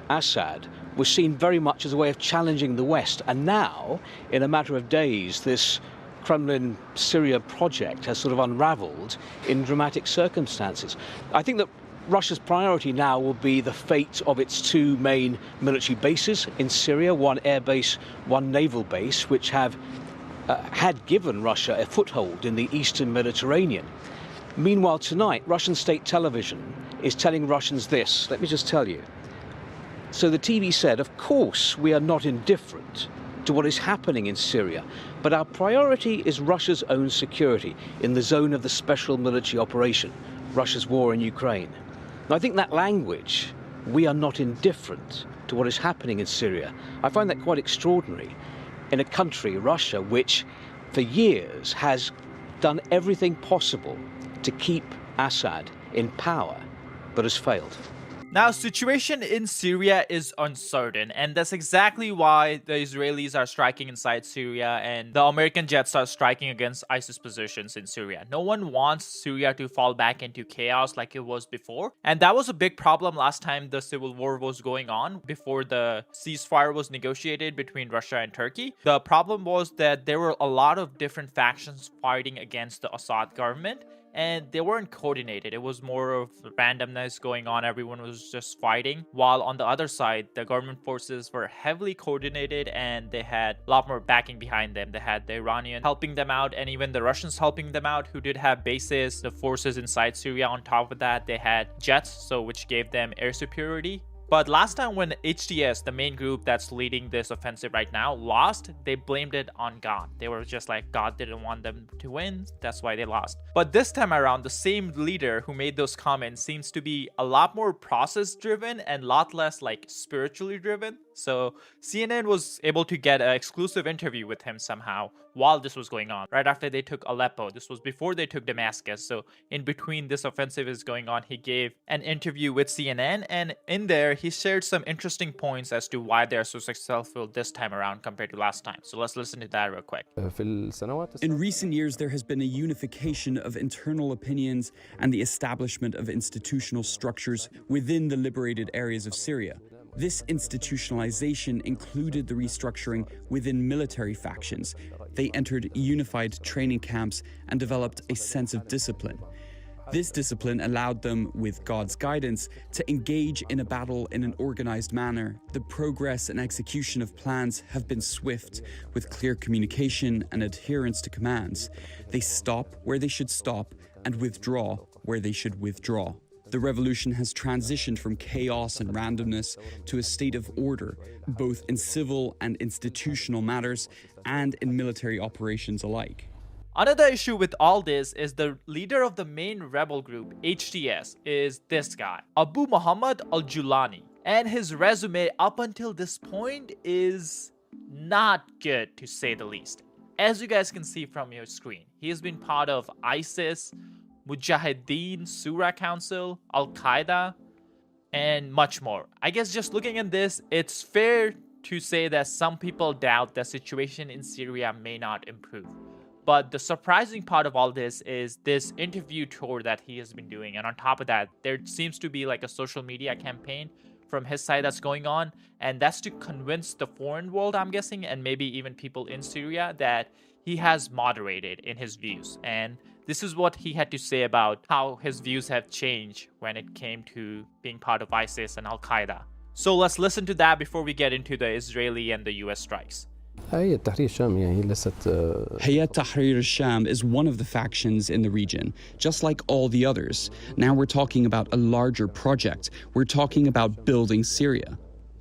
Assad was seen very much as a way of challenging the West. And now, in a matter of days, this Kremlin Syria project has sort of unraveled in dramatic circumstances. I think that Russia's priority now will be the fate of its two main military bases in Syria, one air base, one naval base, which have had given Russia a foothold in the eastern Mediterranean. Meanwhile, tonight, Russian state television is telling Russians this. Let me just tell you. So the TV said, of course, we are not indifferent to what is happening in Syria, but our priority is Russia's own security in the zone of the special military operation, Russia's war in Ukraine. Now, I think that language, we are not indifferent to what is happening in Syria, I find that quite extraordinary in a country, Russia, which for years has done everything possible to keep Assad in power, but has failed. Now, situation in Syria is uncertain, and that's exactly why the Israelis are striking inside Syria and the American jets are striking against ISIS positions in Syria. No one wants Syria to fall back into chaos like it was before, and that was a big problem last time the civil war was going on, before the ceasefire was negotiated between Russia and Turkey. The problem was that there were a lot of different factions fighting against the Assad government, and they weren't coordinated. It was more of randomness going on. Everyone was just fighting. While on the other side, the government forces were heavily coordinated and they had a lot more backing behind them. They had the Iranians helping them out and even the Russians helping them out, who did have bases, the forces inside Syria. On top of that, they had jets, which gave them air superiority. But last time when HTS, the main group that's leading this offensive right now, lost, they blamed it on God. They were just like, God didn't want them to win, that's why they lost. But this time around, the same leader who made those comments seems to be a lot more process driven and a lot less like spiritually driven. So CNN was able to get an exclusive interview with him somehow while this was going on, right after they took Aleppo. This was before they took Damascus. So in between this offensive is going on, he gave an interview with CNN, and in there he shared some interesting points as to why they're so successful this time around compared to last time. So let's listen to that real quick. In recent years, there has been a unification of internal opinions and the establishment of institutional structures within the liberated areas of Syria. This institutionalization included the restructuring within military factions. They entered unified training camps and developed a sense of discipline. This discipline allowed them, with God's guidance, to engage in a battle in an organized manner. The progress and execution of plans have been swift, with clear communication and adherence to commands. They stop where they should stop and withdraw where they should withdraw. The revolution has transitioned from chaos and randomness to a state of order, both in civil and institutional matters and in military operations alike. Another issue with all this is the leader of the main rebel group, HTS, is this guy, Abu Muhammad al-Julani. And his resume up until this point is not good, to say the least. As you guys can see from your screen, he has been part of ISIS, Mujahideen Surah Council, Al-Qaeda, and much more. I guess just looking at this, it's fair to say that some people doubt the situation in Syria may not improve. But the surprising part of all this is this interview tour that he has been doing. And on top of that, there seems to be like a social media campaign from his side that's going on. And that's to convince the foreign world, I'm guessing, and maybe even people in Syria, that he has moderated in his views. And this is what he had to say about how his views have changed when it came to being part of ISIS and Al-Qaeda. So let's listen to that before we get into the Israeli and the US strikes. Hayat Tahrir al-Sham is one of the factions in the region, just like all the others. Now we're talking about a larger project. We're talking about building Syria.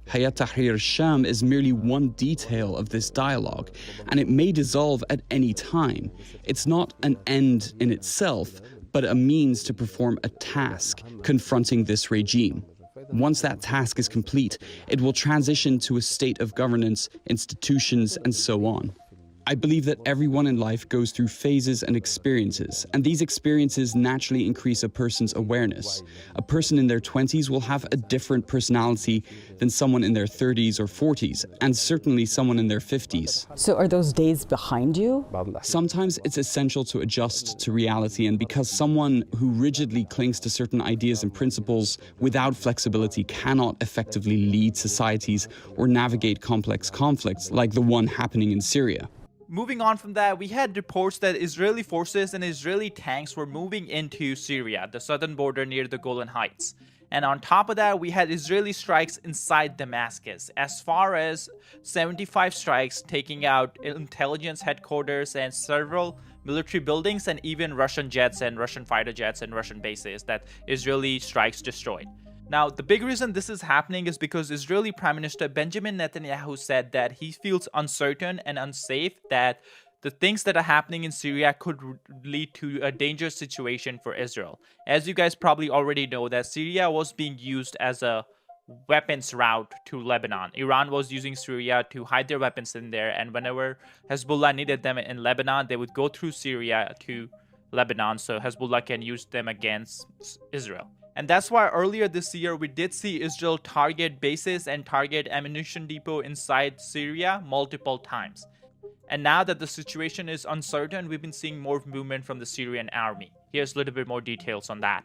Hayat Tahrir al-Sham is merely one detail of this dialogue, and it may dissolve at any time. It's not an end in itself, but a means to perform a task confronting this regime. Once that task is complete, it will transition to a state of governance, institutions, and so on. I believe that everyone in life goes through phases and experiences, and these experiences naturally increase a person's awareness. A person in their 20s will have a different personality than someone in their 30s or 40s, and certainly someone in their 50s. So are those days behind you? Sometimes it's essential to adjust to reality, and because someone who rigidly clings to certain ideas and principles without flexibility cannot effectively lead societies or navigate complex conflicts like the one happening in Syria. Moving on from that, we had reports that Israeli forces and Israeli tanks were moving into Syria, the southern border near the Golan Heights. And on top of that, we had Israeli strikes inside Damascus, as far as 75 strikes taking out intelligence headquarters and several military buildings, and even Russian jets and Russian fighter jets and Russian bases that Israeli strikes destroyed. Now, the big reason this is happening is because Israeli Prime Minister Benjamin Netanyahu said that he feels uncertain and unsafe that the things that are happening in Syria could lead to a dangerous situation for Israel. As you guys probably already know, that Syria was being used as a weapons route to Lebanon. Iran was using Syria to hide their weapons in there, and whenever Hezbollah needed them in Lebanon, they would go through Syria to Lebanon so Hezbollah can use them against Israel. And that's why earlier this year we did see Israel target bases and target ammunition depot inside Syria multiple times. And now that the situation is uncertain, we've been seeing more movement from the Syrian army. Here's a little bit more details on that.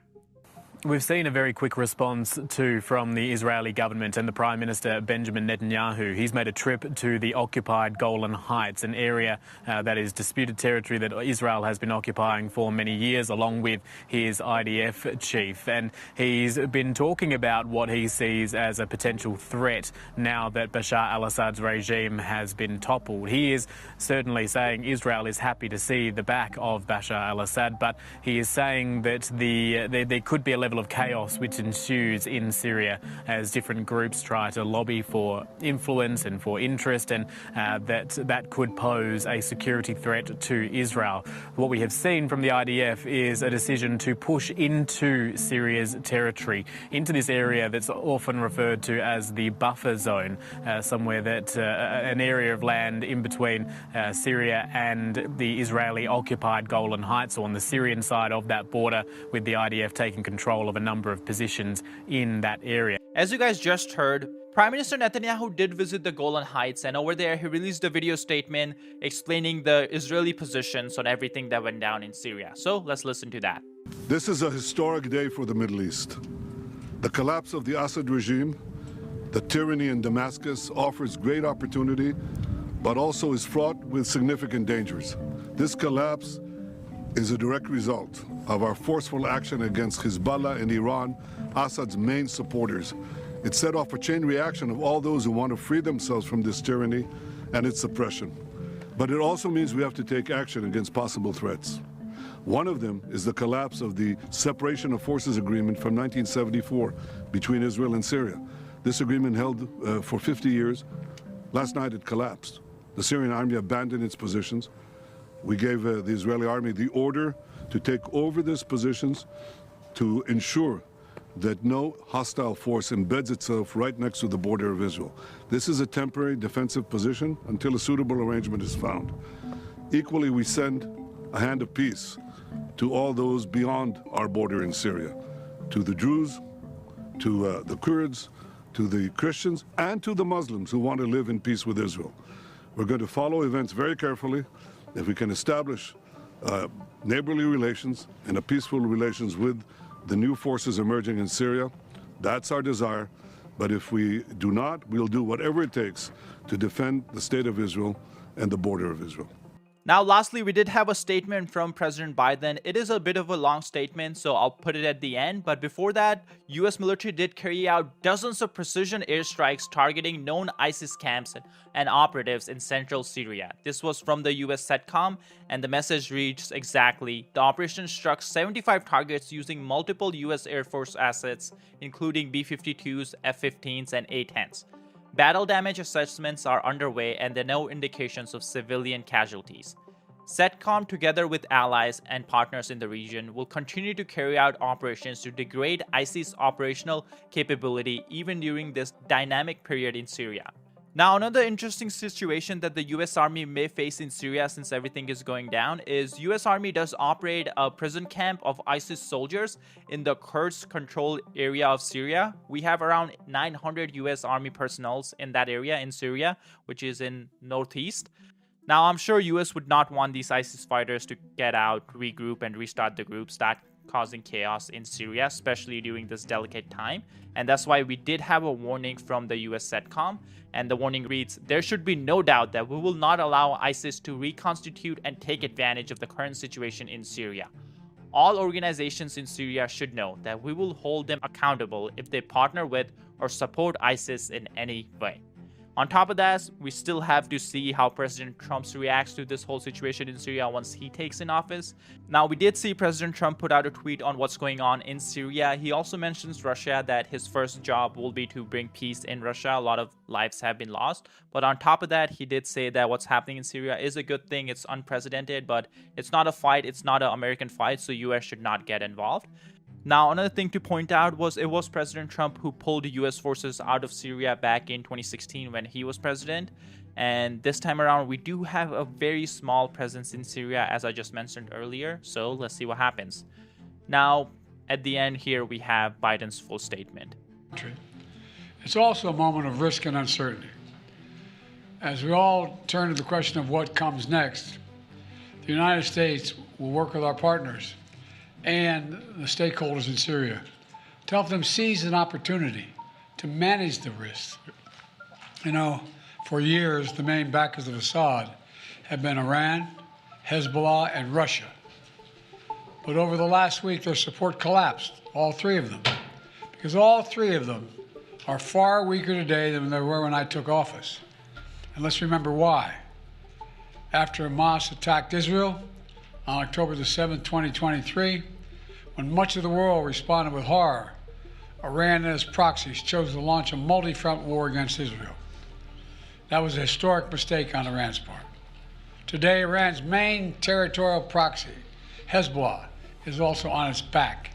We've seen a very quick response too from the Israeli government and the Prime Minister Benjamin Netanyahu. He's made a trip to the occupied Golan Heights, an area that is disputed territory that Israel has been occupying for many years, along with his IDF chief. And he's been talking about what he sees as a potential threat now that Bashar al-Assad's regime has been toppled. He is certainly saying Israel is happy to see the back of Bashar al-Assad, but he is saying that there could be a level of chaos which ensues in Syria as different groups try to lobby for influence and for interest, and that could pose a security threat to Israel. What we have seen from the IDF is a decision to push into Syria's territory, into this area that's often referred to as the buffer zone, somewhere that an area of land in between Syria and the Israeli-occupied Golan Heights, or on the Syrian side of that border, with the IDF taking control of a number of positions in that area. As you guys just heard, Prime Minister Netanyahu did visit the Golan Heights, and over there he released a video statement explaining the Israeli positions on everything that went down in Syria. So let's listen to that. This is a historic day for the Middle East. The collapse of the Assad regime, the tyranny in Damascus, offers great opportunity, but also is fraught with significant dangers. This collapse is a direct result of our forceful action against Hezbollah and Iran, Assad's main supporters. It set off a chain reaction of all those who want to free themselves from this tyranny and its oppression. But it also means we have to take action against possible threats. One of them is the collapse of the Separation of Forces Agreement from 1974 between Israel and Syria. This agreement held for 50 years. Last night it collapsed. The Syrian army abandoned its positions. We gave the Israeli army the order to take over these positions to ensure that no hostile force embeds itself right next to the border of Israel. This is a temporary defensive position until a suitable arrangement is found. Equally, we send a hand of peace to all those beyond our border in Syria, to the Druze, to the Kurds, to the Christians, and to the Muslims who want to live in peace with Israel. We're going to follow events very carefully. If we can establish neighborly relations and a peaceful relations with the new forces emerging in Syria, that's our desire. But if we do not, we'll do whatever it takes to defend the state of Israel and the border of Israel. Now, lastly, we did have a statement from President Biden. It is a bit of a long statement, so I'll put it at the end. But before that, US military did carry out dozens of precision airstrikes targeting known ISIS camps and operatives in central Syria. This was from the US CENTCOM, and the message reads exactly: the operation struck 75 targets using multiple US Air Force assets, including B-52s, F-15s, and A-10s. Battle damage assessments are underway, and there are no indications of civilian casualties. CENTCOM, together with allies and partners in the region, will continue to carry out operations to degrade ISIS operational capability even during this dynamic period in Syria. Now, another interesting situation that the US Army may face in Syria, since everything is going down, is US Army does operate a prison camp of ISIS soldiers in the Kurds-controlled area of Syria. We have around 900 US Army personnel in that area in Syria, which is in northeast. Now, I'm sure US would not want these ISIS fighters to get out, regroup, and restart the groups, that causing chaos in Syria, especially during this delicate time. And that's why we did have a warning from the US CENTCOM, and the warning reads: there should be no doubt that we will not allow ISIS to reconstitute and take advantage of the current situation in Syria. All organizations in Syria should know that we will hold them accountable if they partner with or support ISIS in any way. On top of that, we still have to see how President Trump reacts to this whole situation in Syria once he takes in office. Now, we did see President Trump put out a tweet on what's going on in Syria. He also mentions Russia, that his first job will be to bring peace in Russia. A lot of lives have been lost. But on top of that, he did say that what's happening in Syria is a good thing. It's unprecedented, but it's not a fight. It's not an American fight, so US should not get involved. Now, another thing to point out was it was President Trump who pulled US forces out of Syria back in 2016 when he was president. And this time around, we do have a very small presence in Syria, as I just mentioned earlier. So let's see what happens. Now, at the end here, we have Biden's full statement. It's also a moment of risk and uncertainty. As we all turn to the question of what comes next, the United States will work with our partners and the stakeholders in Syria to help them seize an opportunity to manage the risks. You know, for years, the main backers of Assad have been Iran, Hezbollah, and Russia. But over the last week, their support collapsed, all three of them, because all three of them are far weaker today than they were when I took office. And let's remember why. After Hamas attacked Israel on October the 7th, 2023, When much of the world responded with horror, Iran and its proxies chose to launch a multi-front war against Israel. That was a historic mistake on Iran's part. Today, Iran's main territorial proxy, Hezbollah, is also on its back.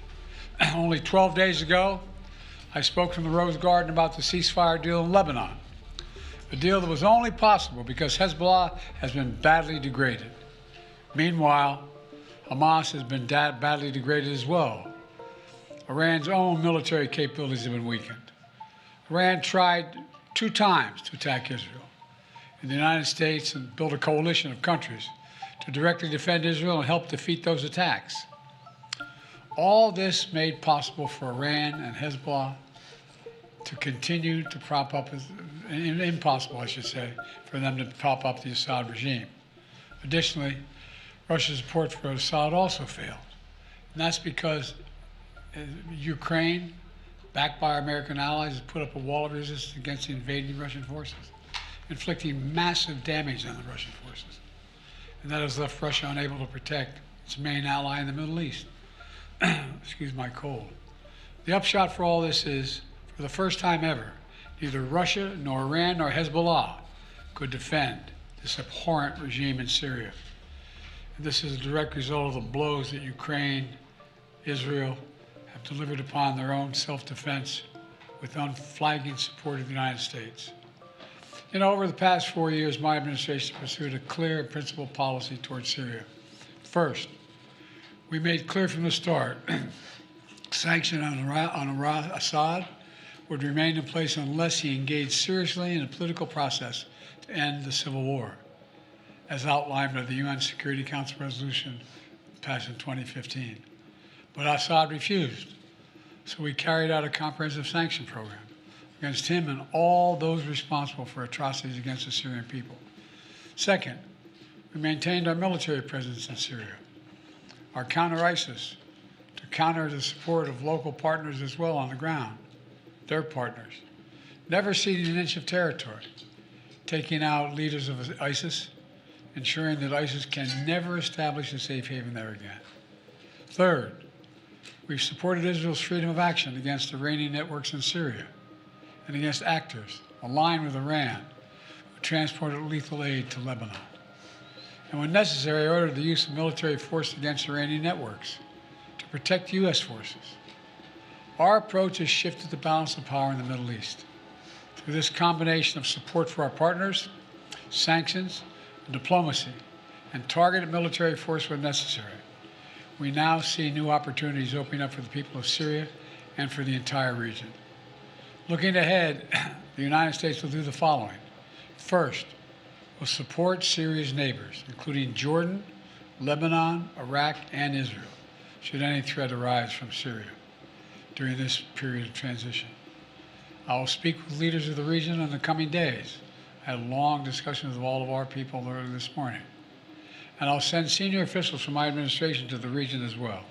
Only 12 days ago, I spoke from the Rose Garden about the ceasefire deal in Lebanon, a deal that was only possible because Hezbollah has been badly degraded. Meanwhile, Hamas has been badly degraded as well. Iran's own military capabilities have been weakened. Iran tried 2 times to attack Israel, and the United States and build a coalition of countries to directly defend Israel and help defeat those attacks. All this made possible for Iran and Hezbollah to continue to prop up, impossible, I should say, for them to prop up the Assad regime. Additionally, Russia's support for Assad also failed. And that's because Ukraine, backed by our American allies, has put up a wall of resistance against the invading Russian forces, inflicting massive damage on the Russian forces. And that has left Russia unable to protect its main ally in the Middle East. Excuse my cold. The upshot for all this is, for the first time ever, neither Russia, nor Iran, nor Hezbollah could defend this abhorrent regime in Syria. And this is a direct result of the blows that Ukraine, Israel, have delivered upon their own self-defense with unflagging support of the United States. You know, over the past 4 years, my administration pursued a clear and principled policy towards Syria. First, we made clear from the start sanction on Assad would remain in place unless he engaged seriously in a political process to end the civil war, as outlined by the UN Security Council resolution passed in 2015. But Assad refused, so we carried out a comprehensive sanction program against him and all those responsible for atrocities against the Syrian people. Second, we maintained our military presence in Syria, our counter-ISIS, to counter the support of local partners as well on the ground, their partners, never ceding an inch of territory, taking out leaders of ISIS, ensuring that ISIS can never establish a safe haven there again. Third, we've supported Israel's freedom of action against Iranian networks in Syria and against actors aligned with Iran who transported lethal aid to Lebanon. And when necessary, ordered the use of military force against Iranian networks to protect U.S. forces. Our approach has shifted the balance of power in the Middle East. Through this combination of support for our partners, sanctions, diplomacy, and targeted military force when necessary, we now see new opportunities opening up for the people of Syria and for the entire region. Looking ahead, the United States will do the following. First, will support Syria's neighbors, including Jordan, Lebanon, Iraq, and Israel, should any threat arise from Syria during this period of transition. I will speak with leaders of the region in the coming days. I had long discussions with all of our people earlier this morning. And I'll send senior officials from my administration to the region as well.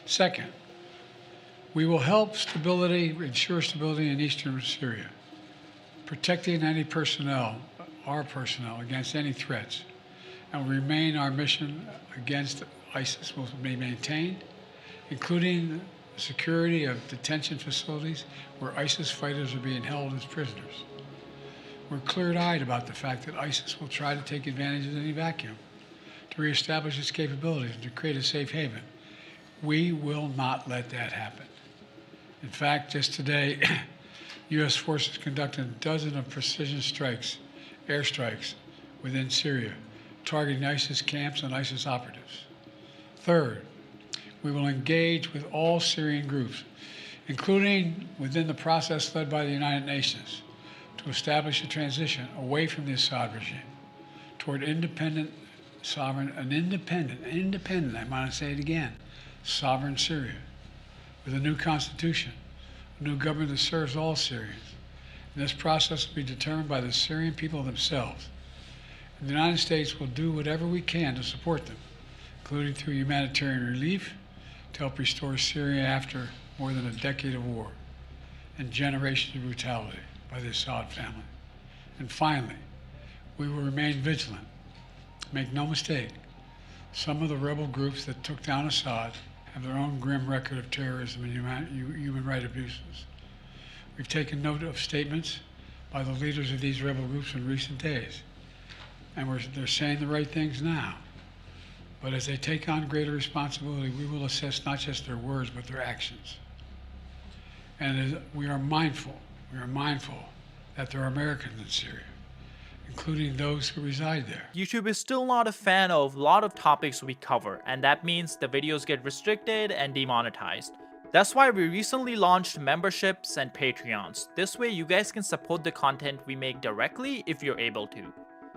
Second, we will help ensure stability in eastern Syria, protecting any personnel, our personnel, against any threats, and will remain our mission against ISIS will be maintained, including the security of detention facilities where ISIS fighters are being held as prisoners. We're clear-eyed about the fact that ISIS will try to take advantage of any vacuum to reestablish its capabilities and to create a safe haven. We will not let that happen. In fact, just today, U.S. forces conducted dozens of precision strikes, airstrikes, within Syria, targeting ISIS camps and ISIS operatives. Third, we will engage with all Syrian groups, including within the process led by the United Nations, to establish a transition away from the Assad regime toward independent, sovereign, I want to say it again, sovereign Syria, with a new constitution, a new government that serves all Syrians. And this process will be determined by the Syrian people themselves. And the United States will do whatever we can to support them, including through humanitarian relief, to help restore Syria after more than a decade of war and generations of brutality by the Assad family. And finally, we will remain vigilant. Make no mistake, some of the rebel groups that took down Assad have their own grim record of terrorism and human rights abuses. We've taken note of statements by the leaders of these rebel groups in recent days, and they're saying the right things now. But as they take on greater responsibility, we will assess not just their words, but their actions. And we are mindful that there are Americans in Syria, including those who reside there. YouTube is still not a fan of a lot of topics we cover, and that means the videos get restricted and demonetized. That's why we recently launched memberships and Patreons. This way you guys can support the content we make directly if you're able to.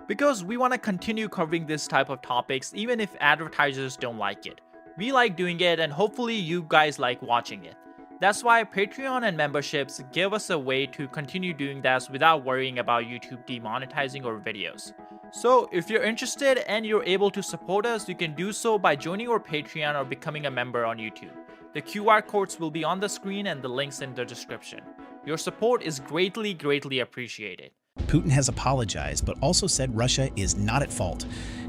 Because we want to continue covering this type of topics even if advertisers don't like it. We like doing it and hopefully you guys like watching it. That's why Patreon and memberships give us a way to continue doing that without worrying about YouTube demonetizing our videos. So if you're interested and you're able to support us, you can do so by joining our Patreon or becoming a member on YouTube. The QR codes will be on the screen and the links in the description. Your support is greatly appreciated. Putin has apologized, but also said Russia is not at fault.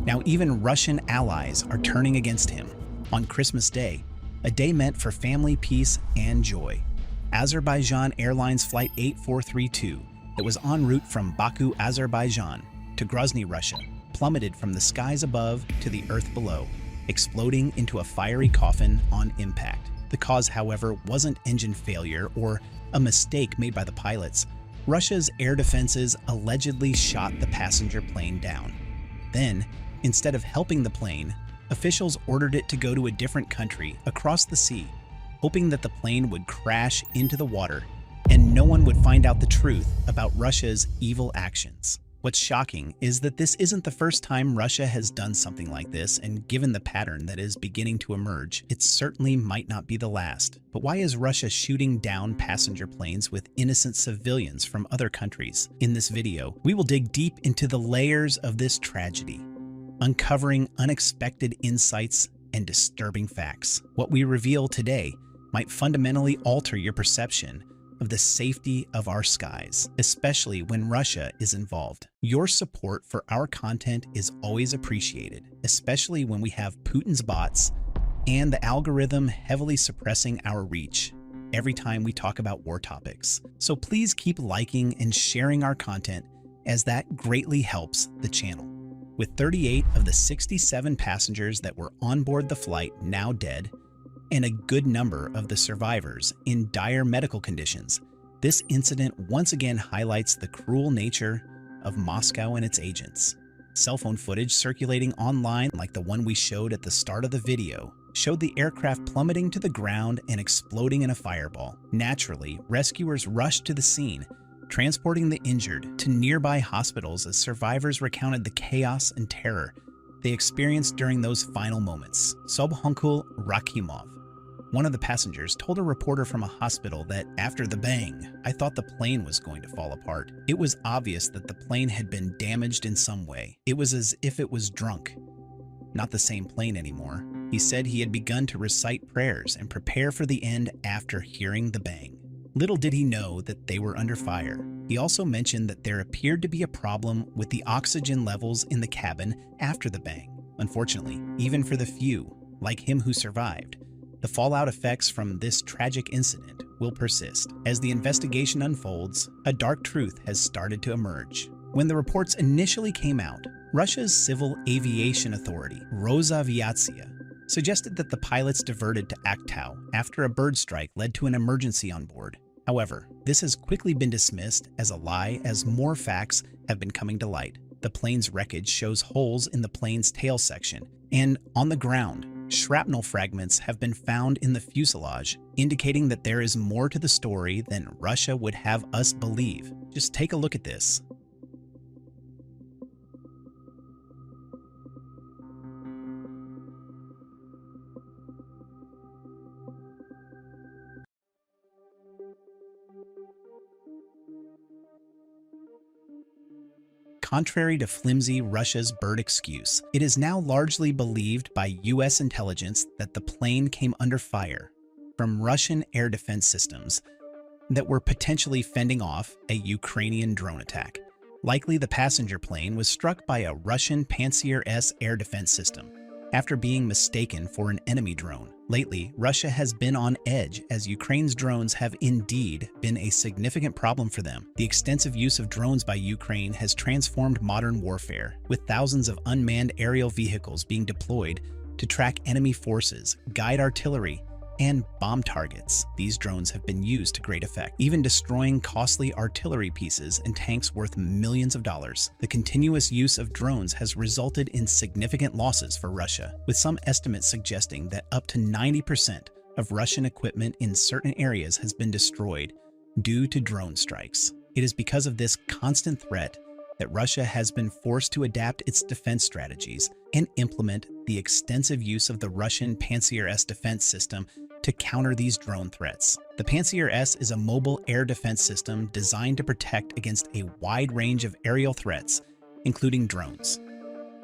Now even Russian allies are turning against him. On Christmas Day, a day meant for family, peace, and joy, Azerbaijan Airlines Flight 8432, that was en route from Baku, Azerbaijan, to Grozny, Russia, plummeted from the skies above to the earth below, exploding into a fiery coffin on impact. The cause, however, wasn't engine failure or a mistake made by the pilots. Russia's air defenses allegedly shot the passenger plane down. Then, instead of helping the plane, officials ordered it to go to a different country across the sea, hoping that the plane would crash into the water and no one would find out the truth about Russia's evil actions. What's shocking is that this isn't the first time Russia has done something like this, and given the pattern that is beginning to emerge, it certainly might not be the last. But why is Russia shooting down passenger planes with innocent civilians from other countries? In this video, we will dig deep into the layers of this tragedy, uncovering unexpected insights and disturbing facts. What we reveal today might fundamentally alter your perception of the safety of our skies, especially when Russia is involved. Your support for our content is always appreciated, especially when we have Putin's bots and the algorithm heavily suppressing our reach every time we talk about war topics. So please keep liking and sharing our content, as that greatly helps the channel. With 38 of the 67 passengers that were on board the flight now dead, and a good number of the survivors in dire medical conditions, this incident once again highlights the cruel nature of Moscow and its agents. Cell phone footage circulating online, like the one we showed at the start of the video, showed the aircraft plummeting to the ground and exploding in a fireball. Naturally, rescuers rushed to the scene, transporting the injured to nearby hospitals as survivors recounted the chaos and terror they experienced during those final moments. Sobhankul Rakimov, one of the passengers, told a reporter from a hospital that after the bang, "I thought the plane was going to fall apart. It was obvious that the plane had been damaged in some way. It was as if it was drunk. Not the same plane anymore." He said he had begun to recite prayers and prepare for the end after hearing the bang. Little did he know that they were under fire. He also mentioned that there appeared to be a problem with the oxygen levels in the cabin after the bang. Unfortunately, even for the few, like him, who survived, the fallout effects from this tragic incident will persist. As the investigation unfolds, a dark truth has started to emerge. When the reports initially came out, Russia's Civil Aviation Authority, Rosaviatsia, suggested that the pilots diverted to Aktau after a bird strike led to an emergency on board. However, this has quickly been dismissed as a lie, as more facts have been coming to light. The plane's wreckage shows holes in the plane's tail section, and on the ground, shrapnel fragments have been found in the fuselage, indicating that there is more to the story than Russia would have us believe. Just take a look at this. Contrary to flimsy Russia's bird excuse, it is now largely believed by US intelligence that the plane came under fire from Russian air defense systems that were potentially fending off a Ukrainian drone attack. Likely the passenger plane was struck by a Russian Pantsir S air defense system after being mistaken for an enemy drone. Lately, Russia has been on edge as Ukraine's drones have indeed been a significant problem for them. The extensive use of drones by Ukraine has transformed modern warfare, with thousands of unmanned aerial vehicles being deployed to track enemy forces, guide artillery, and bomb targets. These drones have been used to great effect, even destroying costly artillery pieces and tanks worth millions of dollars. The continuous use of drones has resulted in significant losses for Russia, with some estimates suggesting that up to 90% of Russian equipment in certain areas has been destroyed due to drone strikes. It is because of this constant threat that Russia has been forced to adapt its defense strategies and implement the extensive use of the Russian Pantsir-S defense system to counter these drone threats. The Pantsir-S is a mobile air defense system designed to protect against a wide range of aerial threats, including drones.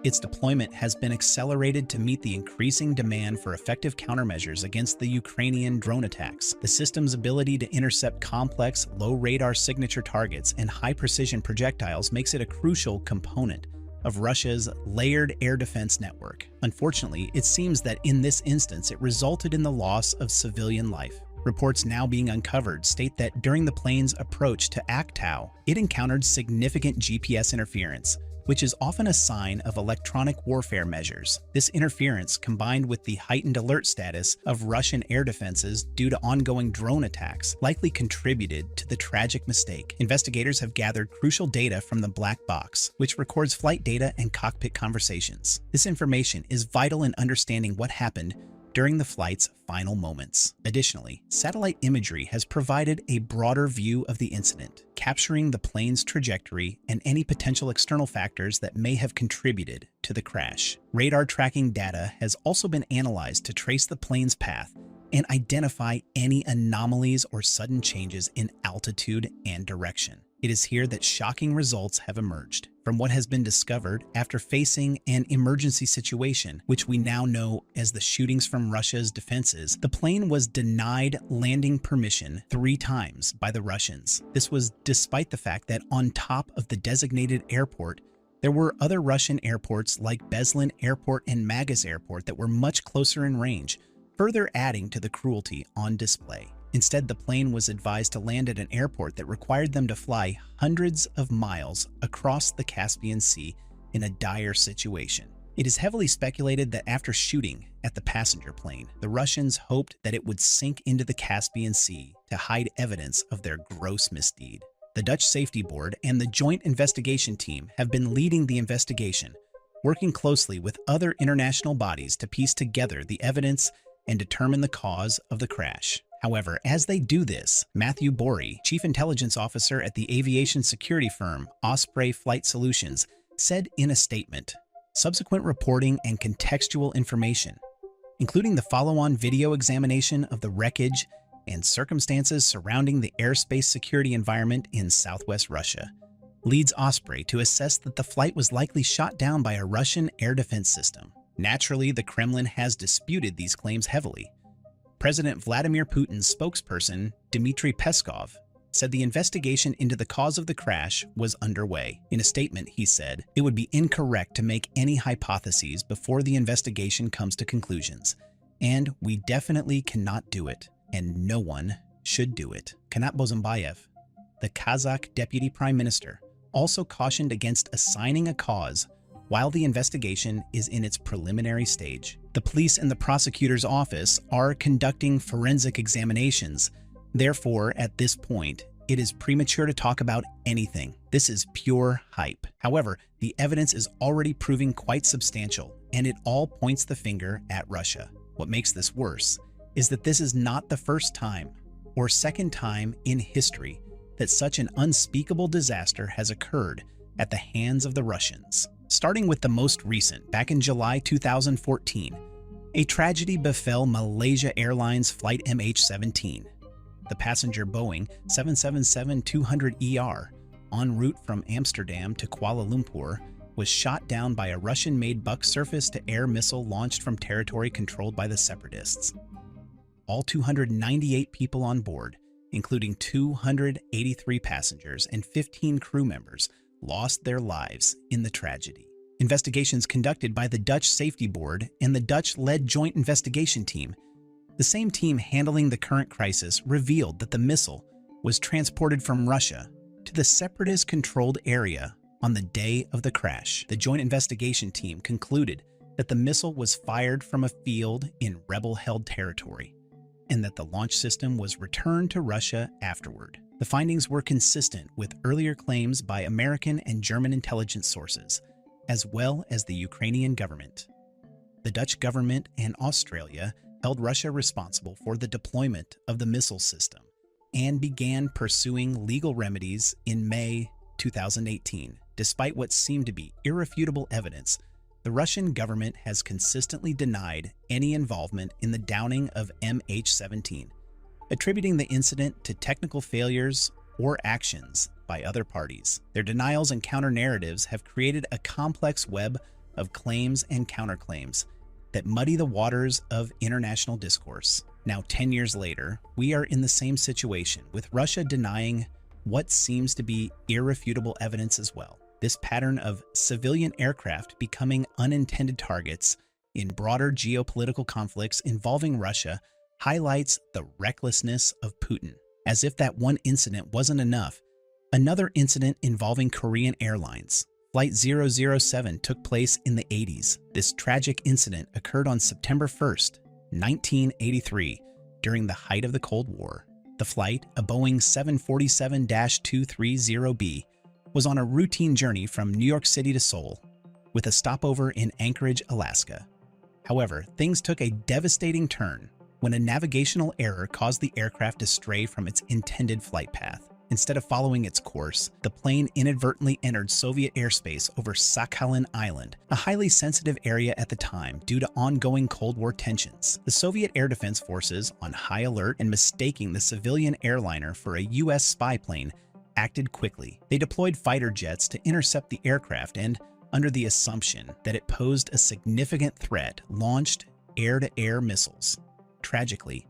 Its deployment has been accelerated to meet the increasing demand for effective countermeasures against the Ukrainian drone attacks. The system's ability to intercept complex, low radar signature targets and high-precision projectiles makes it a crucial component of Russia's layered air defense network. Unfortunately, it seems that in this instance it resulted in the loss of civilian life. Reports now being uncovered state that during the plane's approach to Aktau, it encountered significant GPS interference, which is often a sign of electronic warfare measures. This interference, combined with the heightened alert status of Russian air defenses due to ongoing drone attacks, likely contributed to the tragic mistake. Investigators have gathered crucial data from the black box, which records flight data and cockpit conversations. This information is vital in understanding what happened during the flight's final moments. Additionally, satellite imagery has provided a broader view of the incident, capturing the plane's trajectory and any potential external factors that may have contributed to the crash. Radar tracking data has also been analyzed to trace the plane's path and identify any anomalies or sudden changes in altitude and direction. It is here that shocking results have emerged. From what has been discovered after facing an emergency situation, which we now know as the shootings from Russia's defenses, the plane was denied landing permission 3 times by the Russians. This was despite the fact that on top of the designated airport, there were other Russian airports like Beslan Airport and Magas Airport that were much closer in range, further adding to the cruelty on display. Instead, the plane was advised to land at an airport that required them to fly hundreds of miles across the Caspian Sea in a dire situation. It is heavily speculated that after shooting at the passenger plane, the Russians hoped that it would sink into the Caspian Sea to hide evidence of their gross misdeed. The Dutch Safety Board and the Joint Investigation Team have been leading the investigation, working closely with other international bodies to piece together the evidence and determine the cause of the crash. However, as they do this, Matthew Borey, Chief Intelligence Officer at the aviation security firm Osprey Flight Solutions, said in a statement, "Subsequent reporting and contextual information, including the follow-on video examination of the wreckage and circumstances surrounding the airspace security environment in southwest Russia, leads Osprey to assess that the flight was likely shot down by a Russian air defense system." Naturally, the Kremlin has disputed these claims heavily. President Vladimir Putin's spokesperson, Dmitry Peskov, said the investigation into the cause of the crash was underway. In a statement, he said, "It would be incorrect to make any hypotheses before the investigation comes to conclusions, and we definitely cannot do it, and no one should do it." Kanat Bozembayev, the Kazakh deputy prime minister, also cautioned against assigning a cause while the investigation is in its preliminary stage. The police and the prosecutor's office are conducting forensic examinations. Therefore, at this point, it is premature to talk about anything. This is pure hype. However, the evidence is already proving quite substantial, and it all points the finger at Russia. What makes this worse is that this is not the first time or second time in history that such an unspeakable disaster has occurred at the hands of the Russians. Starting with the most recent, back in July 2014, a tragedy befell Malaysia Airlines Flight MH17. The passenger Boeing 777-200ER, en route from Amsterdam to Kuala Lumpur, was shot down by a Russian-made Buk surface-to-air missile launched from territory controlled by the separatists. All 298 people on board, including 283 passengers and 15 crew members, lost their lives in the tragedy. Investigations conducted by the Dutch Safety Board and the Dutch-led Joint Investigation Team, the same team handling the current crisis, revealed that the missile was transported from Russia to the separatist-controlled area on the day of the crash. The Joint Investigation Team concluded that the missile was fired from a field in rebel-held territory, and that the launch system was returned to Russia afterward. The findings were consistent with earlier claims by American and German intelligence sources, as well as the Ukrainian government. The Dutch government and Australia held Russia responsible for the deployment of the missile system and began pursuing legal remedies in May 2018. Despite what seemed to be irrefutable evidence, the Russian government has consistently denied any involvement in the downing of MH17, attributing the incident to technical failures or actions by other parties. Their denials and counter-narratives have created a complex web of claims and counterclaims that muddy the waters of international discourse. Now, 10 years later, we are in the same situation, with Russia denying what seems to be irrefutable evidence as well. This pattern of civilian aircraft becoming unintended targets in broader geopolitical conflicts involving Russia highlights the recklessness of Putin. As if that one incident wasn't enough, another incident involving Korean Airlines, Flight 007, took place in the 80s. This tragic incident occurred on September 1st, 1983, during the height of the Cold War. The flight, a Boeing 747-230B, was on a routine journey from New York City to Seoul, with a stopover in Anchorage, Alaska. However, things took a devastating turn when a navigational error caused the aircraft to stray from its intended flight path. Instead of following its course, the plane inadvertently entered Soviet airspace over Sakhalin Island, a highly sensitive area at the time due to ongoing Cold War tensions. The Soviet air defense forces, on high alert and mistaking the civilian airliner for a U.S. spy plane, acted quickly. They deployed fighter jets to intercept the aircraft and, under the assumption that it posed a significant threat, launched air-to-air missiles. Tragically,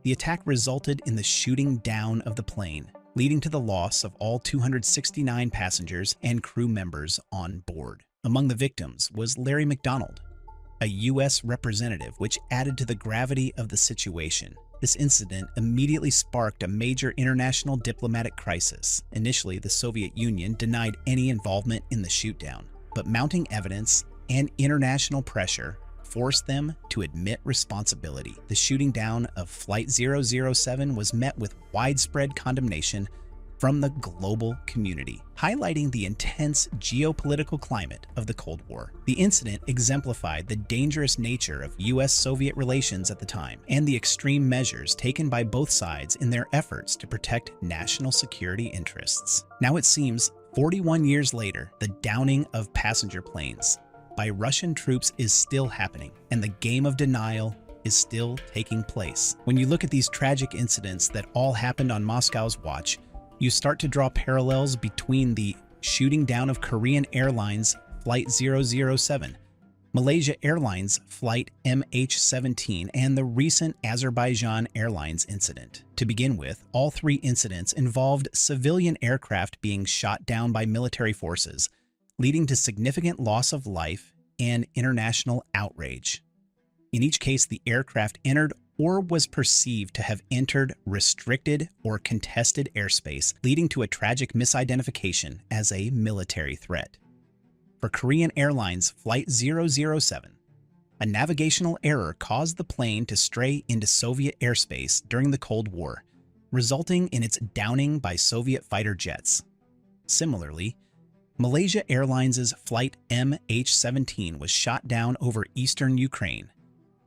the attack resulted in the shooting down of the plane, leading to the loss of all 269 passengers and crew members on board. Among the victims was Larry McDonald, a U.S. representative, which added to the gravity of the situation. This incident immediately sparked a major international diplomatic crisis. Initially, the Soviet Union denied any involvement in the shootdown, but mounting evidence and international pressure forced them to admit responsibility. The shooting down of Flight 007 was met with widespread condemnation from the global community, highlighting the intense geopolitical climate of the Cold War. The incident exemplified the dangerous nature of US-Soviet relations at the time and the extreme measures taken by both sides in their efforts to protect national security interests. Now it seems, 41 years later, the downing of passenger planes by Russian troops is still happening, and the game of denial is still taking place. When you look at these tragic incidents that all happened on Moscow's watch, you start to draw parallels between the shooting down of Korean Airlines Flight 007, Malaysia Airlines Flight MH17, and the recent Azerbaijan Airlines incident. To begin with, all three incidents involved civilian aircraft being shot down by military forces, leading to significant loss of life and international outrage. In each case, the aircraft entered or was perceived to have entered restricted or contested airspace, leading to a tragic misidentification as a military threat. For Korean Airlines Flight 007, a navigational error caused the plane to stray into Soviet airspace during the Cold War, resulting in its downing by Soviet fighter jets. Similarly, Malaysia Airlines' Flight MH17 was shot down over eastern Ukraine,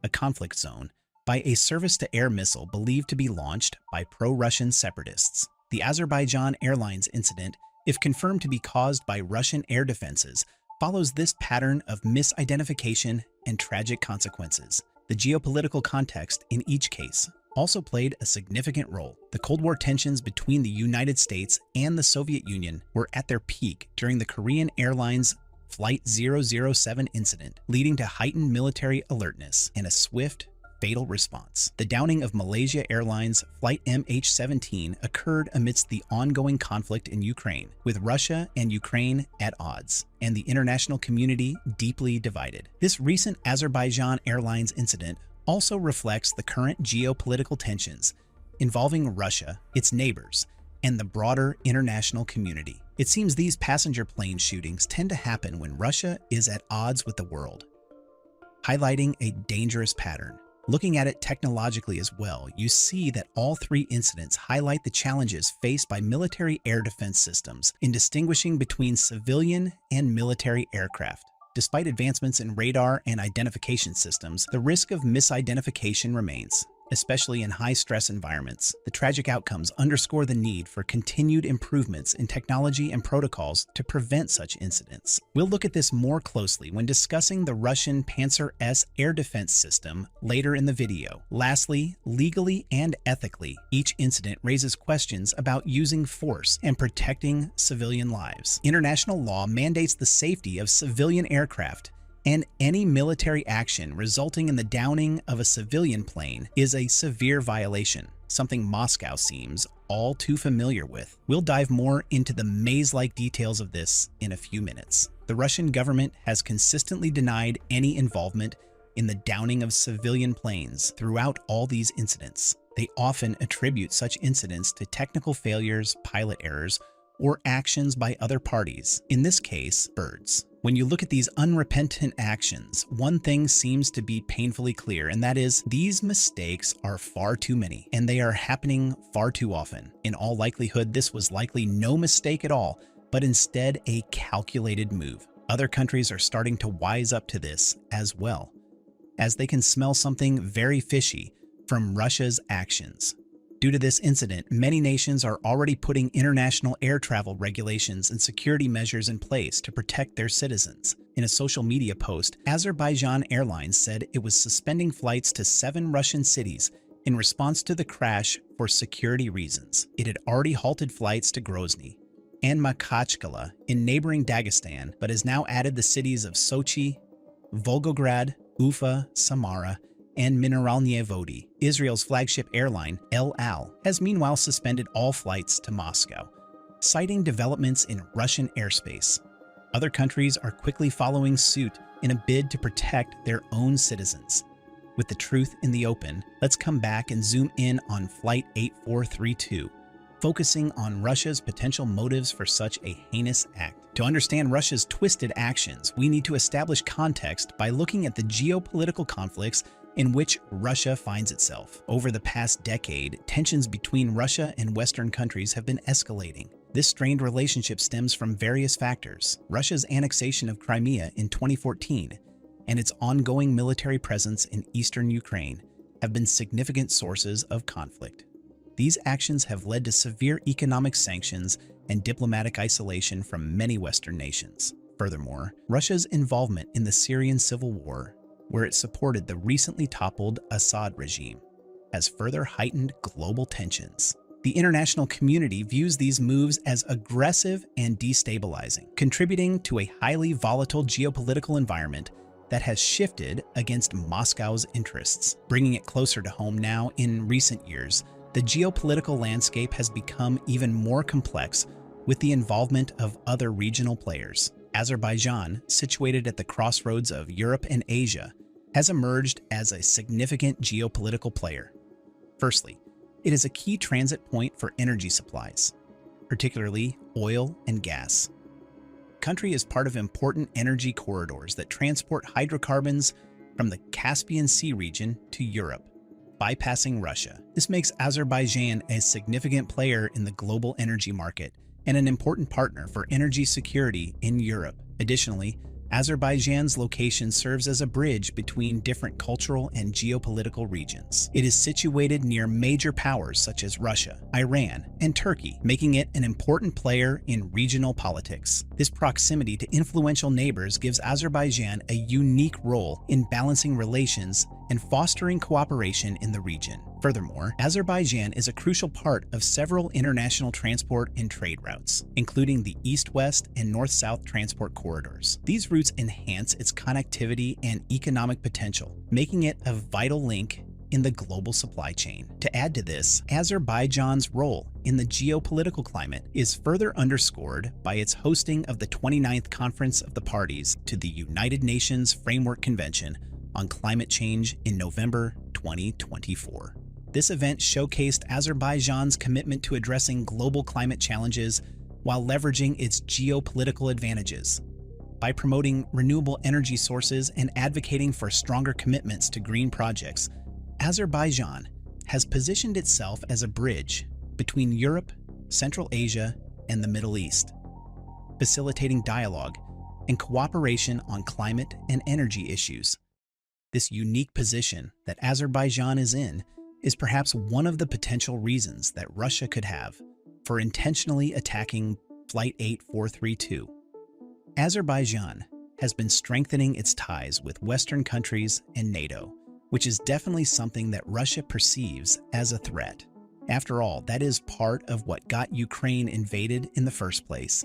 a conflict zone, by a surface-to-air missile believed to be launched by pro-Russian separatists. The Azerbaijan Airlines incident, if confirmed to be caused by Russian air defenses, follows this pattern of misidentification and tragic consequences. The geopolitical context in each case also played a significant role. The Cold War tensions between the United States and the Soviet Union were at their peak during the Korean Airlines Flight 007 incident, leading to heightened military alertness and a swift, fatal response. The downing of Malaysia Airlines Flight MH17 occurred amidst the ongoing conflict in Ukraine, with Russia and Ukraine at odds, and the international community deeply divided. This recent Azerbaijan Airlines incident also reflects the current geopolitical tensions involving Russia, its neighbors, and the broader international community. It seems these passenger plane shootings tend to happen when Russia is at odds with the world, highlighting a dangerous pattern. Looking at it technologically as well, you see that all three incidents highlight the challenges faced by military air defense systems in distinguishing between civilian and military aircraft. Despite advancements in radar and identification systems, the risk of misidentification remains, especially in high-stress environments. The tragic outcomes underscore the need for continued improvements in technology and protocols to prevent such incidents. We'll look at this more closely when discussing the Russian Panzer S air defense system later in the video. Lastly, legally and ethically, each incident raises questions about using force and protecting civilian lives. International law mandates the safety of civilian aircraft, and any military action resulting in the downing of a civilian plane is a severe violation, something Moscow seems all too familiar with. We'll dive more into the maze-like details of this in a few minutes. The Russian government has consistently denied any involvement in the downing of civilian planes throughout all these incidents. They often attribute such incidents to technical failures, pilot errors, or actions by other parties, in this case, birds. When you look at these unrepentant actions, one thing seems to be painfully clear, and that is these mistakes are far too many, and they are happening far too often. In all likelihood, this was likely no mistake at all, but instead a calculated move. Other countries are starting to wise up to this as well, as they can smell something very fishy from Russia's actions. Due to this incident, many nations are already putting international air travel regulations and security measures in place to protect their citizens. In a social media post, Azerbaijan Airlines said it was suspending flights to 7 Russian cities in response to the crash for security reasons. It had already halted flights to Grozny and Makhachkala in neighboring Dagestan, but has now added the cities of Sochi, Volgograd, Ufa, Samara, and Mineralnye Vody. Israel's flagship airline, El Al, has meanwhile suspended all flights to Moscow, citing developments in Russian airspace. Other countries are quickly following suit in a bid to protect their own citizens. With the truth in the open, let's come back and zoom in on Flight 8432, focusing on Russia's potential motives for such a heinous act. To understand Russia's twisted actions, we need to establish context by looking at the geopolitical conflicts in which Russia finds itself. Over the past decade, tensions between Russia and Western countries have been escalating. This strained relationship stems from various factors. Russia's annexation of Crimea in 2014 and its ongoing military presence in eastern Ukraine have been significant sources of conflict. These actions have led to severe economic sanctions and diplomatic isolation from many Western nations. Furthermore, Russia's involvement in the Syrian civil war, where it supported the recently toppled Assad regime, has further heightened global tensions. The international community views these moves as aggressive and destabilizing, contributing to a highly volatile geopolitical environment that has shifted against Moscow's interests. Bringing it closer to home now, in recent years, the geopolitical landscape has become even more complex with the involvement of other regional players. Azerbaijan, situated at the crossroads of Europe and Asia, has emerged as a significant geopolitical player. Firstly, it is a key transit point for energy supplies, particularly oil and gas. The country is part of important energy corridors that transport hydrocarbons from the Caspian Sea region to Europe, bypassing Russia. This makes Azerbaijan a significant player in the global energy market and an important partner for energy security in Europe. Additionally, Azerbaijan's location serves as a bridge between different cultural and geopolitical regions. It is situated near major powers such as Russia, Iran, and Turkey, making it an important player in regional politics. This proximity to influential neighbors gives Azerbaijan a unique role in balancing relations and fostering cooperation in the region. Furthermore, Azerbaijan is a crucial part of several international transport and trade routes, including the east-west and north-south transport corridors. These routes enhance its connectivity and economic potential, making it a vital link in the global supply chain. To add to this, Azerbaijan's role in the geopolitical climate is further underscored by its hosting of the 29th Conference of the Parties to the United Nations Framework Convention on Climate Change in November 2024. This event showcased Azerbaijan's commitment to addressing global climate challenges while leveraging its geopolitical advantages. By promoting renewable energy sources and advocating for stronger commitments to green projects, Azerbaijan has positioned itself as a bridge between Europe, Central Asia, and the Middle East, facilitating dialogue and cooperation on climate and energy issues. This unique position that Azerbaijan is in is perhaps one of the potential reasons that Russia could have for intentionally attacking Flight 8432. Azerbaijan has been strengthening its ties with Western countries and NATO, which is definitely something that Russia perceives as a threat. After all, that is part of what got Ukraine invaded in the first place.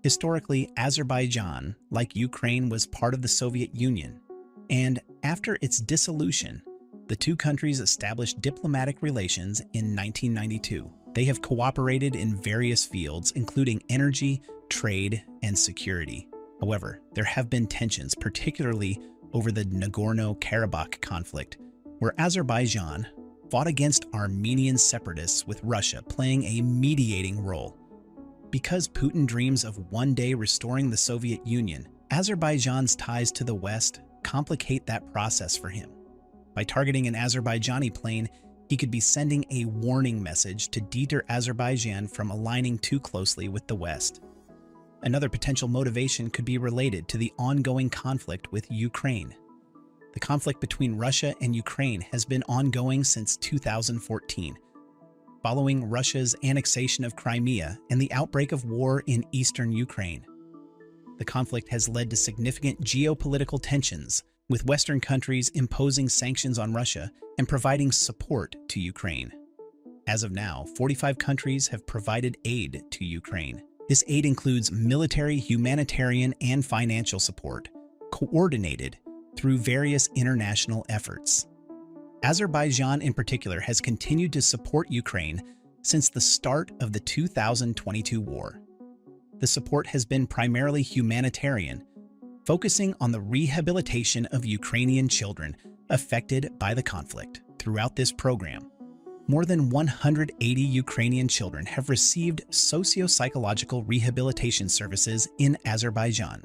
Historically, Azerbaijan, like Ukraine, was part of the Soviet Union, and after its dissolution, the two countries established diplomatic relations in 1992. They have cooperated in various fields, including energy, trade, and security. However, there have been tensions, particularly over the Nagorno-Karabakh conflict, where Azerbaijan fought against Armenian separatists, with Russia playing a mediating role. Because Putin dreams of one day restoring the Soviet Union, Azerbaijan's ties to the West complicate that process for him. By targeting an Azerbaijani plane, he could be sending a warning message to deter Azerbaijan from aligning too closely with the West. Another potential motivation could be related to the ongoing conflict with Ukraine. The conflict between Russia and Ukraine has been ongoing since 2014, following Russia's annexation of Crimea and the outbreak of war in eastern Ukraine. The conflict has led to significant geopolitical tensions, with Western countries imposing sanctions on Russia and providing support to Ukraine. As of now, 45 countries have provided aid to Ukraine. This aid includes military, humanitarian, and financial support, coordinated through various international efforts. Azerbaijan in particular has continued to support Ukraine since the start of the 2022 war. The support has been primarily humanitarian, focusing on the rehabilitation of Ukrainian children affected by the conflict. Throughout this program, more than 180 Ukrainian children have received socio-psychological rehabilitation services in Azerbaijan.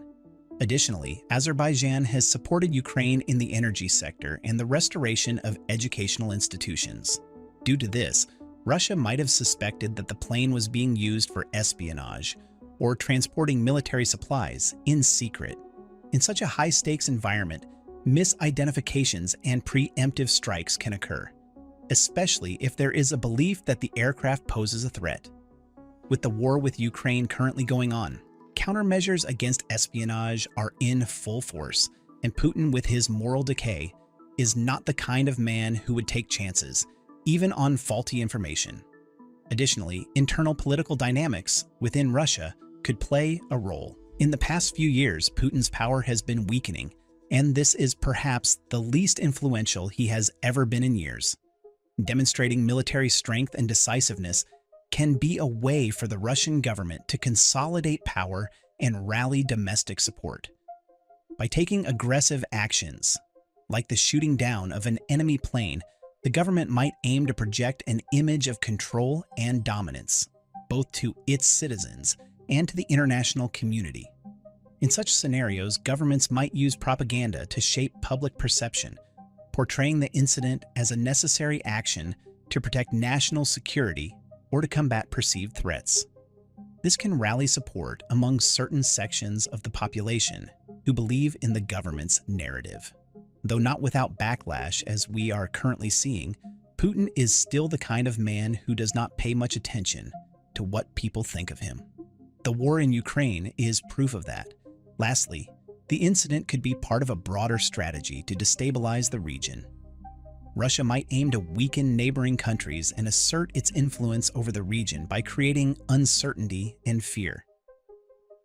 Additionally, Azerbaijan has supported Ukraine in the energy sector and the restoration of educational institutions. Due to this, Russia might have suspected that the plane was being used for espionage or transporting military supplies in secret. In such a high-stakes environment, misidentifications and preemptive strikes can occur, especially if there is a belief that the aircraft poses a threat. With the war with Ukraine currently going on, countermeasures against espionage are in full force, and Putin, with his moral decay, is not the kind of man who would take chances, even on faulty information. Additionally, internal political dynamics within Russia could play a role. In the past few years, Putin's power has been weakening, and this is perhaps the least influential he has ever been in years. Demonstrating military strength and decisiveness can be a way for the Russian government to consolidate power and rally domestic support. By taking aggressive actions, like the shooting down of an enemy plane, the government might aim to project an image of control and dominance, both to its citizens and to the international community. In such scenarios, governments might use propaganda to shape public perception, portraying the incident as a necessary action to protect national security or to combat perceived threats. This can rally support among certain sections of the population who believe in the government's narrative. Though not without backlash, as we are currently seeing, Putin is still the kind of man who does not pay much attention to what people think of him. The war in Ukraine is proof of that. Lastly, the incident could be part of a broader strategy to destabilize the region. Russia might aim to weaken neighboring countries and assert its influence over the region by creating uncertainty and fear.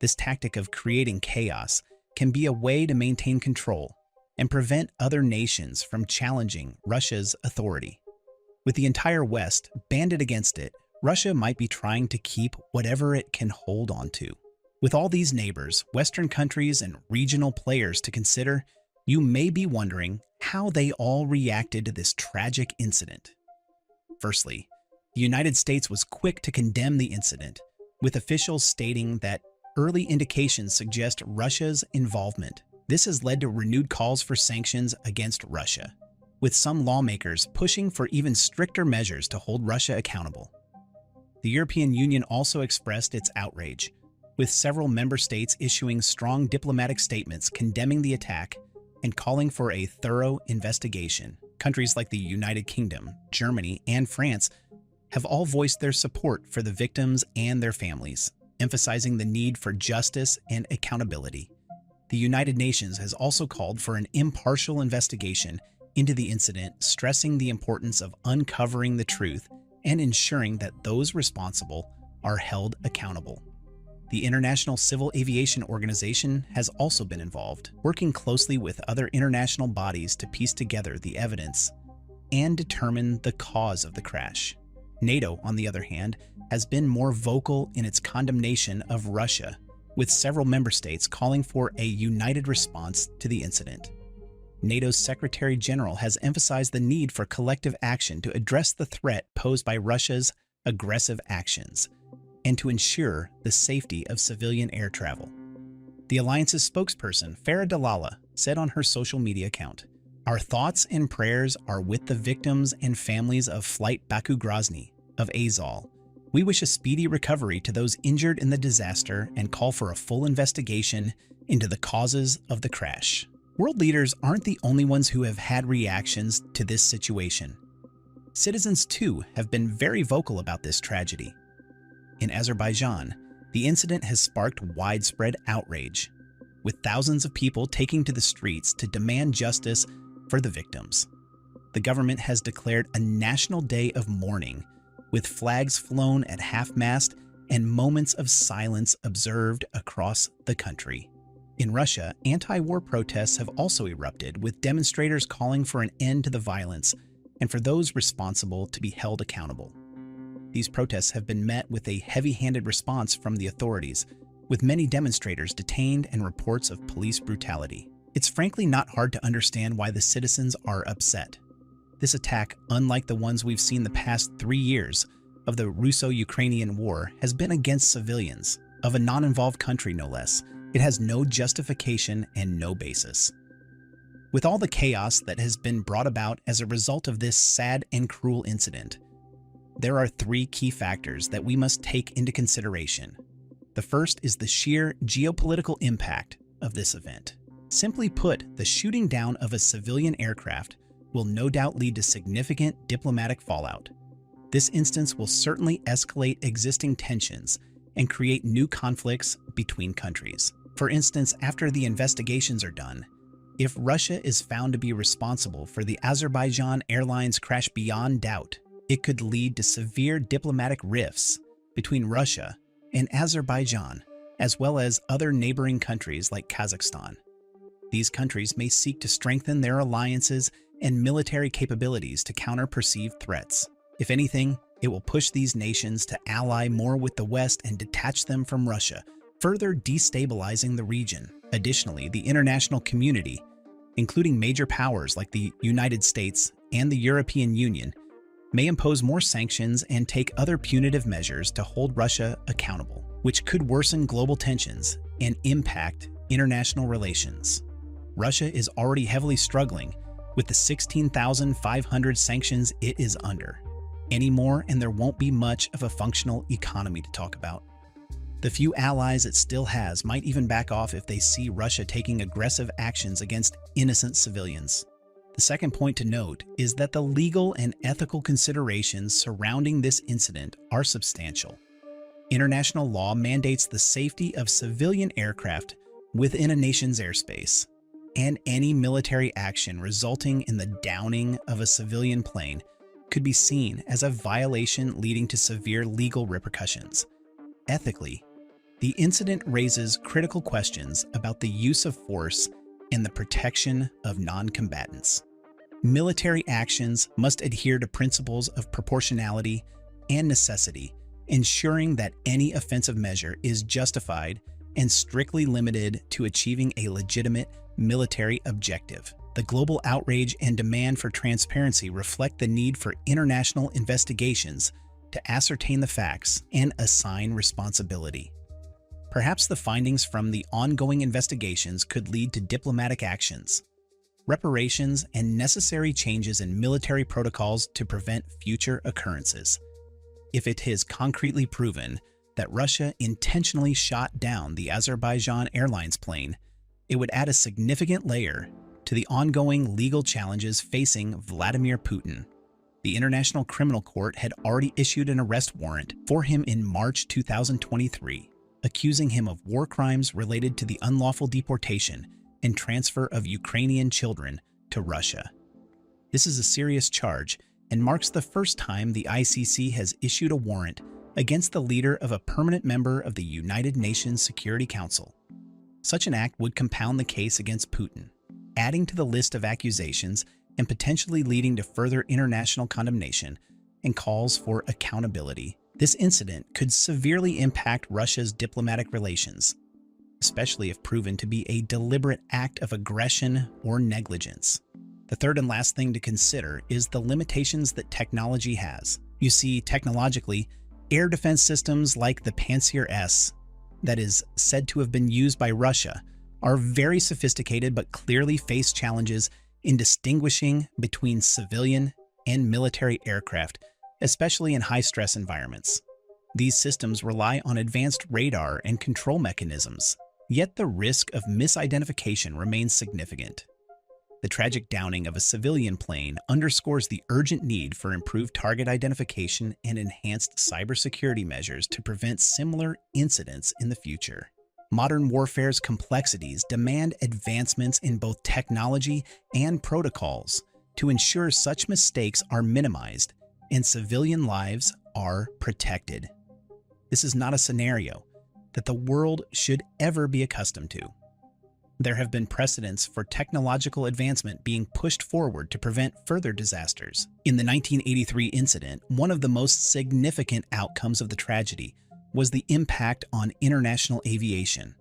This tactic of creating chaos can be a way to maintain control and prevent other nations from challenging Russia's authority. With the entire West banded against it, Russia might be trying to keep whatever it can hold on to. With all these neighbors, Western countries, and regional players to consider, you may be wondering how they all reacted to this tragic incident. Firstly, the United States was quick to condemn the incident, with officials stating that early indications suggest Russia's involvement. This has led to renewed calls for sanctions against Russia, with some lawmakers pushing for even stricter measures to hold Russia accountable. The European Union also expressed its outrage, with several member states issuing strong diplomatic statements condemning the attack and calling for a thorough investigation. Countries like the United Kingdom, Germany, and France have all voiced their support for the victims and their families, emphasizing the need for justice and accountability. The United Nations has also called for an impartial investigation into the incident, stressing the importance of uncovering the truth and ensuring that those responsible are held accountable. The International Civil Aviation Organization has also been involved, working closely with other international bodies to piece together the evidence and determine the cause of the crash. NATO, on the other hand, has been more vocal in its condemnation of Russia, with several member states calling for a united response to the incident. NATO's Secretary General has emphasized the need for collective action to address the threat posed by Russia's aggressive actions and to ensure the safety of civilian air travel. The alliance's spokesperson, Farah Dalala, said on her social media account, "Our thoughts and prayers are with the victims and families of Flight Baku-Grozny of Azov. We wish a speedy recovery to those injured in the disaster and call for a full investigation into the causes of the crash." World leaders aren't the only ones who have had reactions to this situation. Citizens, too, have been very vocal about this tragedy. In Azerbaijan, the incident has sparked widespread outrage, with thousands of people taking to the streets to demand justice for the victims. The government has declared a national day of mourning, with flags flown at half-mast and moments of silence observed across the country. In Russia, anti-war protests have also erupted, with demonstrators calling for an end to the violence and for those responsible to be held accountable. These protests have been met with a heavy-handed response from the authorities, with many demonstrators detained and reports of police brutality. It's frankly not hard to understand why the citizens are upset. This attack, unlike the ones we've seen the past 3 years of the Russo-Ukrainian War, has been against civilians, of a non-involved country no less. It has no justification and no basis. With all the chaos that has been brought about as a result of this sad and cruel incident, there are 3 key factors that we must take into consideration. The first is the sheer geopolitical impact of this event. Simply put, the shooting down of a civilian aircraft will no doubt lead to significant diplomatic fallout. This instance will certainly escalate existing tensions and create new conflicts between countries. For instance, after the investigations are done, if Russia is found to be responsible for the Azerbaijan Airlines crash beyond doubt, it could lead to severe diplomatic rifts between Russia and Azerbaijan, as well as other neighboring countries like Kazakhstan. These countries may seek to strengthen their alliances and military capabilities to counter perceived threats. If anything, it will push these nations to ally more with the West and detach them from Russia, further destabilizing the region. Additionally, the international community, including major powers like the United States and the European Union, may impose more sanctions and take other punitive measures to hold Russia accountable, which could worsen global tensions and impact international relations. Russia is already heavily struggling with the 16,500 sanctions it is under. Any more and there won't be much of a functional economy to talk about. The few allies it still has might even back off if they see Russia taking aggressive actions against innocent civilians. The second point to note is that the legal and ethical considerations surrounding this incident are substantial. International law mandates the safety of civilian aircraft within a nation's airspace. and any military action resulting in the downing of a civilian plane could be seen as a violation leading to severe legal repercussions. Ethically, the incident raises critical questions about the use of force and the protection of non-combatants. Military actions must adhere to principles of proportionality and necessity, ensuring that any offensive measure is justified and strictly limited to achieving a legitimate military objective. The global outrage and demand for transparency reflect the need for international investigations to ascertain the facts and assign responsibility. Perhaps the findings from the ongoing investigations could lead to diplomatic actions, reparations, and necessary changes in military protocols to prevent future occurrences. If it is concretely proven that Russia intentionally shot down the Azerbaijan Airlines plane, it would add a significant layer to the ongoing legal challenges facing Vladimir Putin. The International Criminal Court had already issued an arrest warrant for him in March 2023, accusing him of war crimes related to the unlawful deportation and transfer of Ukrainian children to Russia. This is a serious charge and marks the first time the ICC has issued a warrant against the leader of a permanent member of the United Nations Security Council. Such an act would compound the case against Putin, adding to the list of accusations and potentially leading to further international condemnation and calls for accountability. This incident could severely impact Russia's diplomatic relations, especially if proven to be a deliberate act of aggression or negligence. The third and last thing to consider is the limitations that technology has. You see, technologically, air defense systems like the Pantsir S, that is said to have been used by Russia, are very sophisticated but clearly face challenges in distinguishing between civilian and military aircraft, especially in high-stress environments. These systems rely on advanced radar and control mechanisms, yet the risk of misidentification remains significant. The tragic downing of a civilian plane underscores the urgent need for improved target identification and enhanced cybersecurity measures to prevent similar incidents in the future. Modern warfare's complexities demand advancements in both technology and protocols to ensure such mistakes are minimized and civilian lives are protected. This is not a scenario that the world should ever be accustomed to. There have been precedents for technological advancement being pushed forward to prevent further disasters. In the 1983 incident, one of the most significant outcomes of the tragedy was the impact on international aviation.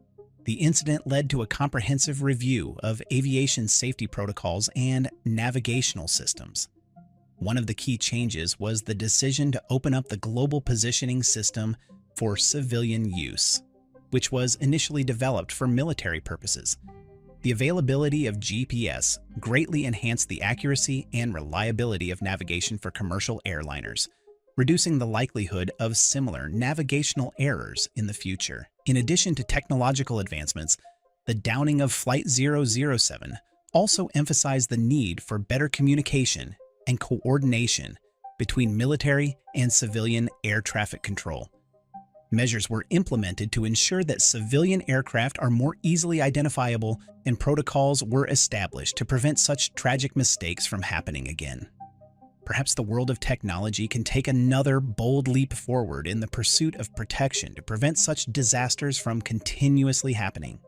The incident led to a comprehensive review of aviation safety protocols and navigational systems. One of the key changes was the decision to open up the global positioning system for civilian use, which was initially developed for military purposes. The availability of GPS greatly enhanced the accuracy and reliability of navigation for commercial airliners, reducing the likelihood of similar navigational errors in the future. In addition to technological advancements, the downing of Flight 007 also emphasized the need for better communication and coordination between military and civilian air traffic control. Measures were implemented to ensure that civilian aircraft are more easily identifiable, and protocols were established to prevent such tragic mistakes from happening again. Perhaps the world of technology can take another bold leap forward in the pursuit of protection to prevent such disasters from continuously happening.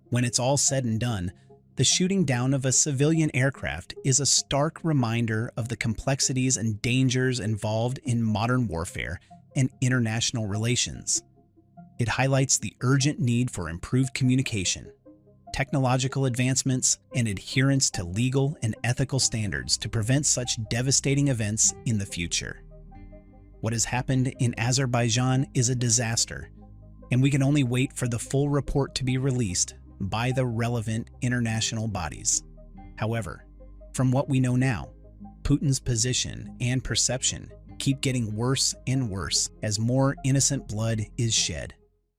When it's all said and done, the shooting down of a civilian aircraft is a stark reminder of the complexities and dangers involved in modern warfare and international relations. It highlights the urgent need for improved communication, technological advancements, and adherence to legal and ethical standards to prevent such devastating events in the future. What has happened in Azerbaijan is a disaster, and we can only wait for the full report to be released by the relevant international bodies. However, from what we know now, Putin's position and perception keep getting worse and worse as more innocent blood is shed.